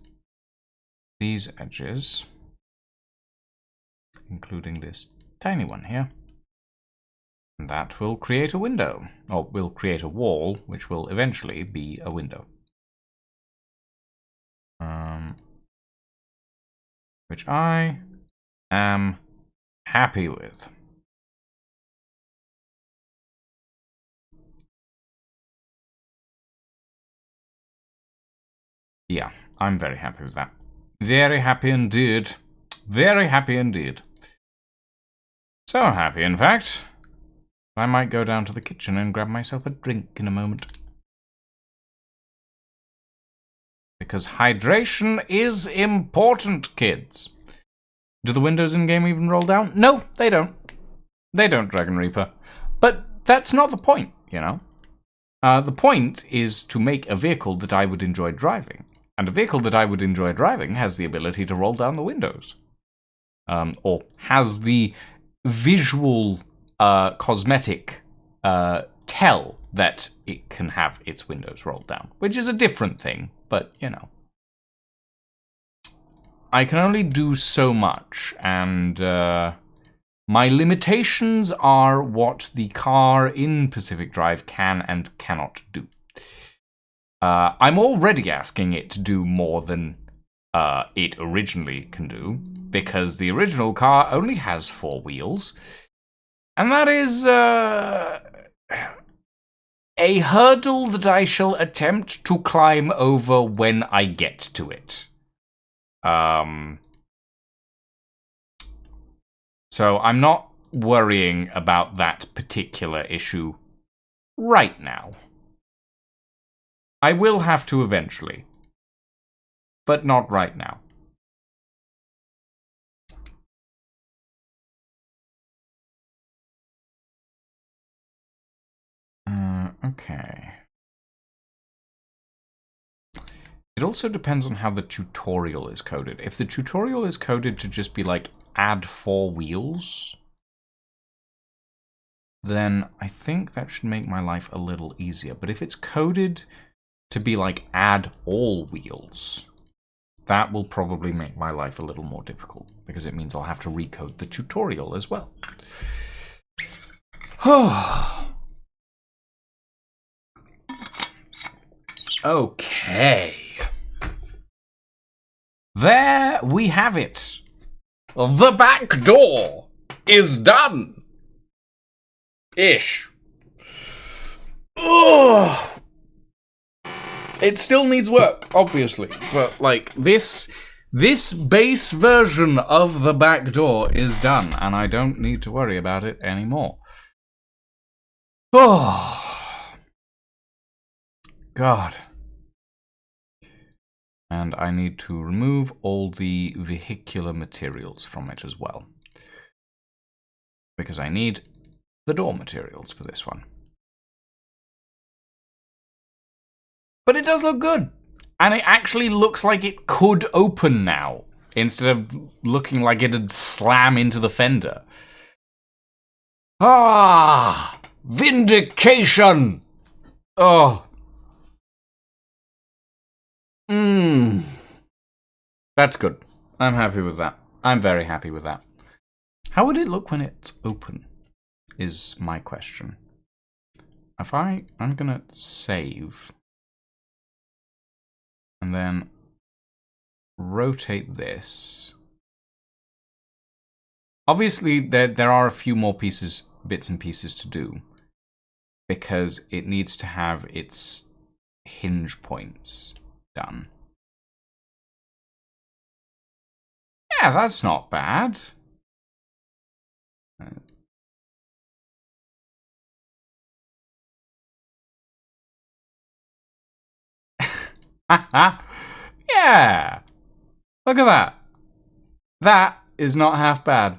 these edges, including this tiny one here. And that will create a window, or will create a wall, which will eventually be a window. Which I am happy with. Yeah, I'm very happy with that. Very happy indeed. Very happy indeed. So happy, in fact, I might go down to the kitchen and grab myself a drink in a moment. Because hydration is important, kids. Do the windows in-game even roll down? No, they don't. They don't, Dragon Reaper. But that's not the point, you know? The point is to make a vehicle that I would enjoy driving. And a vehicle that I would enjoy driving has the ability to roll down the windows. Or has the visual cosmetic tell that it can have its windows rolled down. Which is a different thing, but, you know. I can only do so much, and my limitations are what the car in Pacific Drive can and cannot do. I'm already asking it to do more than it originally can do, because the original car only has 4 wheels, and that is a hurdle that I shall attempt to climb over when I get to it. So I'm not worrying about that particular issue right now. I will have to eventually, but not right now. Okay. It also depends on how the tutorial is coded. If the tutorial is coded to just be like, add 4 wheels, then I think that should make my life a little easier. But if it's coded to be like add all wheels, that will probably make my life a little more difficult, because it means I'll have to recode the tutorial as well. Okay. There we have it. The back door is done. Ish. Ugh. It still needs work, obviously, but like this base version of the back door is done, and I don't need to worry about it anymore. Oh, God. And I need to remove all the vehicular materials from it as well, because I need the door materials for this one. But it does look good. And it actually looks like it could open now, instead of looking like it'd slam into the fender. Ah! Vindication! Oh. That's good. I'm happy with that. I'm very happy with that. How would it look when it's open, is my question. If I'm gonna save, and then rotate this. Obviously, there are a few more bits and pieces to do, because it needs to have its hinge points done. Yeah, that's not bad. Yeah! Look at that. That is not half bad.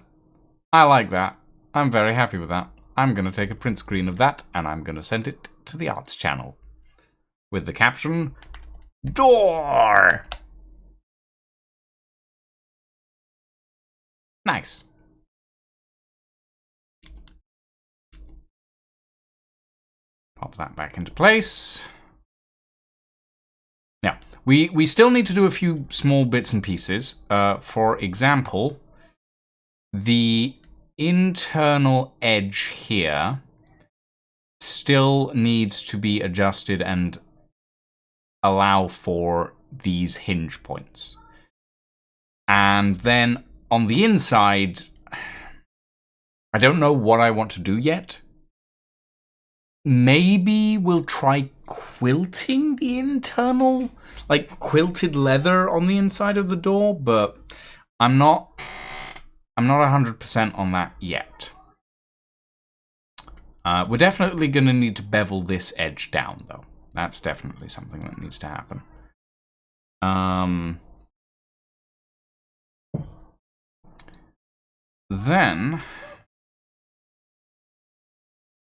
I like that. I'm very happy with that. I'm going to take a print screen of that, and I'm going to send it to the arts channel with the caption, door! Nice. Pop that back into place. Now, we still need to do a few small bits and pieces. For example, the internal edge here still needs to be adjusted and allow for these hinge points. And then on the inside, I don't know what I want to do yet. Maybe we'll try quilting the internal, like quilted leather on the inside of the door, but I'm not 100% on that yet. We're definitely going to need to bevel this edge down, though. That's definitely something that needs to happen. Then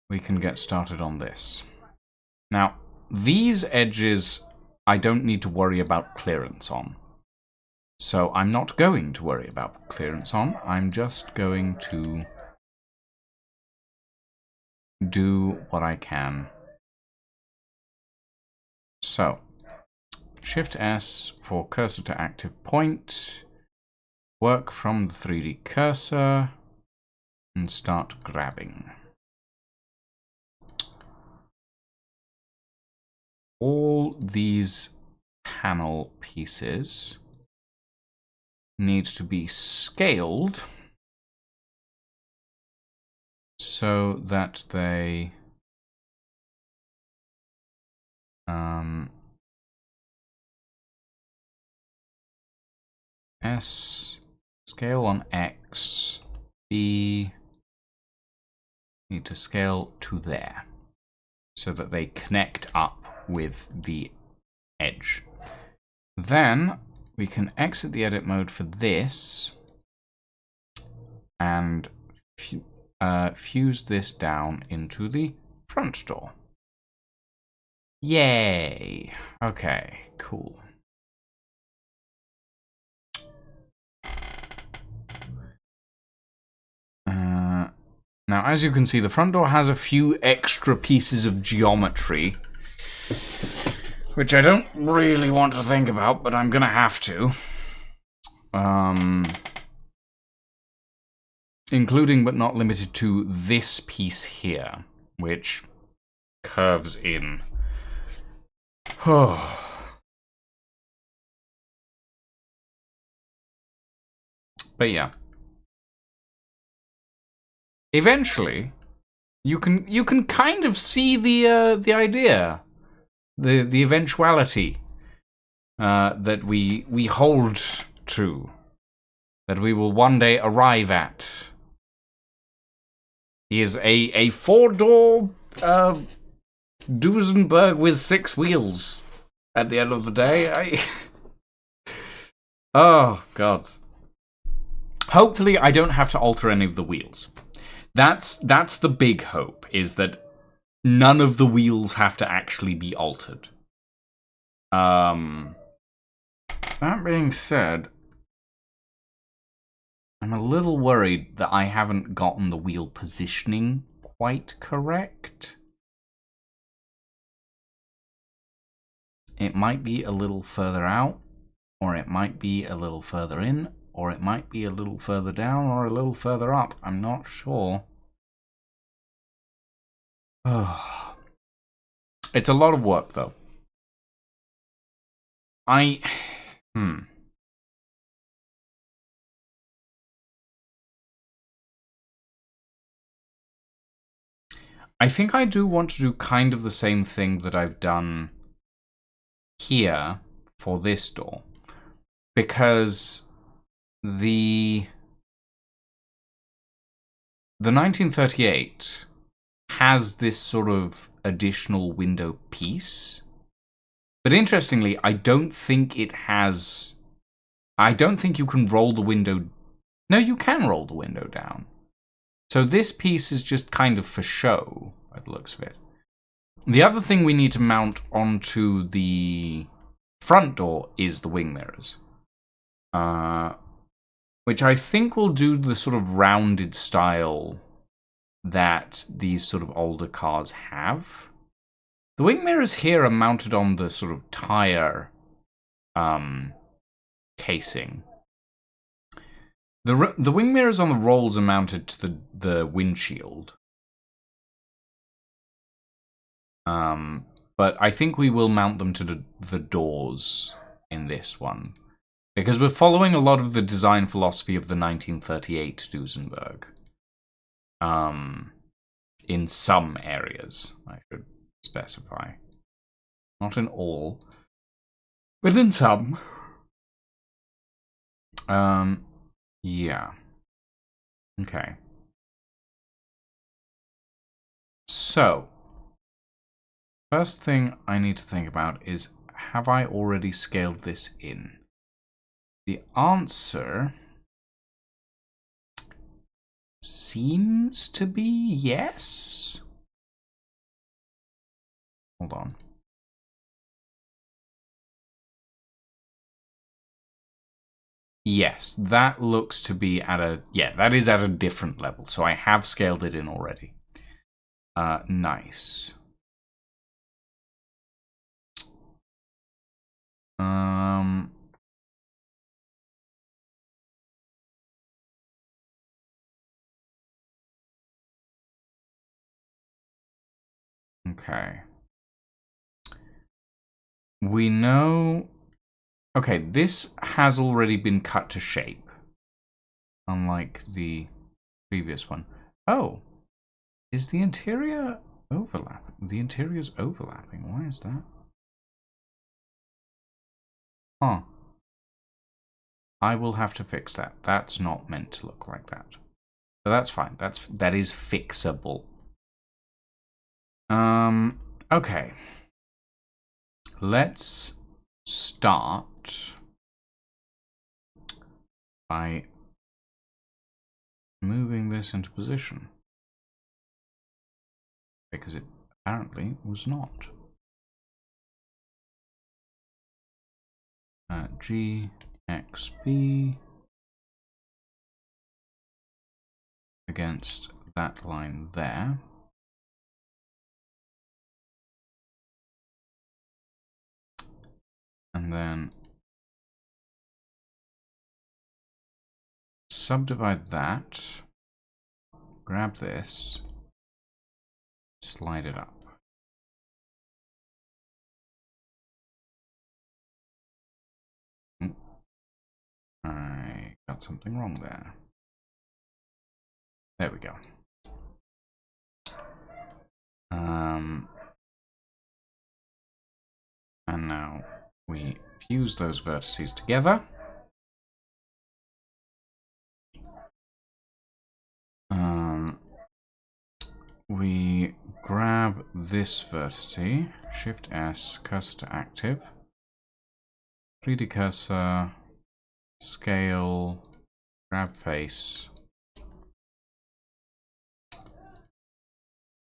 we can get started on this. Now, these edges I don't need to worry about clearance on. So I'm not going to worry about clearance on. I'm just going to do what I can. So, Shift S for cursor to active point. Work from the 3D cursor and start grabbing. All these panel pieces need to be scaled so that they S scale on X, B need to scale to there so that they connect up with the edge. Then we can exit the edit mode for this and fuse this down into the front door. Yay! Okay, cool. Now Now, as you can see, the front door has a few extra pieces of geometry, which I don't really want to think about, but I'm gonna have to. Including but not limited to this piece here, which curves in. But yeah. Eventually, you can kind of see the idea, the eventuality that we hold to, that we will one day arrive at. He is a 4-door Duesenberg with 6 wheels. At the end of the day, oh god. Hopefully, I don't have to alter any of the wheels. That's the big hope, is that none of the wheels have to actually be altered. That being said, I'm a little worried that I haven't gotten the wheel positioning quite correct. It might be a little further out, or it might be a little further in, or it might be a little further down, or a little further up. I'm not sure. It's a lot of work, though. I think I do want to do kind of the same thing that I've done here for this door, because the 1938 has this sort of additional window piece, but interestingly, I don't think it has. I don't think you can roll the window. No, you can roll the window down. So this piece is just kind of for show, by the looks of it. The other thing we need to mount onto the front door is the wing mirrors. Which I think will do the sort of rounded style that these sort of older cars have. The wing mirrors here are mounted on the sort of tire casing. The wing mirrors on the rolls are mounted to the windshield. But I think we will mount them to the doors in this one, because we're following a lot of the design philosophy of the 1938 Duesenberg. In some areas, I should specify. Not in all, but in some. Yeah. Okay. So, first thing I need to think about is, have I already scaled this in? The answer seems to be yes. Hold on. Yes, that looks to be at a... Yeah, that is at a different level, so I have scaled it in already. Nice. Okay. We know... Okay, this has already been cut to shape, unlike the previous one. Oh, is the interior overlapping? The interior's overlapping. Why is that? Huh. I will have to fix that. That's not meant to look like that. But that's fine. That is fixable. Okay. Let's start by moving this into position, because it apparently was not. GXB against that line there. And then subdivide that, grab this, slide it up. I got something wrong there. There we go. And now we fuse those vertices together. We grab this vertice, Shift S, cursor to active, 3D cursor, scale, grab face,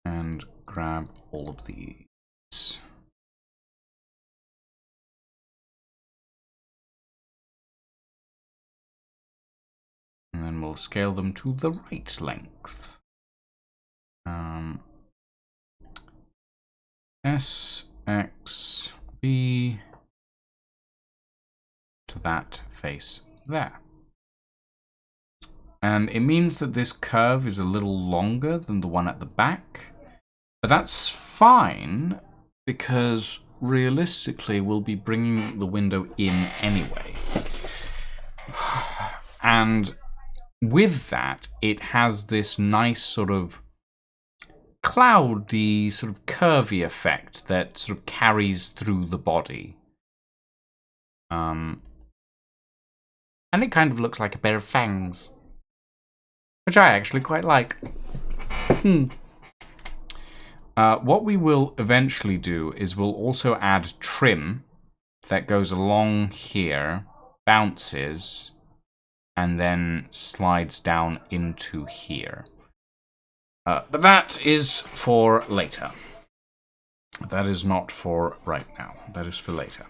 and grab all of these. And then we'll scale them to the right length. S, X, B to that face there. And it means that this curve is a little longer than the one at the back. But that's fine, because realistically we'll be bringing the window in anyway. And with that, it has this nice sort of cloudy, sort of curvy effect that sort of carries through the body. And it kind of looks like a pair of fangs, which I actually quite like. What we will eventually do is we'll also add trim that goes along here, bounces, and then slides down into here. But that is for later. That is not for right now. That is for later.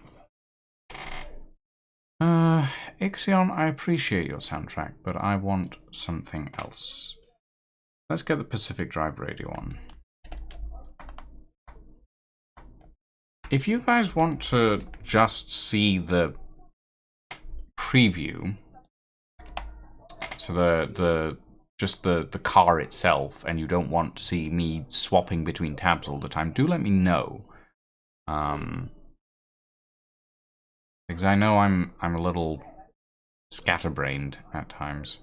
Ixion, I appreciate your soundtrack, but I want something else. Let's get the Pacific Drive radio on. If you guys want to just see the preview, so just the car itself, and you don't want to see me swapping between tabs all the time, do let me know. Because I know I'm a little scatterbrained at times.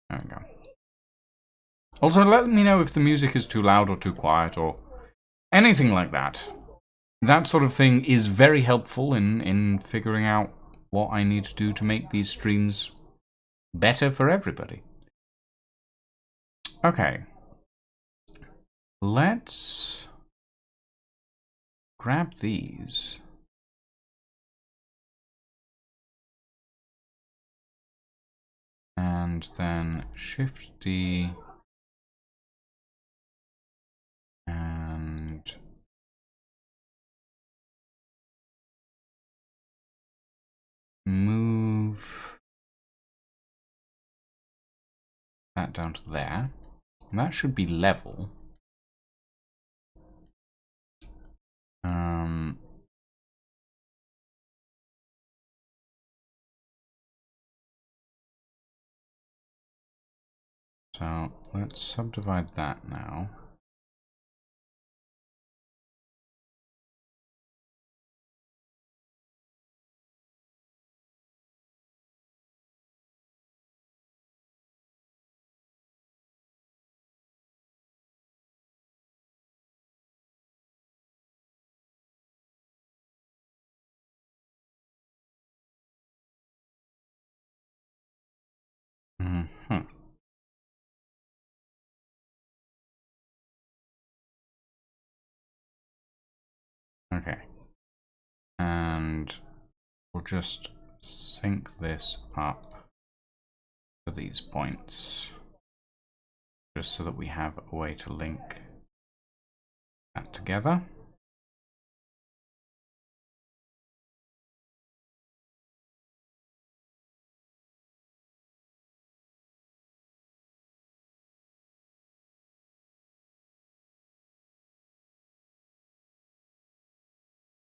There we go. Also, let me know if the music is too loud or too quiet or anything like that. That sort of thing is very helpful in figuring out what I need to do to make these streams better for everybody. Okay. Let's grab these. And then Shift D and move that down to there. And that should be level. So let's subdivide that now. Okay. And we'll just sync this up for these points, just so that we have a way to link that together.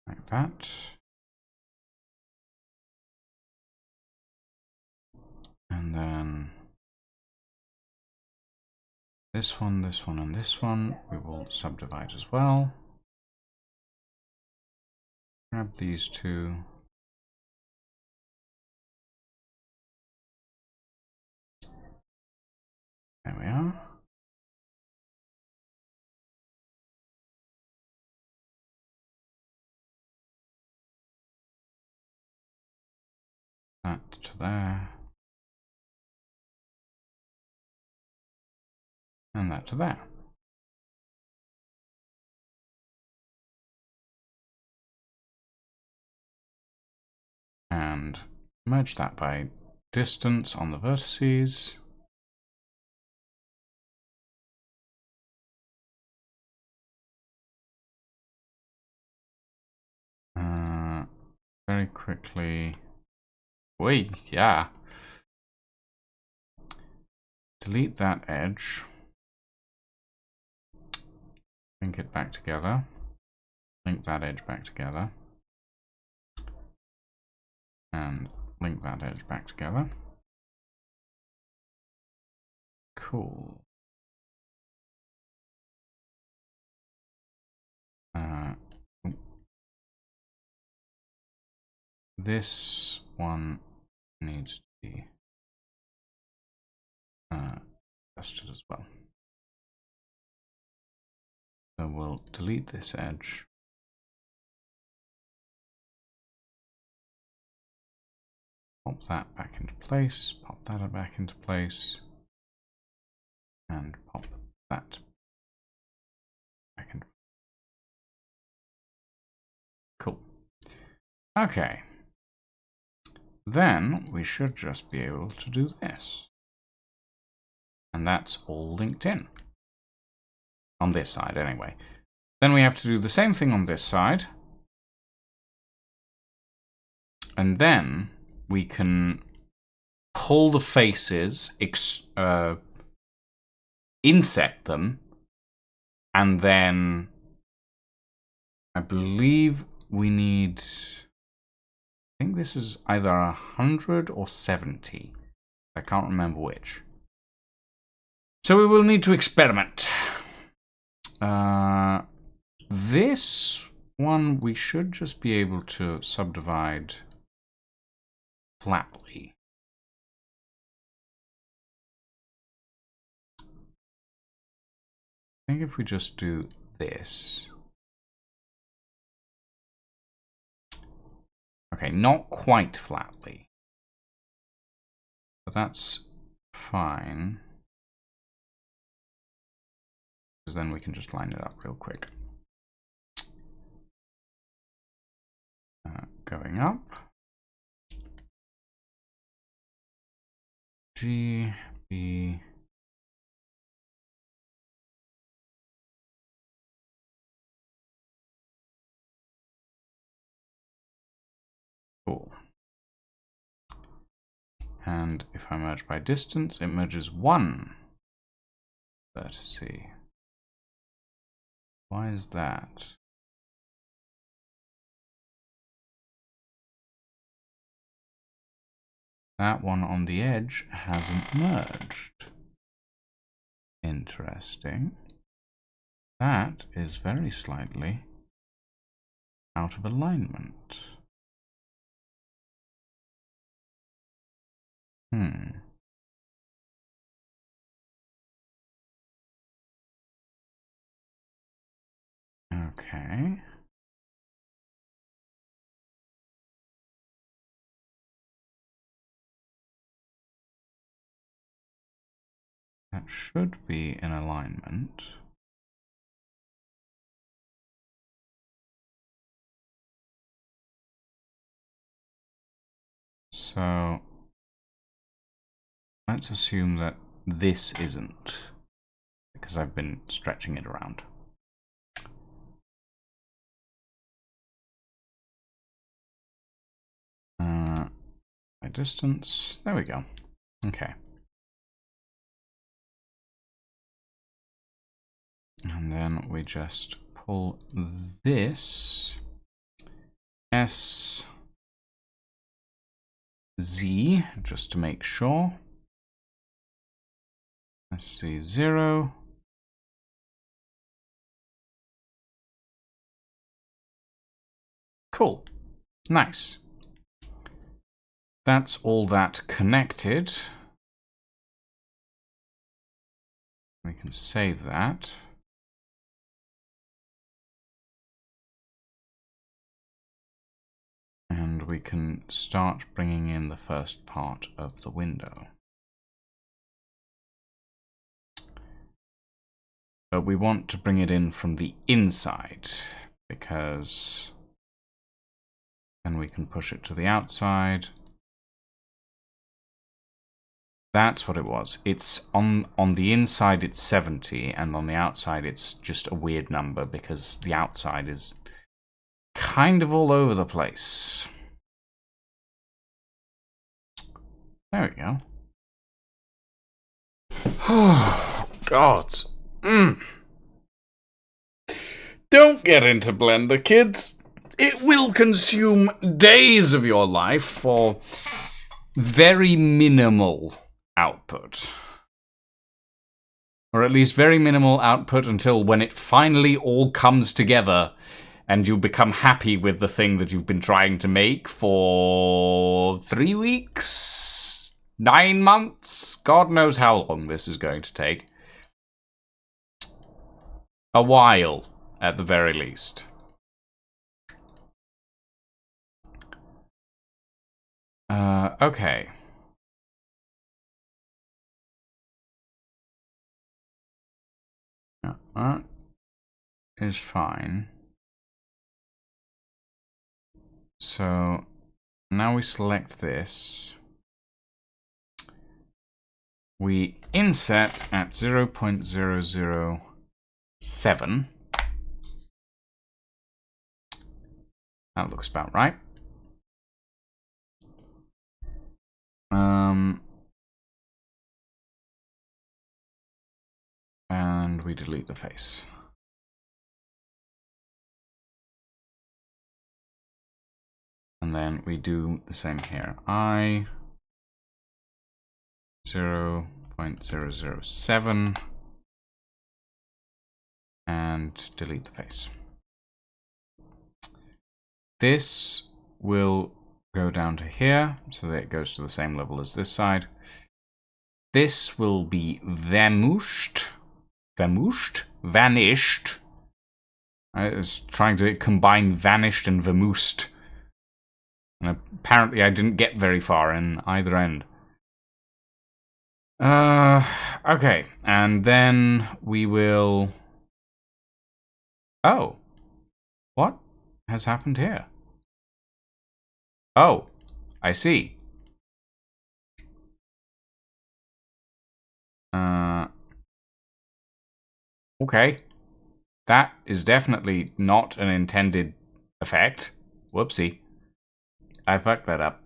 like that. And then this one, and this one we will subdivide as well. Grab these two. There we are. That to there. And that to there. And merge that by distance on the vertices. Very quickly. Wait, yeah. Delete that edge. Link it back together. Link that edge back together. And link that edge back together. Cool. This one needs to be adjusted as well. So we'll delete this edge. Pop that back into place, pop that back into place, and pop that back into place. Cool. Okay. Then we should just be able to do this. And that's all linked in. On this side, anyway. Then we have to do the same thing on this side. And then we can pull the faces, inset them, and then I believe we need, I think this is either 100 or 70. I can't remember which. So we will need to experiment. This one we should just be able to subdivide flatly. I think if we just do this. Okay, not quite flatly. But that's fine. Because then we can just line it up real quick. Going up. G, B. Cool. And if I merge by distance, it merges one vertice. Why is that? That one on the edge hasn't merged. Interesting. That is very slightly out of alignment. Okay. That should be in alignment. So let's assume that this isn't, because I've been stretching it around. By distance, there we go. Okay. And then we just pull this S Z, just to make sure. SC0. Cool. Nice. That's all that connected. We can save that. And we can start bringing in the first part of the window. But we want to bring it in from the inside, because then we can push it to the outside. That's what it was. It's on the inside it's 70, and on the outside it's just a weird number because the outside is kind of all over the place. There we go. Oh, God. Don't get into Blender, kids. It will consume days of your life for very minimal output. Or at least very minimal output until when it finally all comes together and you become happy with the thing that you've been trying to make for 3 weeks, 9 months, God knows how long this is going to take. A while, at the very least. Okay. That is fine. So now we select this. We inset at 0.007. That looks about right. And we delete the face. And then we do the same here. 0.007 and delete the face. This will go down to here so that it goes to the same level as this side. This will be vanished. I was trying to combine vanished and vamoosed. And apparently I didn't get very far in either end. Okay, and then we will... Oh. What has happened here? Oh, I see. Okay. That is definitely not an intended effect. Whoopsie. I fucked that up.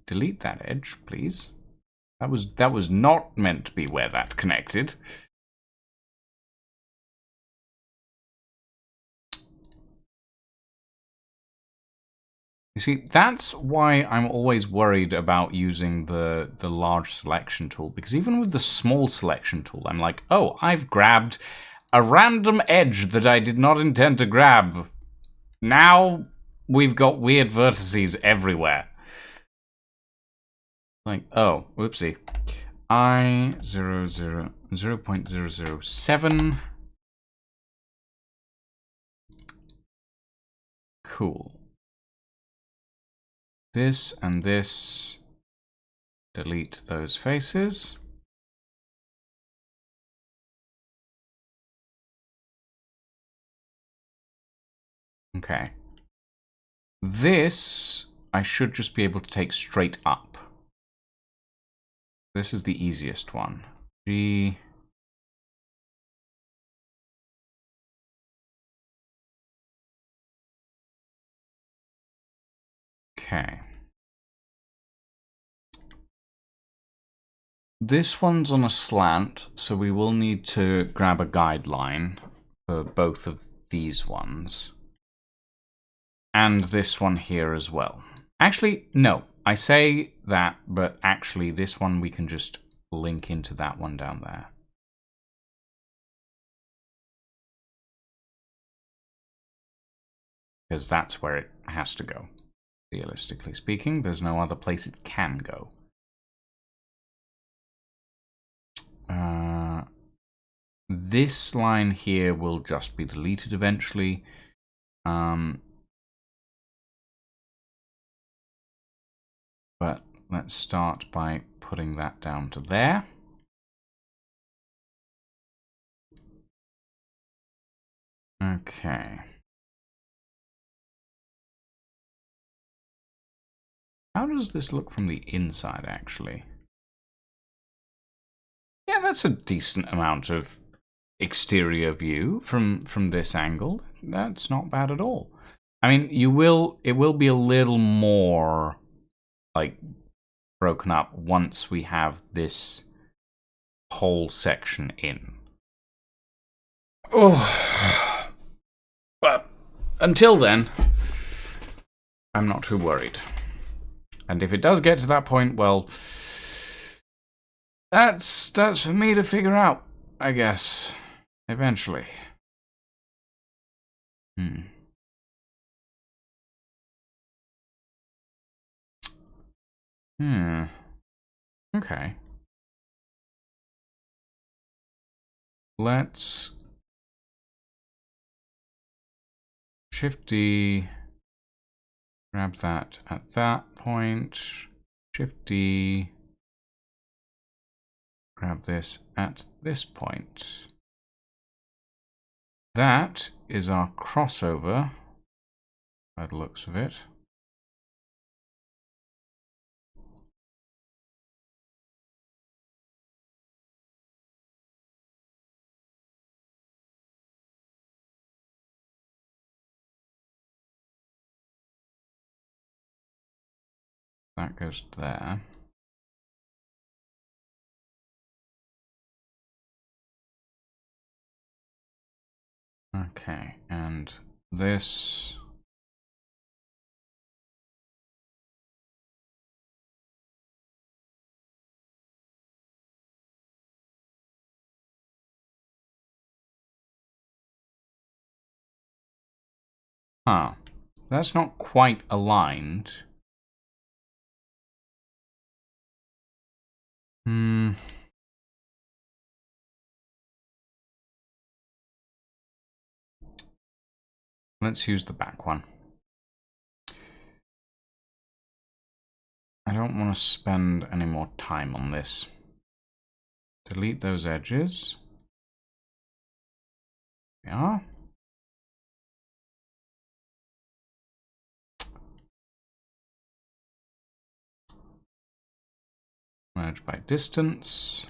Delete that edge, please. That was not meant to be where that connected. You see, that's why I'm always worried about using the large selection tool, because even with the small selection tool, I'm like, oh, I've grabbed a random edge that I did not intend to grab. Now we've got weird vertices everywhere. Like, oh, whoopsie. 0.007. Cool. This and this. Delete those faces. Okay. This I should just be able to take straight up. This is the easiest one. G. Okay. This one's on a slant, so we will need to grab a guideline for both of these ones. And this one here as well. Actually, no. I say that, but actually this one we can just link into that one down there. Because that's where it has to go. Realistically speaking, there's no other place it can go. This line here will just be deleted eventually. But let's start by putting that down to there. Okay. How does this look from the inside, actually? Yeah, that's a decent amount of exterior view from this angle. That's not bad at all. I mean, it will be a little more like broken up once we have this whole section in. Oh, but until then, I'm not too worried. And if it does get to that point, well, that's for me to figure out, I guess, eventually. Okay. Let's Shift D, grab that at that point, Shift D, grab this at this point. That is our crossover, by the looks of it. That goes there. Okay, and this... Huh. So that's not quite aligned. Let's use the back one. I don't want to spend any more time on this. Delete those edges. There we are. Merge by distance.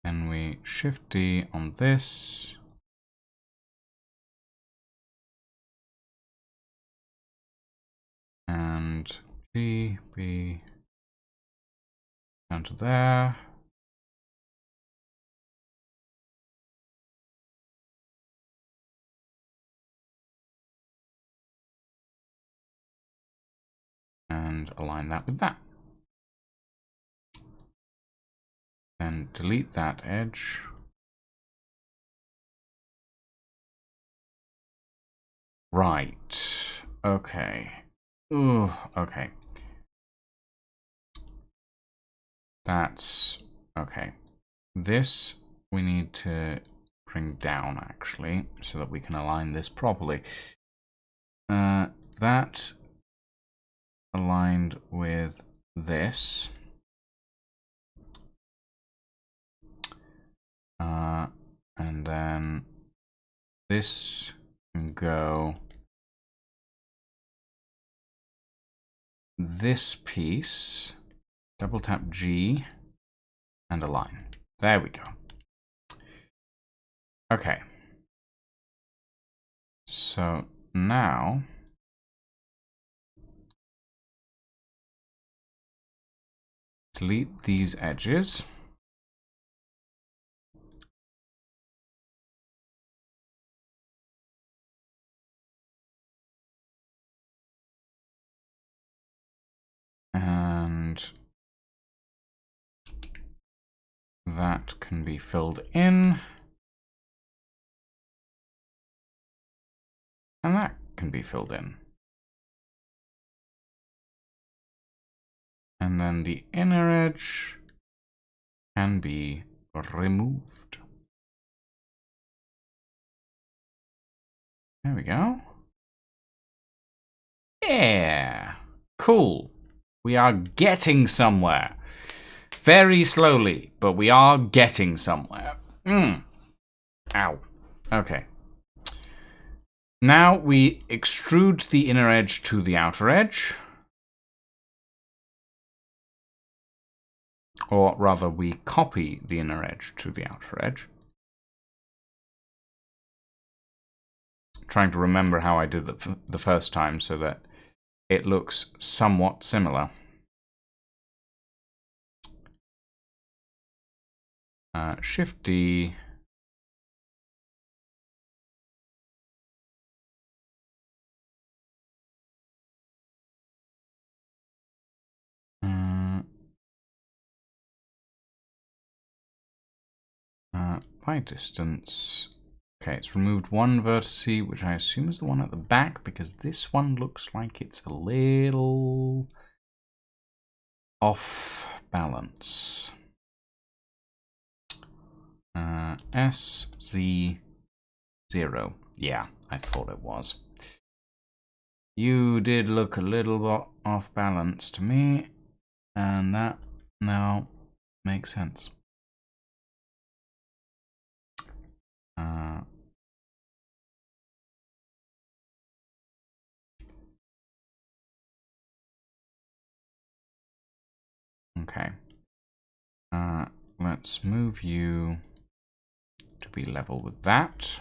Then we Shift D on this. And G, B, down to there. And align that with that. Then delete that edge. Right. Okay. Ooh, okay. That's okay. This we need to bring down actually, so that we can align this properly. That aligned with this. And then this can go this piece, double tap G, and align. There we go. Okay. So now delete these edges. that can be filled in. And that can be filled in. And then the inner edge can be removed. There we go. Yeah. Cool. We are getting somewhere. Very slowly, but we are getting somewhere. Ow. Okay. Now we extrude the inner edge to the outer edge. Or rather, we copy the inner edge to the outer edge. Trying to remember how I did that the first time so that it looks somewhat similar. Shift D. By distance. Okay, it's removed one vertex, which I assume is the one at the back, because this one looks like it's a little off balance. SZ0. Yeah, I thought it was. You did look a little off balance to me, and that now makes sense. Okay. Let's move you to be level with that.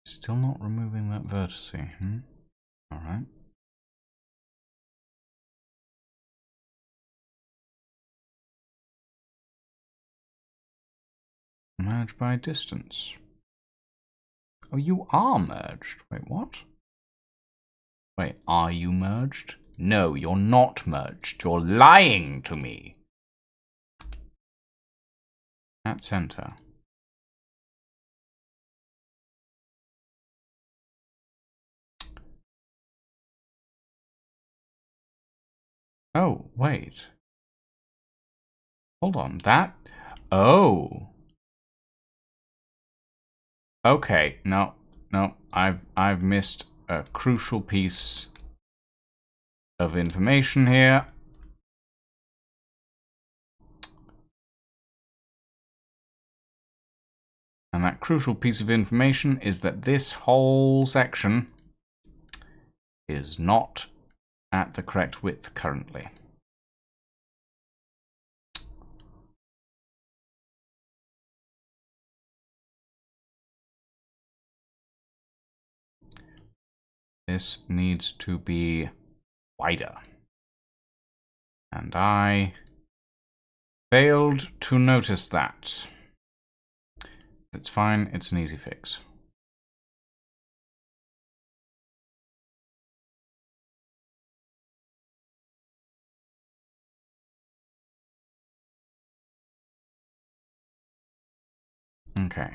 Still not removing that vertex. All right. Merge by distance. Oh, you are merged. Wait, what? Wait, are you merged? No, you're not merged. You're lying to me. At center. Oh, wait. Hold on, that... Oh. Okay, no, I've missed a crucial piece of information here. And that crucial piece of information is that this whole section is not at the correct width currently. This needs to be wider. And I failed to notice that. It's fine, it's an easy fix. Okay,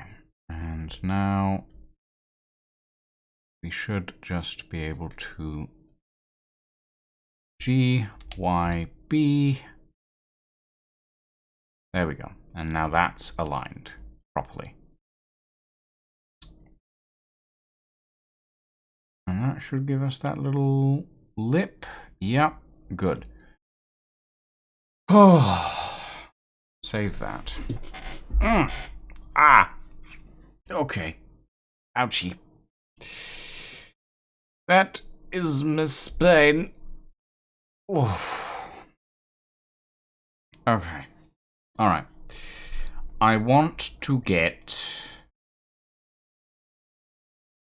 and now we should just be able to G, Y, B. There we go. And now that's aligned properly. And that should give us that little lip. Yep, good. Oh, save that. Ah, okay. Ouchie. That is Miss Spain. Okay. Alright. I want to get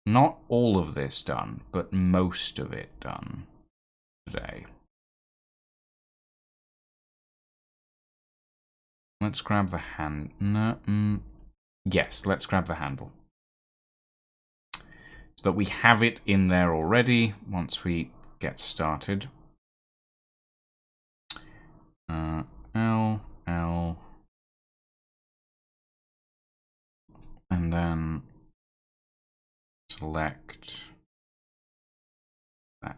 not all of this done, but most of it done today. Let's grab the hand. No, yes, let's grab the handle. so that we have it in there already once we get started. L, L, and then select that.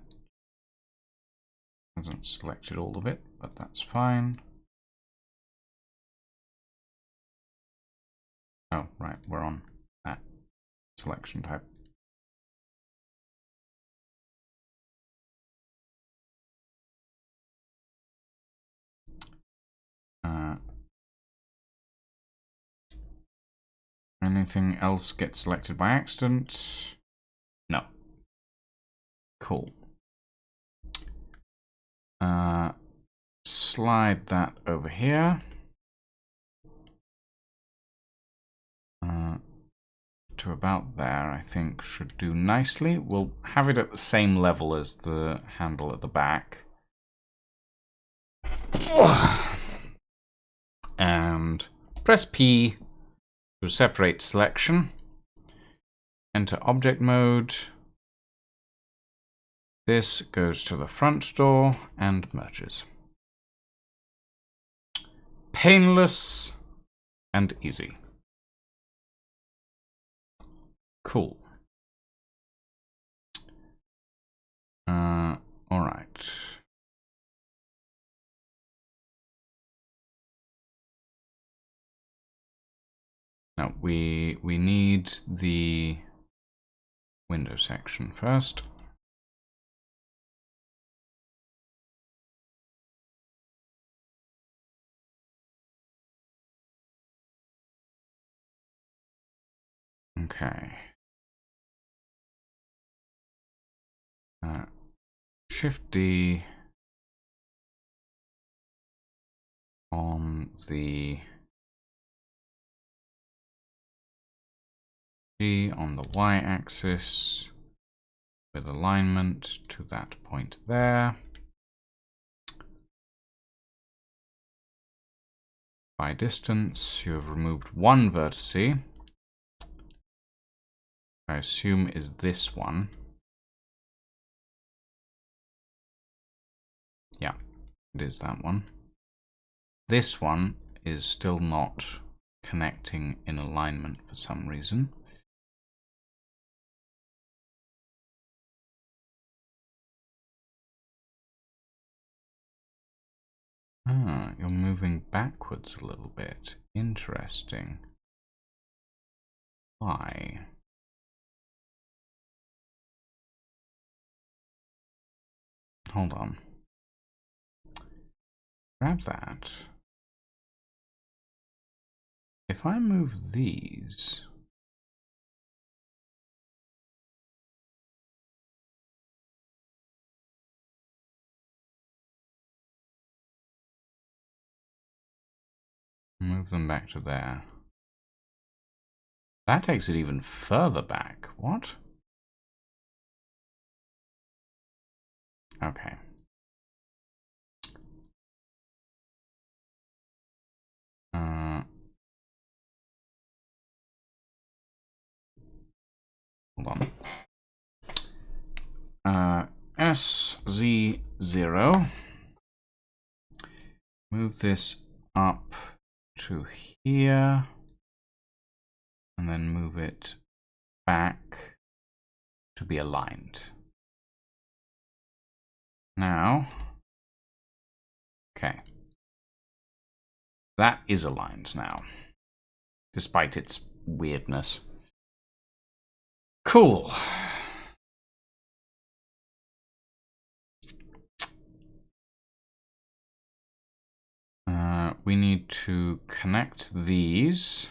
Hasn't selected all of it, but that's fine. Oh, right, we're on that selection type. Anything else get selected by accident? No. Cool. Slide that over here. To about there, I think should do nicely. We'll have it at the same level as the handle at the back. And press P to separate selection. Enter object mode. This goes to the front door and merges. Painless and easy. Cool. All right. Now we need the window section first. Okay. Shift D on the G on the y-axis with alignment to that point there. By distance, you have removed one vertex. I assume is this one. Yeah, it is that one. This one is still not connecting in alignment for some reason. Ah, you're moving backwards a little bit. Interesting. Why? Hold on. Grab that. If I move these... Move them back to there. That takes it even further back. What? Okay. Hold on. SZ0. Move this up to here. And then move it back to be aligned. Now, okay. That is aligned now, despite its weirdness. Cool. We need to connect these.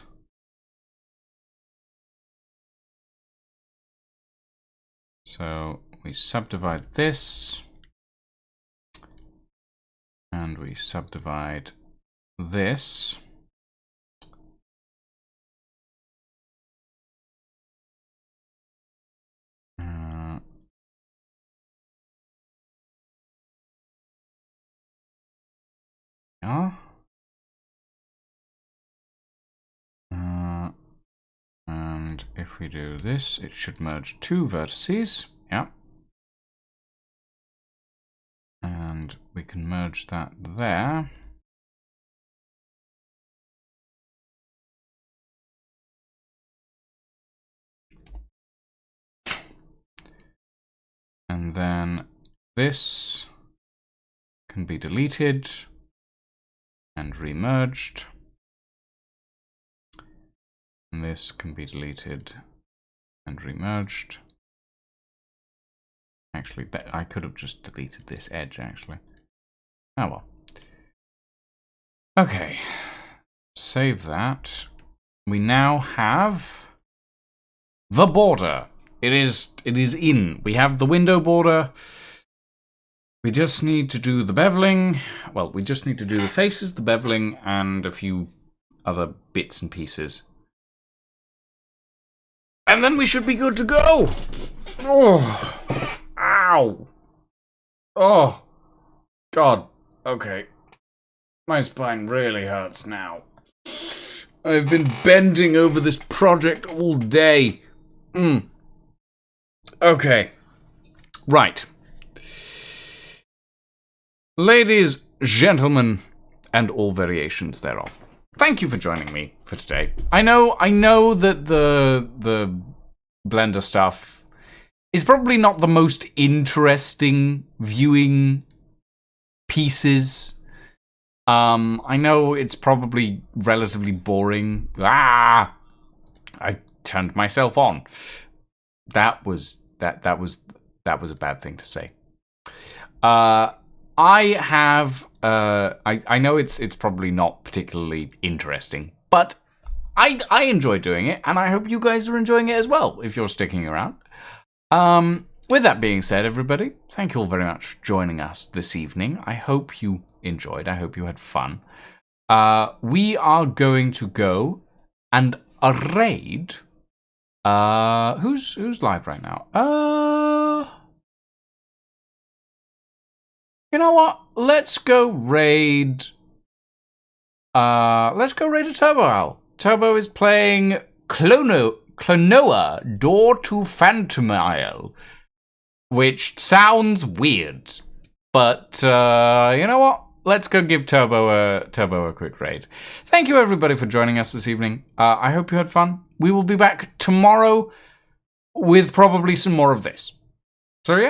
So we subdivide this. And we subdivide this. Yeah. And And if we do this, it should merge 2 vertices. Yeah. And we can merge that there. And then this can be deleted and remerged. And this can be deleted and remerged. Actually, I could have just deleted this edge, actually. Oh well. Okay. Save that. We now have the border. It is in. We have the window border. We just need to do the beveling. Well, we just need to do the faces, the beveling, and a few other bits and pieces. And then we should be good to go! Oh! Ow! Oh! God. Okay. My spine really hurts now. I've been bending over this project all day. Okay. Right. Ladies, gentlemen, and all variations thereof. Thank you for joining me for today. I know that the Blender stuff is probably not the most interesting viewing pieces. I know it's probably relatively boring. I turned myself on. That was a bad thing to say. I know it's probably not particularly interesting, but I enjoy doing it, and I hope you guys are enjoying it as well, if you're sticking around. With that being said, everybody, thank you all very much for joining us this evening. I hope you enjoyed. I hope you had fun. We are going to go and raid. Who's live right now? You know what? Let's go raid. Let's go raid a Turbo Owl. Turbo is playing Klonoa Door to Phantom Isle, which sounds weird, but you know what? Let's go give Turbo a quick raid. Thank you everybody for joining us this evening. I hope you had fun. We will be back tomorrow with probably some more of this. So yeah.